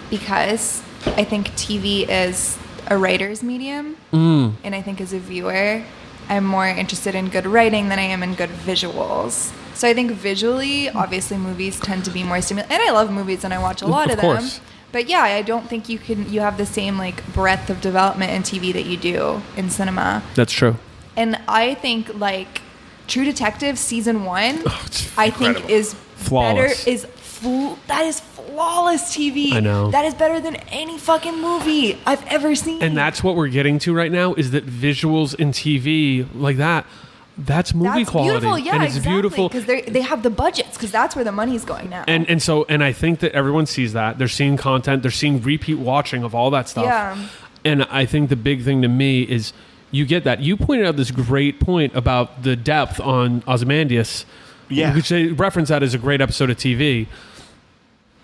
because I think TV is a writer's medium, and I think as a viewer, I'm more interested in good writing than I am in good visuals. So I think visually, obviously, movies tend to be more stimulating, and I love movies and I watch a lot of them. course. But yeah, I don't think you have the same like breadth of development in TV that you do in cinema. That's true. And I think like True Detective season 1, I think incredible. is Flawless. better. That is flawless TV. I know. That is better than any fucking movie I've ever seen. And that's what we're getting to right now is that visuals in TV like that, that's movie that's quality. beautiful. Yeah, and it's exactly. beautiful. Because they have the budgets. Because that's where the money's going now. And I think that everyone sees that. They're seeing content. They're seeing repeat watching of all that stuff. Yeah. And I think the big thing to me is you get that. You pointed out this great point about the depth on Ozymandias. Yeah. Which they reference that as a great episode of TV.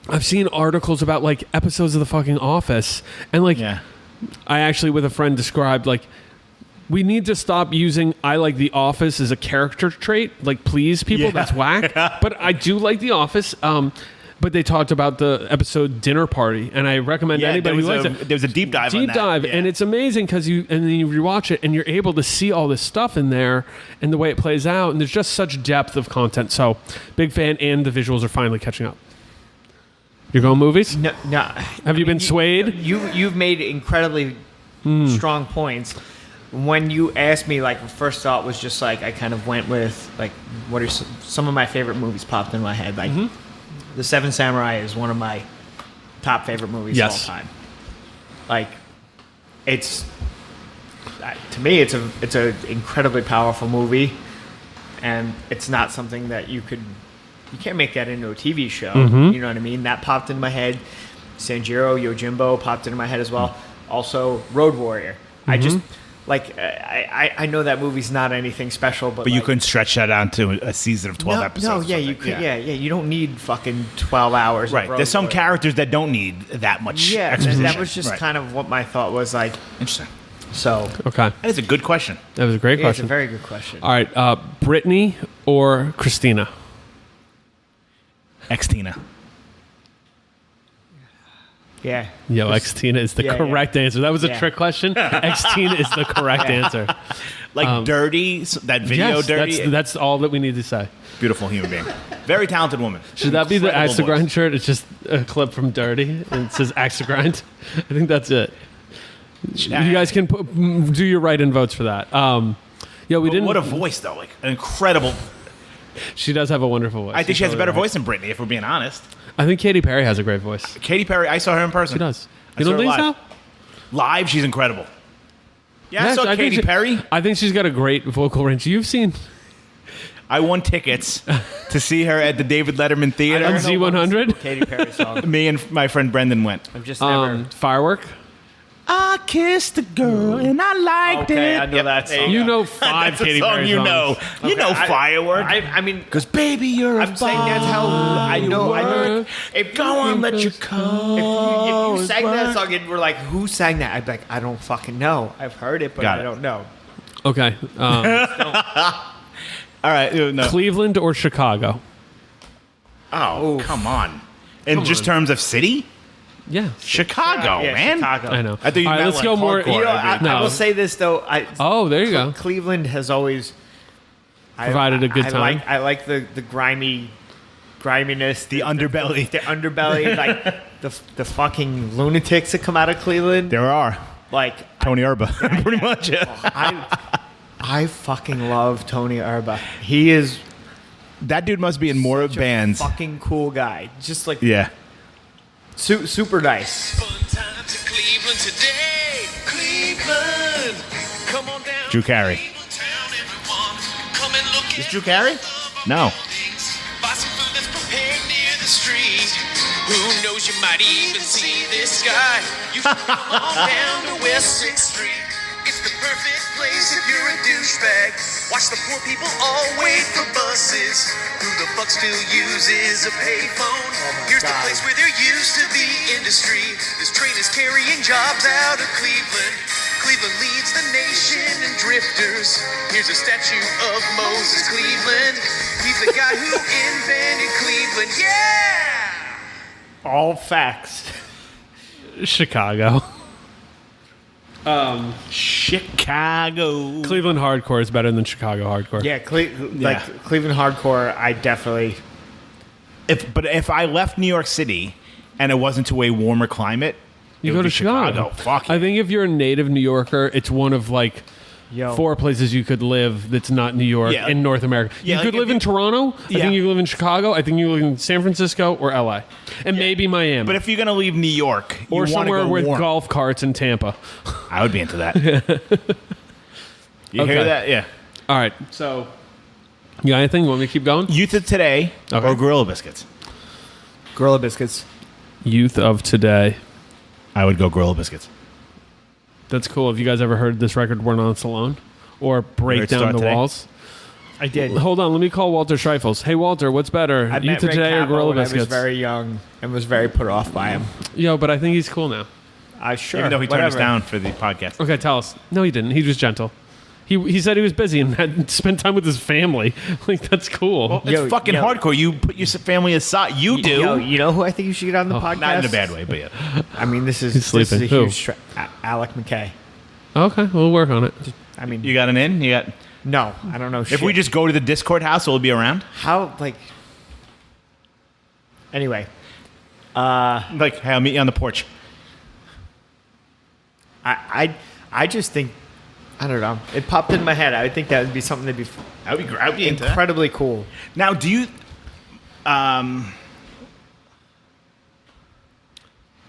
I've seen articles about like episodes of The fucking Office. And like, Yeah. I actually with a friend described like, we need to stop using I like The Office as a character trait. Like, please, people, Yeah. that's whack. But I do like The Office. But they talked about the episode Dinner Party, and I recommend anybody who likes it. There was a deep dive on Deep that. dive, Yeah. and it's amazing because then you rewatch it, and you're able to see all this stuff in there and the way it plays out, and there's just such depth of content. So, big fan, and the visuals are finally catching up. You're going movies? No. Have you been swayed? You've made incredibly strong points. When you asked me, like, first thought was just like I kind of went with like, what are some of my favorite movies popped in my head? Like, The Seven Samurai is one of my top favorite movies Yes. of all time. Like, it's to me, it's a incredibly powerful movie, and it's not something that you can't make that into a TV show. You know what I mean? That popped in my head. Sanjiro Yojimbo popped into my head as well. Also, Road Warrior. I just like I know that movie's not anything special, but you like, couldn't stretch that out to a season of 12 episodes. No, or yeah, you something. could. Yeah, you don't need fucking 12 hours. Right. Of Road There's some Warrior. characters that don't need that much. Yeah, exposition. that was just Right. kind of what my thought was like. Interesting. So Okay. That is a good question. That was a great yeah, it's a question. very good question. All right. Brittany or Christina? Ex-Tina. Yeah. Yo, Ex-Tina is the Yeah, correct answer. That was a Yeah. trick question. Ex-Tina is the correct answer. Like Dirty, that video Yes, Dirty. that's all that we need to say. Beautiful human being. Very talented woman. Should that be the Incredible Axe to voice. Grind shirt? It's just a clip from Dirty and it says Axe to Grind. I think that's it. You guys can do your write-in votes for that. Yeah, we didn't. What a voice, though. Like, an incredible... She does have a wonderful voice. I think she has a You're better totally voice than Britney, if we're being honest. right. I think Katy Perry has a great voice. Katy Perry, I saw her in person. She does. I You saw don't her think live. so? Live, she's incredible. Yeah, I Yes, saw think Katy she- Perry. I think she's got a great vocal range. You've seen I won tickets to see her at the David Letterman Theater. on Z100? Katy Perry song. Me and my friend Brendan went. I've just never. Firework? I kissed a girl and I liked Okay, it. I know that there song. You go. know 5 That's a Katy song Perry you songs. know. You know Firework. I mean, Because baby, you're I'm saying that's how I know. I know. If Go on, let your If clothes you sang work. that song and we're like, who sang that? I'd be like, I don't fucking know. I've heard it, but Got I it. don't know. Okay. All right. No. Cleveland or Chicago? Oh, come on. In just on. terms of city? Yeah. Chicago, Yeah, man. Chicago. I know. I think you All right, meant let's like go more. hardcore. You know, I No. will say this though. Oh, there you go. Cleveland has always Provided a good time. I like the griminess, The underbelly. the underbelly, like the fucking lunatics that come out of Cleveland. There are. Like Tony Erba. Pretty much. I fucking love Tony Erba. He is That dude must be in more such a bands. fucking cool guy. Just like Yeah. super nice. Fun time to Cleveland today. Cleveland, come on down. Drew Carey. Cleveland town, everyone. Come and look Is at Drew Carey? No. things. Buy some food that's prepared near the street. Who knows, you might even see this guy. You should come on down to West 6th Street. It's the perfect place if you're a douchebag. Watch the poor people all wait for buses. Who the fuck still uses a payphone? Here's the place where there used to be industry. This train is carrying jobs out of Cleveland. Cleveland leads the nation in drifters. Here's a statue of Moses Cleveland. He's the guy who invented Cleveland. Yeah! All facts. Chicago. Chicago. Cleveland hardcore is better than Chicago hardcore. Yeah, Yeah. Cleveland hardcore. I definitely. But if I left New York City and it wasn't to a warmer climate, You it go would to be Chicago. Fuck I yeah. think if you're a native New Yorker, it's one of like Yo. 4 places you could live that's not New York Yeah. in North America. Yeah, You like could if live in you- Toronto. I Yeah. think you could live in Chicago. I think you live in San Francisco or LA. And maybe Miami. But if you're gonna leave New York, you or wanna somewhere go with warm. golf carts in Tampa. I would be into that. You Okay. hear that? Yeah. All right. So, you got anything? You want me to keep going? Youth of today Okay. or Gorilla Biscuits? Gorilla Biscuits. Youth of today. I would go Gorilla Biscuits. That's cool. Have you guys ever heard this record, We're Not Alone? Or Break Heard Down Start the Today? Walls? I did. Hold on. Let me call Walter Schreifels. Hey, Walter, what's better? I Youth met of Ray today or Campbell Gorilla when I Biscuits? was very young and was very put off by him. Yo, but I think he's cool now. Sure. Even though he turned us whatever. down for the podcast. Okay, tell us. No, he didn't. He was gentle. He said he was busy and had spent time with his family. Like, that's cool. Well, it's Yo, fucking yo. hardcore. You put your family aside. You do. Yo, you know who I think you should get on the podcast? Not in a bad way, but yeah. I mean, this is He's this is a sleeping. Who? huge Alec McKay. Okay, we'll work on it. I mean, You got an in? You got. no, I don't know. If we just go to the Discord house, will it be around? how like. Anyway, Like, hey, I'll meet you on the porch. I just think I don't know. It popped in my head. I would think that would be something that'd be That would be great. I'd be into that. incredibly cool. Now, do you?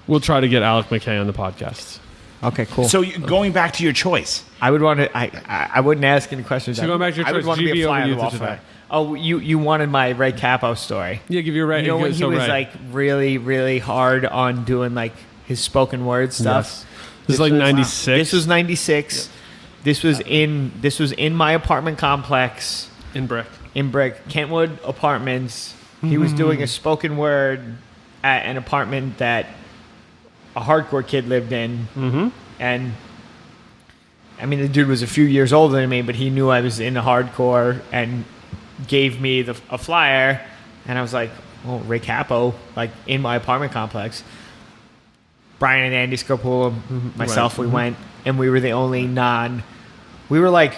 We'll try to get Alec McKay on the podcast. Okay, cool. So going back to your choice. I would want to. I wouldn't ask any questions. So going back to your I would choice, want to be GB a fly over on the Utah wall today. for that. Oh, you wanted my Ray Capo story. Yeah, give you a right. You know when he so was right. like really, really hard on doing like his spoken word stuff. Yes. This is like 96. This was 96. This was in my apartment complex in brick. in Brick Kentwood Apartments. He was doing a spoken word at an apartment that a hardcore kid lived in, and I mean the dude was a few years older than me, but he knew I was into hardcore and gave me a flyer, and I was like, "Oh, Ray Capo!" Like in my apartment complex. Brian and Andy Scarpula, myself, we went, and we were the only we were like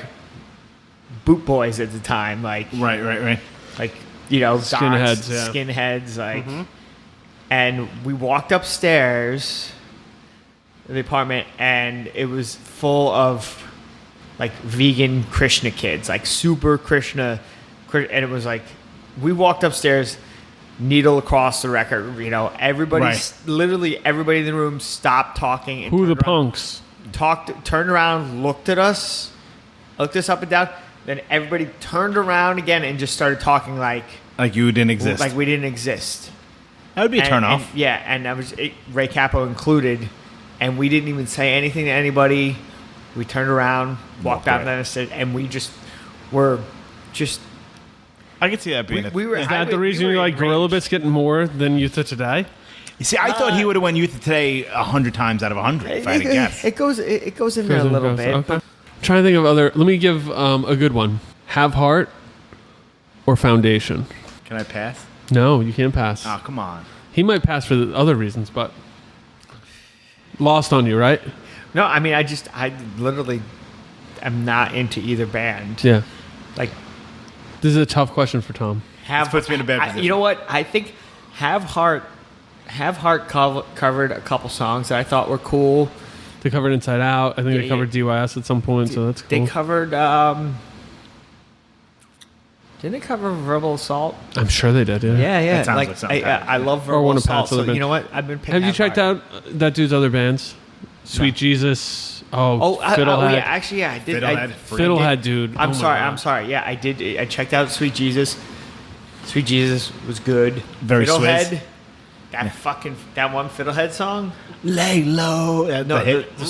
boot boys at the time, like Right. like you know, Skinheads, docs, yeah. skinheads, like, and we walked upstairs to the apartment, and it was full of like vegan Krishna kids, like super Krishna, and it was like we walked upstairs, needle across the record, you know, literally everybody in the room stopped talking. And Who the turned around, punks? turned around, looked us up and down. Then everybody turned around again and just started talking like You didn't exist. we didn't exist. That would be a turn And- off. yeah, and that was Ray Capo included, and we didn't even say anything to anybody. We turned around, walked out, away. and said, and we just were just. I could see that being. We were. Is that the reason you like Gorilla Biscuit more than Youth of Today? You see, I thought he would have won Youth of Today 100 times out of 100 if I had to guess. It goes in there a little bit. Okay. I'm trying to think of other. Let me give a good one. Have Heart or Foundation? Can I pass? No, you can't pass. Oh, come on. He might pass for the other reasons, but lost on you, right? No, I mean, I literally am not into either band. Yeah. Like, This is a tough question for Tom. This puts me in a bad position. You know what? I think Have Heart covered a couple songs that I thought were cool. They covered Inside Out. I think Yeah, they covered DYS at some point, so that's cool. They covered. Didn't they cover Verbal Assault? I'm sure they did, yeah. Yeah. That sounds like like something I love Or Verbal one of Assault. Pat's other So bands. you know what? I've been. picking Have you Have checked Heart. out that dude's other bands? Sweet Jesus. Oh, Fiddlehead. yeah. Actually, yeah, I did. Fiddlehead. Fiddlehead, dude. I'm Oh my sorry. God. I'm sorry. Yeah, I did. I checked out Sweet Jesus. Sweet Jesus was good. Very Fiddlehead. That one Fiddlehead song. Lay low. No, the hit. the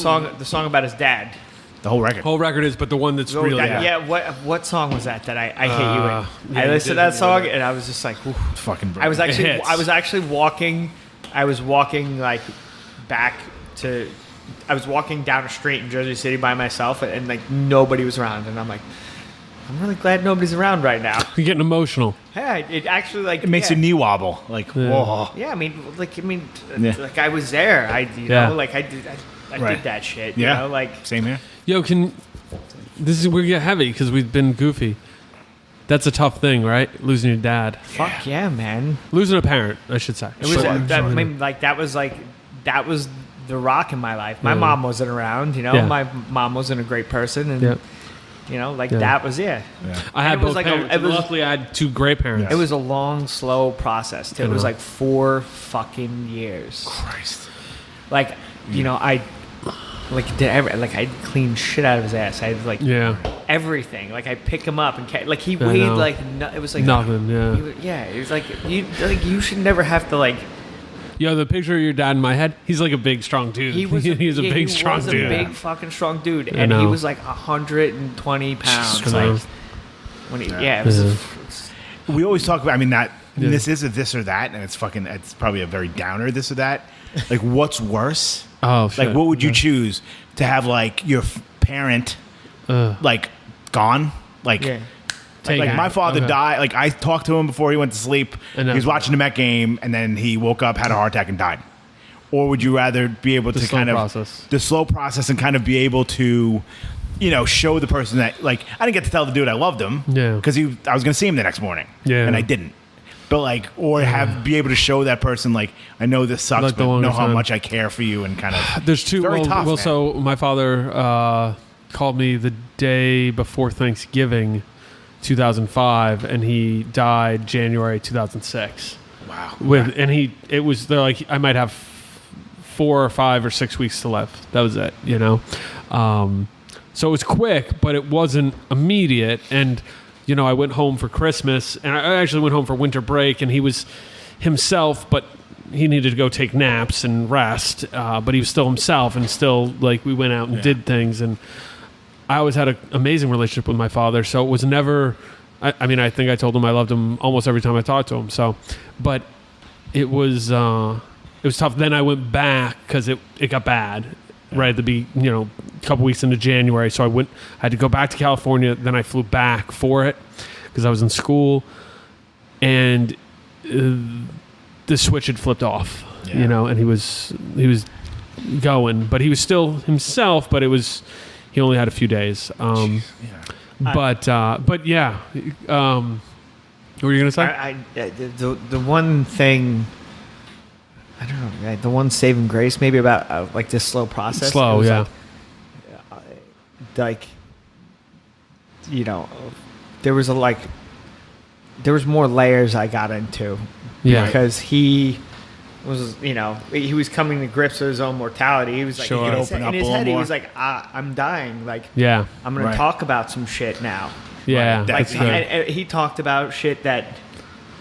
song about his dad. The whole record. Whole record is, but the one that's Oh, really. that- yeah. What song was that I hate you in? yeah, I you listened to did that do song that. and I was just like, oof. Fucking I was brilliant. actually hits. walking. I was walking like back to. I was walking down a street in Jersey City by myself, and like nobody was around, and I'm like, I'm really glad nobody's around right now. You're getting emotional. Hey, it actually like It makes yeah. your knee wobble. Like, whoa. Yeah, Yeah. like I was there. I Yeah. know, like I did Right. that shit. Yeah. You know, like Same here. Yo, we get heavy because we've been goofy. That's a tough thing, right? Losing your dad. fuck yeah, man. Losing a parent, I should say. It was that was the rock in my life. My Yeah. mom wasn't around, you know. Yeah. My mom wasn't a great person, and Yeah. you know, like Yeah. that was it. I had it was both like parents. Luckily, I had two great parents. It was a long, slow process. It was know. like 4 fucking years. Christ. Like, you know, I I'd clean shit out of his ass. I had like Yeah. everything. Like I pick him up and like he I weighed know. like it was like Nothing, yeah. Yeah, it was like you should never have to like. Yo, the picture of your dad in my head, he's like a big, strong dude. He was he's a yeah, big, he strong was dude. a big fucking strong dude, I and he know. was like 120 pounds. I know. Like when he, yeah, it was. Yeah. We always talk about, I mean, that Yeah. this is a this or that, and it's probably a very downer this or that. Like, what's worse? Oh, shit. Like, what would you choose? To have, like, your parent, like, gone? Like, Yeah. like my father Okay. died. Like, I talked to him before he went to sleep. And He was that's- watching the Met game, and then he woke up, had a heart attack, and died. Or would you rather be able to slow kind of process. the slow process and kind of be able to, you know, show the person that, like, I didn't get to tell the dude I loved him, Yeah. because I was going to see him the next morning, Yeah. and I didn't. But like, or be able to show that person, like, I know this sucks, Like the but know longest how time. much I care for you, and kind of. There's two. Very tough, man. So my father called me the day before Thanksgiving, 2005, and he died January 2006. Wow. They're like, I might have 4 or 5 or 6 weeks to live. That was it, you know. So it was quick, but it wasn't immediate. And you know, I went home for Christmas, and I actually went home for winter break, and he was himself, but he needed to go take naps and rest. But he was still himself, and still like we went out and did things. And I always had an amazing relationship with my father, so it was never. I mean, I think I told him I loved him almost every time I talked to him. So, but it was tough. Then I went back because it got bad right at the a couple weeks into January. So I had to go back to California. Then I flew back for it because I was in school, and the switch had flipped off. Yeah. You know, and he was going, but he was still himself. But he only had a few days. But yeah. What were you gonna say? The one thing, I don't know, the one saving grace maybe about like this slow process. Slow, yeah. Like, you know, there was more layers I got into. Yeah. Because he was, he was coming to grips with his own mortality. He was like, Sure. in his Open up head, a little he more. was like, I'm dying. Like, Yeah. I'm going Right. to talk about some shit now. Yeah. Right. That's Like, good. And he talked about shit that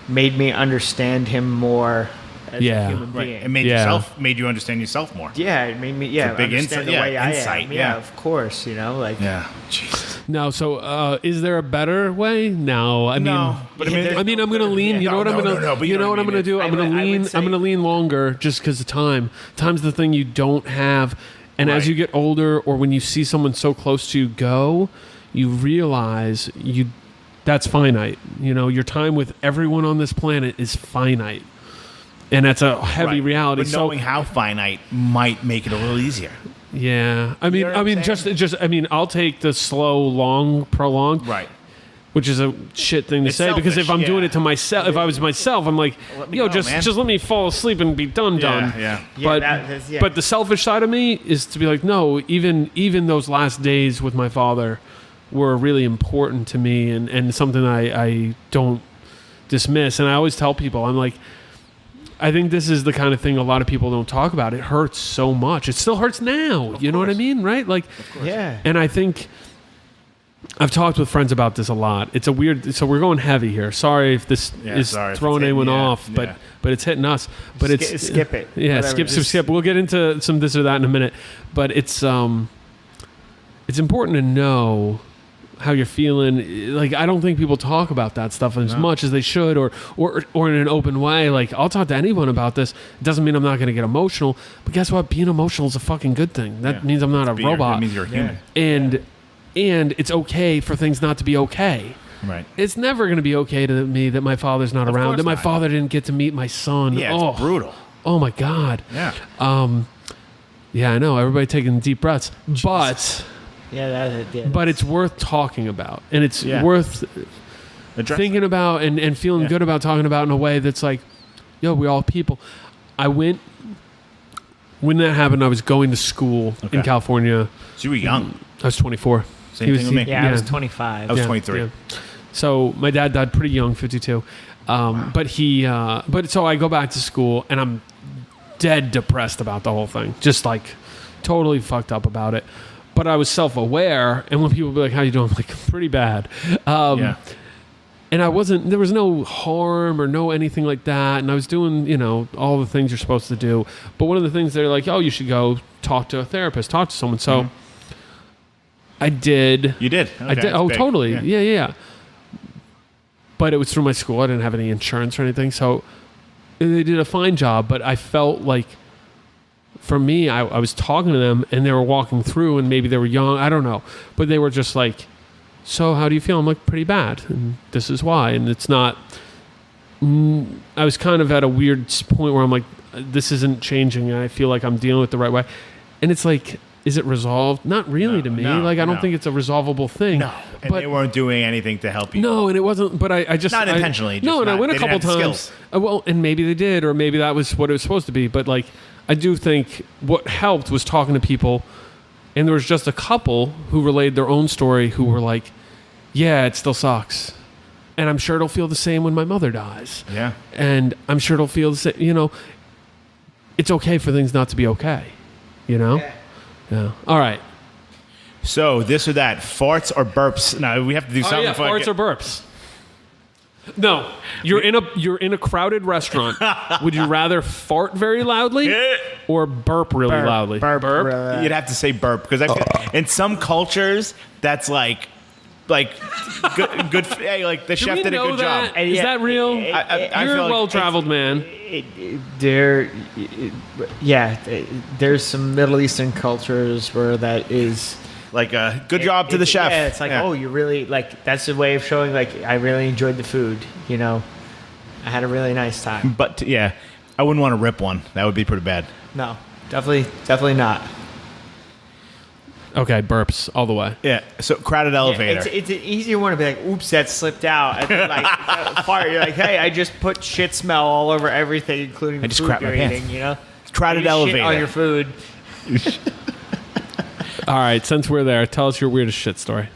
made me understand him more as Yeah. a human Right. being. It made you understand yourself more. Yeah, it made me a big understand insight- the way yeah, I insight, am. yeah. Of course, like Yeah. Jesus. No, so is there a better way? No, I mean, No, but I mean, I'm going to lean. Yeah. You know what I'm No, going no, no, to. but You you know know what what I'm I going to mean. do? I'm going to I would lean. say- I'm going to lean longer just because of time. Time's the thing you don't have, and as Right. you get older, or when you see someone so close to you go, you realize that's finite. You know, your time with everyone on this planet is finite, and that's a heavy Right. reality. But knowing how finite might make it a little easier. Yeah, I mean, know what I'm just, I mean, I'll take the slow, long, prolonged, Right. which is a shit thing to It's say because if selfish, I'm doing yeah. it to myself, if I was myself, I'm like, Let me yo, go, just man. let me fall asleep and be done. Yeah. But Yeah. but the selfish side of me is to be like, no, even those last days with my father were really important to me and something I don't dismiss. And I always tell people, I'm like, I think this is the kind of thing a lot of people don't talk about. It hurts so much. It still hurts now. You know what I mean? Right? Like, Yeah. and I think I've talked with friends about this a lot. It's a weird. So we're going heavy here. Sorry if this is sorry if throwing it's hitting- anyone yeah, off, but yeah. but it's hitting us. But Skip it. Yeah, Whatever, skip. We'll get into some this or that in a minute. But it's important to know how you're feeling. Like, I don't think people talk about that stuff as much as they should, or in an open way. Like, I'll talk to anyone about this. It doesn't mean I'm not going to get emotional, but guess what? Being emotional is a fucking good thing. That Yeah. means I'm not a Be your- robot. It means you're a human. And it's okay for things not to be okay. Right. It's never going to be okay to me that my father's not around, course that my not. father didn't get to meet my son. Yeah, oh, it's brutal. Oh my God. Yeah. Yeah, I know. Everybody taking deep breaths, but it's worth talking about, and it's Yeah. worth Address thinking about and feeling Yeah. good about talking about in a way that's like, yo, we all people. When that happened, I was going to school in Okay. California. So you were young. I was 24. Same thing with me. Yeah, I was 25. I was 23. So my dad died pretty young, 52. But so I go back to school and I'm dead depressed about the whole thing. Just like totally fucked up about it. But I was self-aware, and when people be like, how you doing? I'm like, pretty bad. Yeah. And there was no harm or no anything like that. And I was doing, all the things you're supposed to do. But one of the things they're like, oh, you should go talk to a therapist, talk to someone. So I did. You did. I Okay, did. that's Oh, big. totally. Yeah. Yeah. But it was through my school. I didn't have any insurance or anything. So they did a fine job. But I felt like, for me, I was talking to them and they were walking through and maybe they were young. I don't know. But they were just like, so how do you feel? I'm like, pretty bad. And this is why. And it's not... I was kind of at a weird point where I'm like, this isn't changing. And I feel like I'm dealing with it the right way. And it's like... Is it resolved? Not really to me. no, I don't no. think it's a resolvable thing. No. And but they weren't doing anything to help you. no, and it wasn't. But I just Not intentionally, no, just and I not- went a they couple didn't have the times. skills. Well, and maybe they did, or maybe that was what it was supposed to be. But like, I do think what helped was talking to people, and there was just a couple who relayed their own story who were like, "Yeah, it still sucks." And I'm sure it'll feel the same when my mother dies. Yeah. And I'm sure it'll feel the same, it's okay for things not to be okay. You know? Yeah. All right. So this or that, farts or burps. No, we have to do something. Oh, yeah, before I farts get- or burps. No, you're in a crowded restaurant. Would you rather fart very loudly or burp really loudly? Burp. You'd have to say burp because I feel in some cultures that's like good. Hey, like the Do chef we did a know good that? job. Is that real? I You're feel a like well-traveled man. There's some Middle Eastern cultures where that is Like a good job to the chef. Yeah, it's like, oh, you really like that's a way of showing like I really enjoyed the food. You know, I had a really nice time. But yeah, I wouldn't want to rip one. That would be pretty bad. No, definitely not. Okay, burps all the way. Yeah. So crowded elevator. It's an easier one to be like, oops, that slipped out. And then, like fart, you're like, hey, I just put shit smell all over everything, including the just food crap my you're pants. eating. You know, Crowded You elevator. shit on your food. All right, since we're there, tell us your weirdest shit story.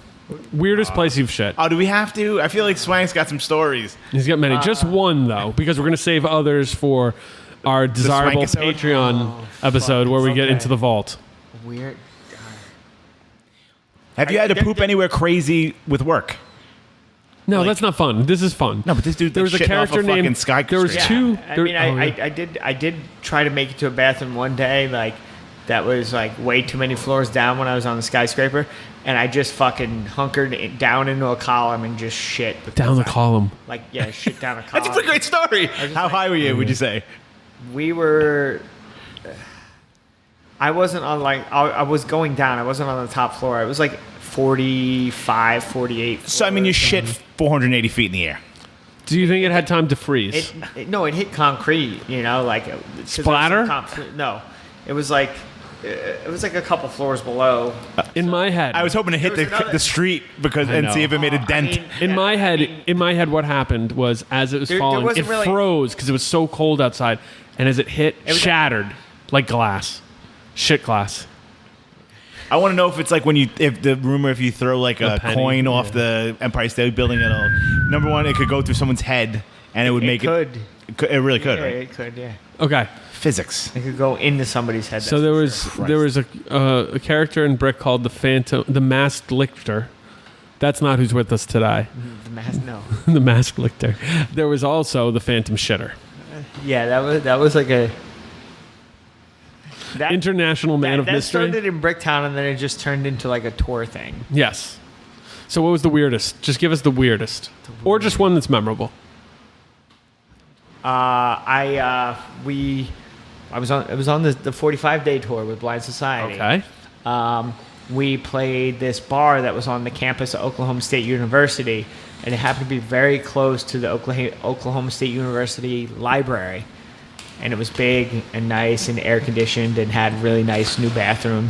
Weirdest place you've shit. Oh, do we have to? I feel like Swank's got some stories. He's got many. Just one, though, because we're going to save others for our desirable Swank-isode? Patreon episode where we get Okay. into the vault. Weird. Have you had to poop anywhere crazy with work? No, Like- that's not fun. This is fun. No, but this dude there was a shitting character off a fucking named. skyscraper. There was Yeah. two. I there- mean, oh, yeah. I did try to make it to a bathroom one day, like that was like way too many floors down when I was on the skyscraper, and I just fucking hunkered it down into a column and just shit because Down the column. Like shit down a column. That's a great story. How high were you? Would you say? We were. I wasn't on I was going down. I wasn't on the top floor. I was like 45, 48. So I mean, you shit 480 feet in the air. Do you think it had time to freeze? It hit concrete. You know, like 'cause there was some Splatter? No, it was like a couple floors below. in my head. I was hoping to hit There was another- the street because I and know. see if it made a I dent. mean, In my head, what happened was as it was There falling, wasn't it really- froze because it was so cold outside, and as it hit, was- shattered like glass, shit glass. I want to know if it's like if you throw like a penny, coin off the Empire State Building, it'll number one, it could go through someone's head and it would make could. It really could, Yeah, right? it could. Yeah, Okay, Physics. it could go into somebody's head. so there was a character in Brick called the Masked Lictor. That's not who's with us today. the mask. No. The Masked Lictor. There was also the Phantom Shitter, Yeah, that was like a international man of that mystery. started in Bricktown and then it just turned into like a tour thing. Yes. So what was the weirdest? Just give us the weirdest, or just one that's memorable. I was on the 45-day tour with Blind Society. Okay. We played this bar that was on the campus of Oklahoma State University, and it happened to be very close to the Oklahoma State University library. And it was big and nice and air conditioned and had a really nice new bathroom.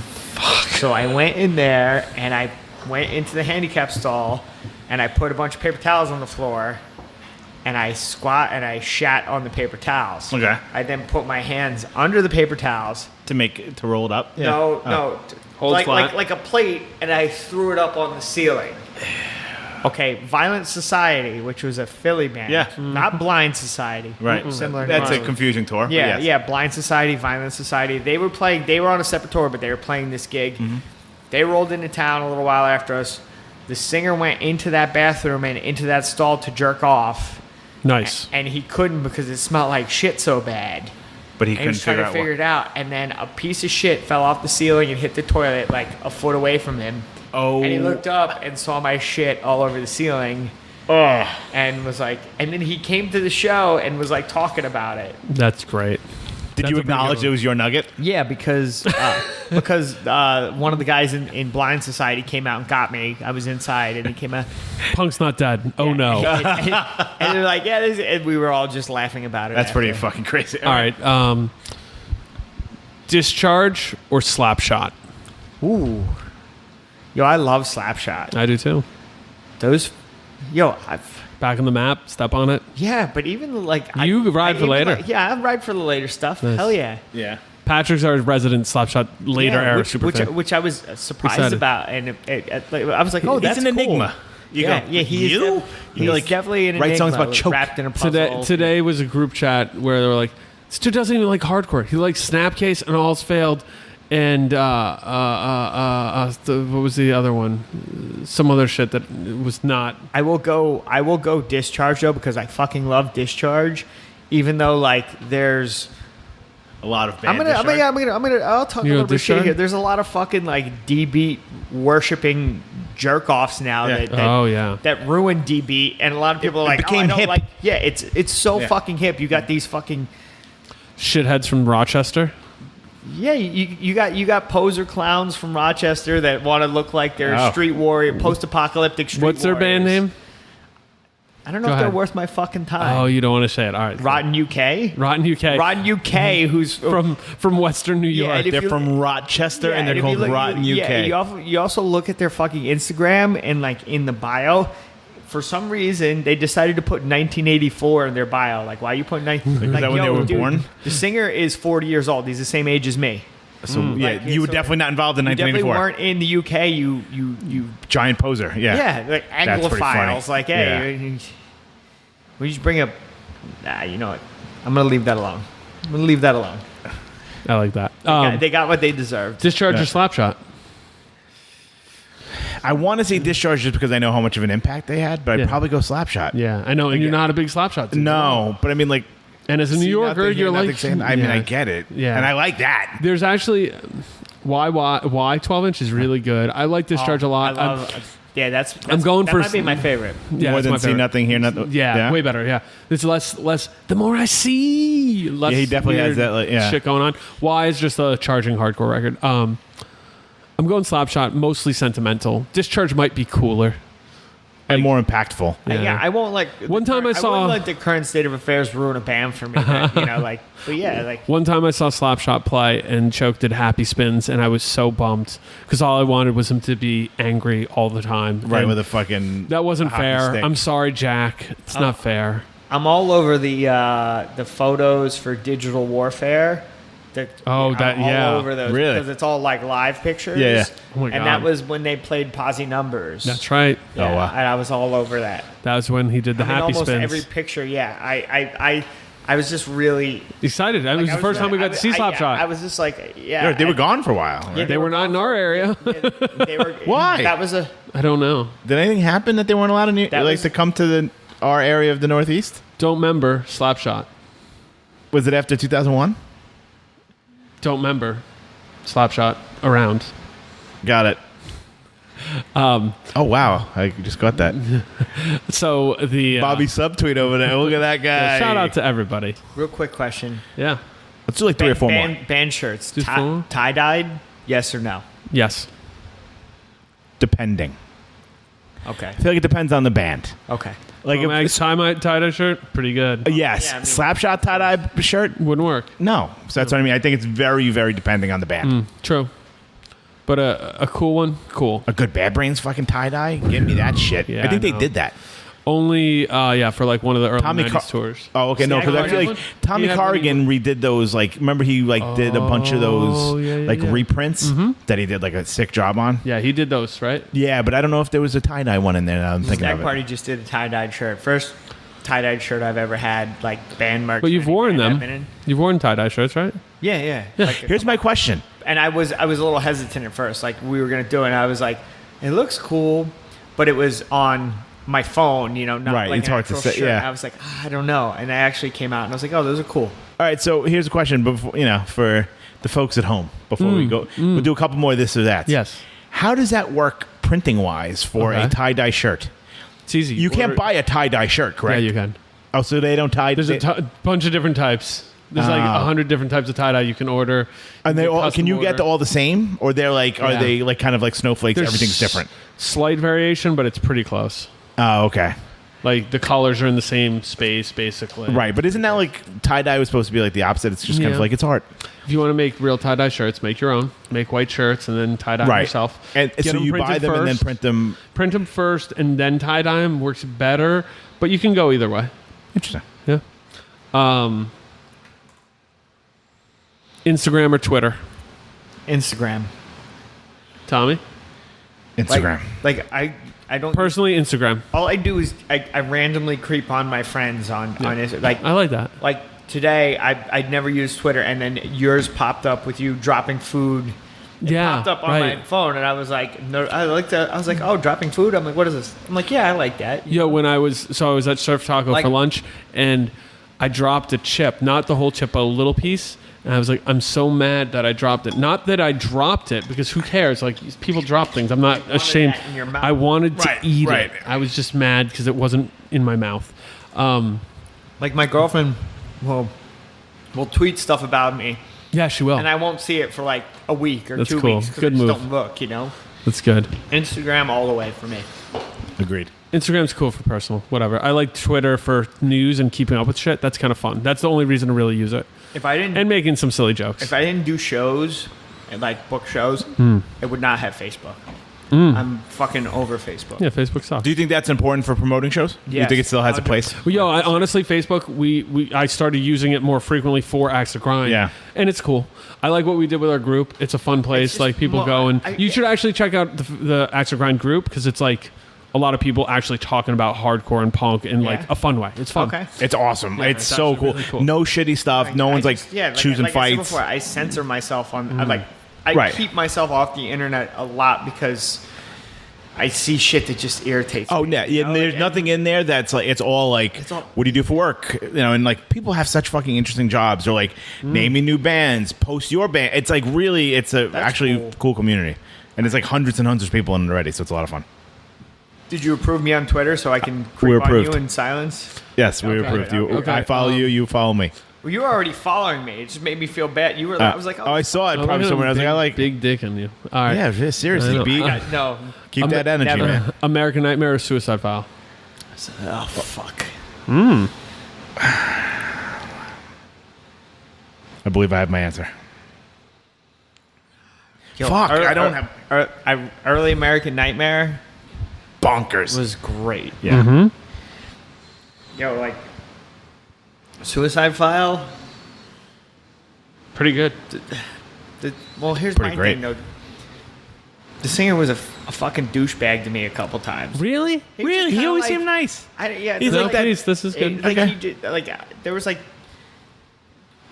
So I went in there and I went into the handicap stall and I put a bunch of paper towels on the floor and I squat and I shat on the paper towels. Okay. I then put my hands under the paper towels. To roll it up. No, Hold flat. like a plate, and I threw it up on the ceiling. Okay, Violent Society, which was a Philly band. Yeah. Not Blind Society. Right. Similar. That's a name. confusing tour. but Yeah, yes. yeah. Blind Society, Violent Society. They were on a separate tour, but they were playing this gig. Mm-hmm. They rolled into town a little while after us. The singer went into that bathroom and into that stall to jerk off, Nice. and he couldn't because it smelled like shit so bad. But he And he couldn't was trying figure to out figure what. it out, and then a piece of shit fell off the ceiling and hit the toilet like a foot away from him. Oh. And he looked up and saw my shit all over the ceiling, Oh. and was like, and then he came to the show and was like talking about it. That's great. Did That's you a pretty acknowledge good it was your nugget? Yeah, because one of the guys in Blind Society came out and got me. I was inside, and he came out. Punk's not dead. Oh no. and they're like, yeah, and we were all just laughing about it. That's pretty after. fucking crazy. All right. Discharge or slap shot? Ooh. Yo, I love Slapshot. I do too. Those, yo, Back on the map. Step on it. yeah, but even like You ride for even later. like- yeah, I ride for the later stuff. Nice. Hell yeah. Yeah. Patrick's our resident slap shot later Yeah, era which, super which, fan. which I was surprised Excited. about, and I was like, oh, that's He's an cool. enigma. You Yeah, go, yeah, he is. you? He's You like definitely an write songs enigma about choke. wrapped in a puzzle. Today was a group chat where they were like, This dude doesn't even like hardcore. He likes Snapcase and All's Failed, and what was the other one? Some other shit that was not. I will go Discharge though, because I fucking love Discharge, even though like there's. A lot of I'll band. talk a You little know, bit shit Discharge? here. There's a lot of fucking like D-beat worshipping jerk offs now Yeah. that ruined D-beat, and a lot of people are like, became I don't hip. like. Yeah, it's so Yeah. fucking hip. You got these fucking. Shitheads from Rochester. Yeah, you got poser clowns from Rochester that want to look like they're Oh. street warrior, post-apocalyptic street What's their band warriors. name? I don't know Go if ahead. they're worth my fucking time. Oh, you don't want to say it. All right. Rotten UK. Rotten UK. Rotten UK, who's from Western New Yeah, York. and if They're you- from Rochester, and if they're you called look- Rotten Yeah, UK. you also look at their fucking Instagram and like in the bio. For some reason, they decided to put 1984 in their bio. Like, why are you putting 19? Is that when they were born? The singer is 40 years old. He's the same age as me. So yeah, Like, you were so- definitely not involved in You definitely 1984. weren't in the UK. You Giant poser. Yeah. yeah, like That's pretty funny. Anglophiles. Like, hey, we just bring up. Nah, you know what? I'm gonna leave that alone. I like that. They got what they deserved. Discharge or Slapshot? I want to say Discharge just because I know how much of an impact they had, but Yeah. I'd probably go Slapshot. Yeah, I know. And you're not a big Slapshot dude. No, but I mean, like, And as a New see Yorker, nothing, hear you're nothing, like, say- I mean, yeah. I get it. Yeah. And I like that. There's actually why 12 inch is really good. I like Discharge a lot. I love, yeah, that's going that for might be my favorite. Yeah, More it's than my see favorite. nothing, hear nothing. Yeah, way better. Yeah, it's less. The more I see, less. Yeah, he definitely has weird that, like, yeah. shit going on. Why is just a charging hardcore record. I'm going Slapshot, mostly sentimental. Discharge might be cooler. And more impactful. Yeah, I won't like. One time I saw- wouldn't let the current state of affairs ruin a band for me. But, you know, like, but yeah, like. One time I saw Slapshot play and Choke did Happy Spins, and I was so bummed because all I wanted was him to be angry all the time. Right, And with a fucking. that wasn't hockey fair. stick. I'm sorry, Jack. It's not fair. I'm all over the photos for Digital Warfare. Oh, that- I'm all yeah. over those Really? because it's all like live pictures. Yeah, yeah. Oh my and God. that was when they played Posse Numbers. That's right. Yeah, Oh, wow. and I was all over that. That was when he did the I mean, Happy almost Spins. every picture. Yeah, I was just really. Excited. It was I the first time we got to see Slapshot. I was just like, yeah. Yeah, they were gone for a while. Right? Yeah, They were not in our area. They were. Why? That was a. I don't know. Did anything happen that they weren't allowed That was- to come to our area of the Northeast? Don't remember Slapshot. Was it after 2001? Don't remember Slapshot around. Got it. Oh wow! I just got that. So the Bobby subtweet over there. Look at that guy. shout out to everybody. Real quick question. Yeah. Let's do like three or four more. Band shirts. Do four? Tie dyed? Yes or no? Yes. Depending. Okay. I feel like it depends on the band. Okay. Like Well, if, tie-dye shirt, pretty good. yes, Yeah, I mean- Slapshot tie-dye shirt. Wouldn't work. No, so that's what I mean. I think it's very, very depending on the band. True. But a cool one, cool. A good Bad Brains fucking tie-dye. Give me that shit. Yeah, I think I they know. did that. Only, for like one of the early Tommy 90s tours. Oh, okay, no, because I feel like Tommy He had one Corrigan redid those. Like, remember he like did a bunch of those yeah, yeah, like yeah. reprints that he did like a sick job on. Yeah, he did those, right? Yeah, but I don't know if there was a tie-dye one in there. Now I'm thinking Snack of it. Party just did a tie dyed shirt. First tie dyed shirt I've ever had, like band merch. But you've any worn band I've them. been in. You've worn tie-dye shirts, right? Yeah, yeah. Like, Here's my question. and I was a little hesitant at first. Like we were gonna do it, and I was like, it looks cool, but it was on my phone, you know, not Right, like it's an hard to actual say, shirt. yeah. And I was like, I don't know, and I actually came out and I was like, oh, those are cool. All right, so here's a question before for the folks at home before we go. We'll do a couple more of this or that. Yes. How does that work printing wise for Okay. a tie-dye shirt? It's easy. You can't Order- buy a tie-dye shirt, Yeah, correct? you can. Oh, so they don't tie. There's a bunch of different types. There's like 100 different types of tie-dye you can order. and they You all, custom can you get order. all the same, or they're like are Yeah. they like kind of like snowflakes? There's Everything's different. Slight variation, but it's pretty close. Oh, okay. Like the colors are in the same space, basically. Right, but isn't that like tie-dye was supposed to be like the opposite? It's just kind of Yeah. like it's art. If you want to make real tie-dye shirts, make your own. Make white shirts and then tie-dye Right. yourself. And Get so you buy printed them and then first. print them. Print them first and then tie-dye them. Works better, but you can go either way. Interesting. Yeah. Instagram or Twitter? Instagram. Tommy? Instagram. Like I don't Personally, Instagram. all I do is I randomly creep on my friends on Instagram. I like that. Like today I'd never used Twitter, and then yours popped up with you dropping food. It popped up on my phone, and I was like, no, I was like, oh, dropping food. I'm like, what is this? I'm like, yeah, I like that. Yo, when I was at Surf Taco for lunch, and I dropped a chip, not the whole chip, but a little piece. And I was like, I'm so mad that I dropped it. Not that I dropped it, because who cares? Like, people drop things. I'm not ashamed. That in your mouth. I wanted to eat right. it. I was just mad because it wasn't in my mouth. Like, my girlfriend will tweet stuff about me, Yeah, she will. and I won't see it for like a week or That's 2 cool. weeks because Good I just move. don't look, you know? That's good. Instagram all the way for me. Agreed. Instagram's cool for personal, whatever. I like Twitter for news and keeping up with shit. That's kind of fun. That's the only reason to really use it. If I didn't And making some silly jokes. If I didn't do shows, and like book shows, Hmm. it would not have Facebook. I'm fucking over Facebook. Yeah, Facebook sucks. Do you think that's important for promoting shows? Do you Yes. think it still has a 100%. place? Well, yo, honestly, Facebook, I started using it more frequently for Acts of Grind. Yeah. And it's cool. I like what we did with our group. It's a fun place. just Like, people more- go and... I- you should actually check out the Acts of Grind group, because it's like a lot of people actually talking about hardcore and punk in like a fun way. It's fun. Okay. It's awesome. it's it's so actually cool. really cool. No shitty stuff. No one's like choosing like I said fights. before, I censor myself on. I Right. keep myself off the internet a lot because I see shit that just irritates. Oh me, yeah, you know? there's Like, nothing in there that's like, it's all like, all- what do you do for work? You know, and like people have such fucking interesting jobs. They're like naming new bands, post your band. It's like really, it's a actually cool community, and it's like hundreds and hundreds of people in it already, so it's a lot of fun. Did you approve me on Twitter so I can We're creep on you approved. in silence? Yes, we Okay. approved you. Okay. I follow you. You follow me. Well, you were already following me. It just made me feel bad. You were. I was like, oh, I saw it Oh, probably look at somewhere. I was him, like, I like. big dick in you. All right. Yeah, I seriously, know. B. no. Keep that energy, never. man. American Nightmare or Suicide File? Oh fuck. I believe I have my answer. Yo, Fuck, I don't have Early American Nightmare bonkers. was great. Yeah. Yo, like Suicide File. Pretty good. Well, here's Pretty my great. thing though. The singer was a fucking douchebag to me a couple times. Really? He Really? just He kinda always like- seemed nice. Yeah, He's No, like that- please, this is good. Like, Okay. he did, like there was like.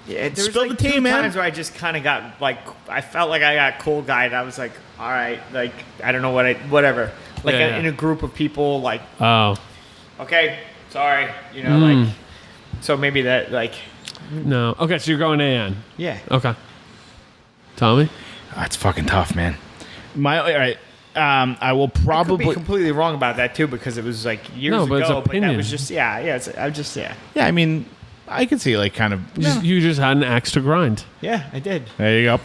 Yeah, there was Spill like the tea, two man. times where I just kind of got like I felt like I got cool guy, and I was like, all right, like I don't know whatever. Like Yeah, yeah. in a group of people, like Oh. okay, sorry, you know, like so maybe that like No. Okay, so you're going AN. yeah. Okay. Tommy? That's fucking tough, man. All right. I will I could probably. be completely wrong about that too because it was like years No, but it's ago. But that opinion. was just I just Yeah, I mean, I could see like kind of. You just had an axe to grind. yeah, I did. There you go.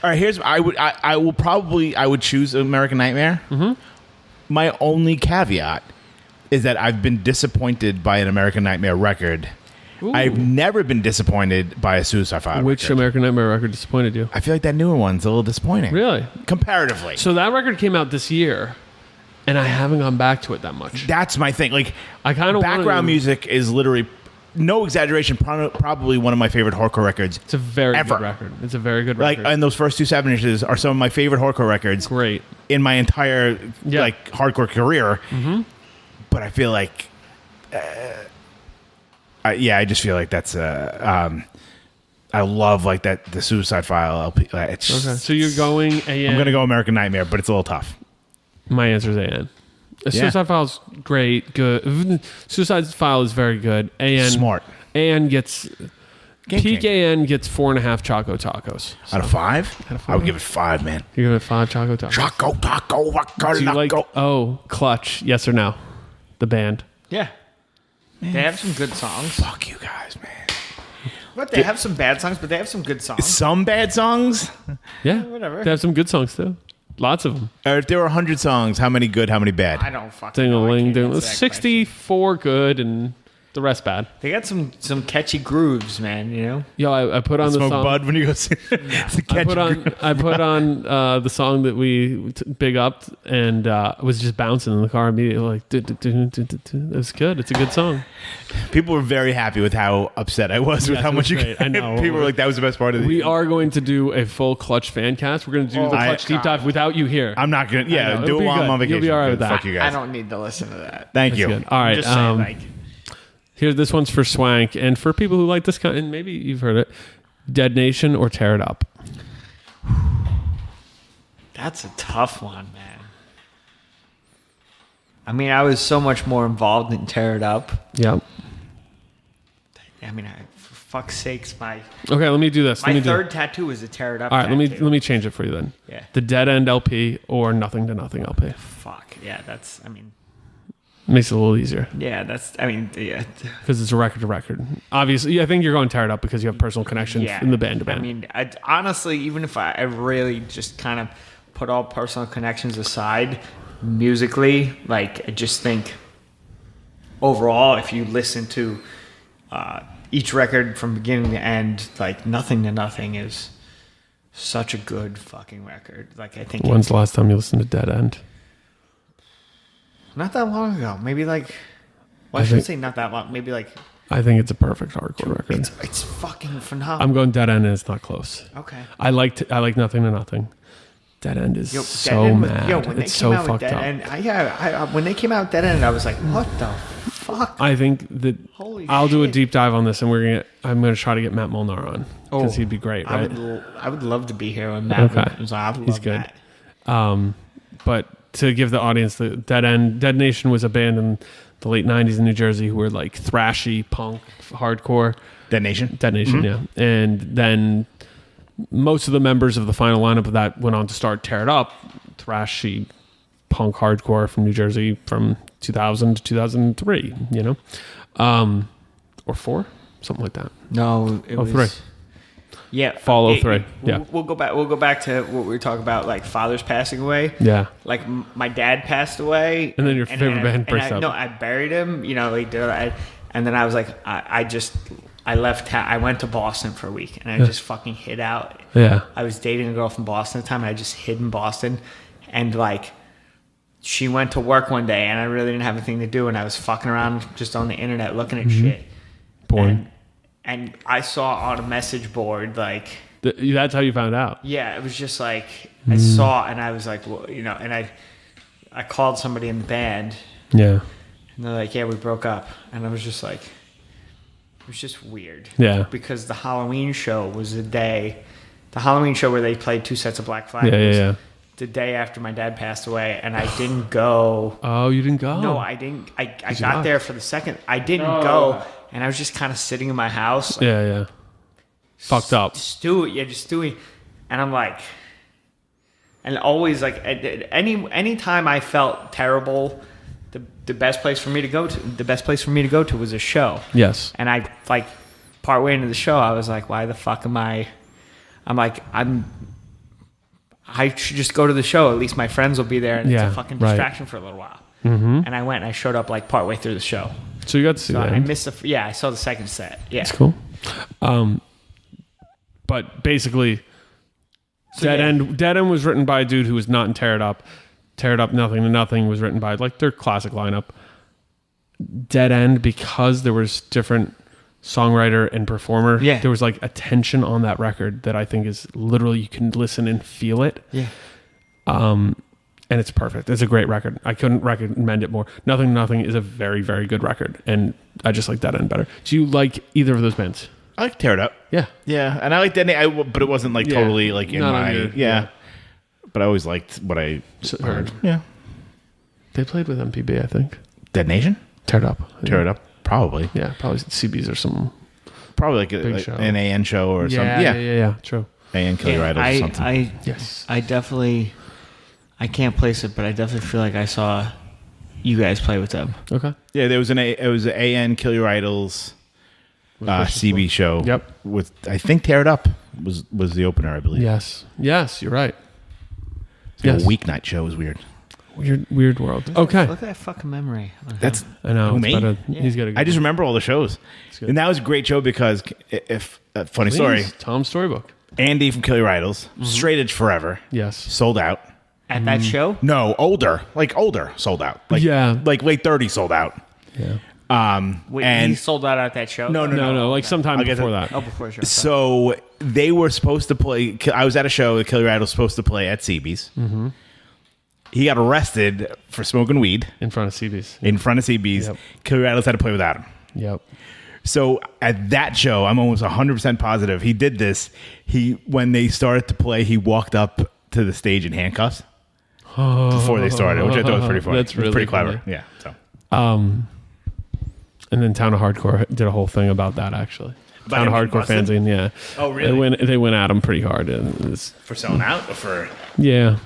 All right. Here's I would choose American Nightmare. Mm-hmm. My only caveat is that I've been disappointed by an American Nightmare record. I've never been disappointed by a Suicide File Which record. American Nightmare record disappointed you? I feel like that newer one's a little disappointing. Really? Comparatively. So that record came out this year, and I haven't gone back to it that much. That's my thing. Like, I kind of background music is literally, no exaggeration, probably one of my favorite hardcore records. It's a very Ever. good record. It's a very good Like, record. and those first two 7 inches are some of my favorite hardcore records Great. in my entire Yeah. like hardcore career. But I feel like, I just feel like that's I love like that the Suicide File LP. It's just, Okay. So you're going AN. I'm gonna go American Nightmare, but it's a little tough. My answer is AN. Suicide File's great, good. Suicide File is very good. AN Smart. AN gets Game peak changer. AN gets 4.5 Choco Tacos. Out of 5, Out of I would 5? give it 5, man. You give it 5 Choco Tacos. Choco taco, waka, Do you like loco. Clutch? Yes or no? The band. Yeah, they have some good songs. Fuck you guys, man. But they have some bad songs, but they have some good songs. Some bad songs. Yeah, whatever. They have some good songs too. Lots of them. If there were 100 songs, how many good, how many bad? I don't fucking know. I Ding-a-ling, can't ding. answer that 64 good and the rest bad. question. They got some catchy grooves, man. You know. Yo, I put on the Smoke song. bud when you go see. I put on the song that we big upped and was just bouncing in the car immediately. Like, it's good. It's a good song. People were very happy with how upset I was with Yes, how it much was you. great. I know. People were like, "That was the best part of the." We are going to do a full Clutch fan cast. We're going to do the I- Clutch deep dive without you here. I'm not gonna. Yeah, know. do It'll it be while I'm good. on vacation. You'll be all right with that. Fuck you guys. I don't need to listen to that. Thank That's you. good. All right. Just saying, like, Here, this one's for Swank, and for people who like this kind, and maybe you've heard it, Dead Nation or Tear It Up. That's a tough one, man. I mean, I was so much more involved in Tear It Up. Yeah. I mean, for fuck's sakes, my Okay, let me do this. my third tattoo is a Tear It Up. All right, tattoo. let me change it for you then. Yeah. The Dead End LP or Nothing to Nothing LP. Fuck yeah, that's. I mean, Makes it a little easier yeah, that's. I mean, yeah. because it's a record to record. Obviously, I think you're going Tear It Up because you have personal connection Yeah. in the band to band. I mean, honestly, even if I really just kind of put all personal connections aside, musically, like I just think overall, if you listen to each record from beginning to end, like Nothing to Nothing is such a good fucking record. Like I think When's the last time you listened to Dead End? not that long ago, maybe like. Well, I I shouldn't think- say not that long. Maybe like I think it's a perfect hardcore record. it's fucking phenomenal. I'm going Dead End and it's not close. Okay. I like Nothing to Nothing. Dead End is Yo, so Dead End mad. when they It's came so out with fucked Dead up. End, when they came out with Dead End, I was like, what the fuck? I think that Holy I'll do a shit. deep dive on this, and I'm gonna try to get Matt Molnar on because Oh, he'd be great, right? I would love to be here when Matt Okay. was on. I would He's love good. that. But to give the audience the Dead Nation was a band in the late '90s in New Jersey who were like thrashy punk, hardcore. Dead Nation. Dead Nation, yeah. And then most of the members of the final lineup of that went on to start Tear It Up, thrashy punk hardcore from New Jersey from 2000 to 2003, or 4, something like that. No, it was 03. Yeah, Fall 03, yeah. We'll go back. We'll go back to what we were talking about, like fathers passing away. Yeah. Like my dad passed away, And then your favorite band breaks up. No, I buried him. Like and then I was like, I left town. I went to Boston for a week, and I just fucking hid out. Yeah. I was dating a girl from Boston at the time, and I just hid in Boston, and like. She went to work one day, and I really didn't have anything to do, and I was fucking around just on the internet looking at shit. Boring. And I saw on a message board, like, That's how you found out. yeah, it was just like, I saw, and I was like, well, and I called somebody in the band, Yeah. and they're like, yeah, we broke up. And I was just like, it was just weird. Yeah. Because the Halloween show was the Halloween show where they played 2 sets of Black Flag. Yeah, was yeah. The day after my dad passed away, and I didn't go. Oh, you didn't go? No, I didn't. I you got not? there for the second. I didn't go, and I was just kind of sitting in my house. Like, Yeah. Fucked up. just doing. And I'm like, and always like, any time I felt terrible, the best place for me to go to was a show. Yes. And I like, partway into the show, I was like, why the fuck am I? I'm like, I should just go to the show. At least my friends will be there, and Yeah, it's a fucking right. distraction for a little while. Mm-hmm. And I went, and I showed up like partway through the show. So you got to see So that. I missed I saw the second set. Yeah, That's cool. But basically, Dead End was written by a dude who was not in Tear It Up. Tear It Up, Nothing to Nothing was written by like their classic lineup. Dead End, because there was different songwriter and performer. Yeah. There was like a tension on that record that I think is literally you can listen and feel it. Yeah. And it's perfect. It's a great record. I couldn't recommend it more. Nothing to Nothing is a very, very good record, and I just like Dead End better. Do you like either of those bands? I like Tear It Up. Yeah. Yeah, and I like Dead Nation, but it wasn't like Yeah. totally like in Not on my your- yeah. But I always liked what I Heard. Yeah, They played with MPB, I think. Dead Nation. Tear It Up. Tear It Up. Probably. Yeah, probably CBs or something. Probably like, Big show. an AN show or something. Yeah. True. AN Kill Your Idols or something. Yes. I definitely, I can't place it, but I definitely feel like I saw you guys play with them. Okay. Yeah, there was an AN Kill Your Idols CB show. Yep. With I think Tear It Up was the opener, I believe. Yes. Yes, you're right. It's like Yes. a weeknight show was weird. Weird world. Okay. Look at that fucking memory. That's I know. Who, it's me? better. He's got a good I just remember all the shows, good. and that was a great show because if funny story, Tom's Storybook. Andy from Kill Your Idols, Straight Edge Forever, Yes. sold out. At that show? No, older, sold out. Like Yeah. like late 30s sold out. Yeah. Wait, And he sold out at that show? No. Like sometime I'll get before that. that. Oh, before the show. So they were supposed to play. I was at a show that Kill Your Idols was supposed to play at CB's. Mm-hmm. He got arrested for smoking weed In front of CBs. in front of CB's. Yep. Kill Your Idols had to play without him. Yep. So at that show, I'm almost 100% positive he did this. When they started to play, he walked up to the stage in handcuffs before they started, which I thought was pretty funny. That's really pretty clever. funny. Yeah. So And then Town of Hardcore did a whole thing about that, actually. About Town of him being Hardcore busted? fanzine, yeah. Oh, really? They went at him pretty hard. for selling out or for Yeah.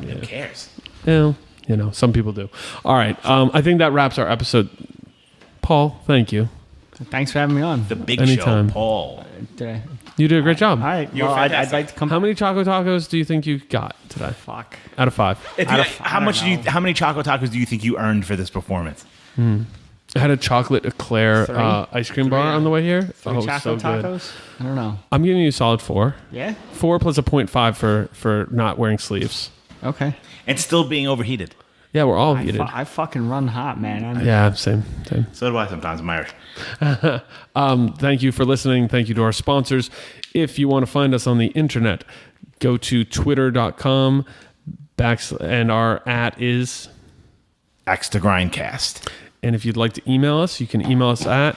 who cares? Yeah. You know, some people do. All right. I think that wraps our episode. Paul, thank you. Thanks for having me on. The big Anytime. show, Paul. You did a great job. All right. You were Well, I'd fantastic. like to come. How many Choco Tacos do you think you got today? Fuck. Out of 5. How many chocolate tacos do you think you earned for this performance? I had a chocolate eclair 3? ice cream bar on the way here. Three Oh, chocolate so good. tacos? I don't know. I'm giving you a solid 4. Yeah? 4 plus a 0.5 for not wearing sleeves. Okay. And still being overheated. Yeah, we're all heated. I fucking run hot, man. Yeah, same. So do I sometimes. I'm Irish. Thank you for listening. Thank you to our sponsors. If you want to find us on the internet, go to twitter.com and our @ is. Axe to Grind Cast. And if you'd like to email us, you can email us at.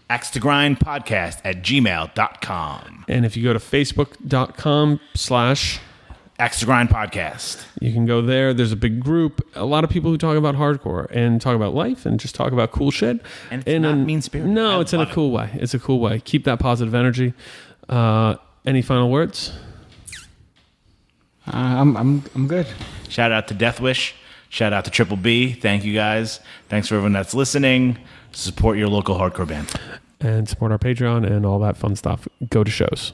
Axe to Grind Podcast at gmail.com. And if you go to facebook.com/ Axe to Grind Podcast. you can go there. There's a big group. A lot of people who talk about hardcore and talk about life and just talk about cool shit. And it's not mean-spirited. No, I it's in a love it. cool way. It's a cool way. Keep that positive energy. Any final words? I'm good. Shout out to Death Wish. Shout out to Triple B. Thank you guys. Thanks for everyone that's listening. Support your local hardcore band. And support our Patreon and all that fun stuff. Go to shows.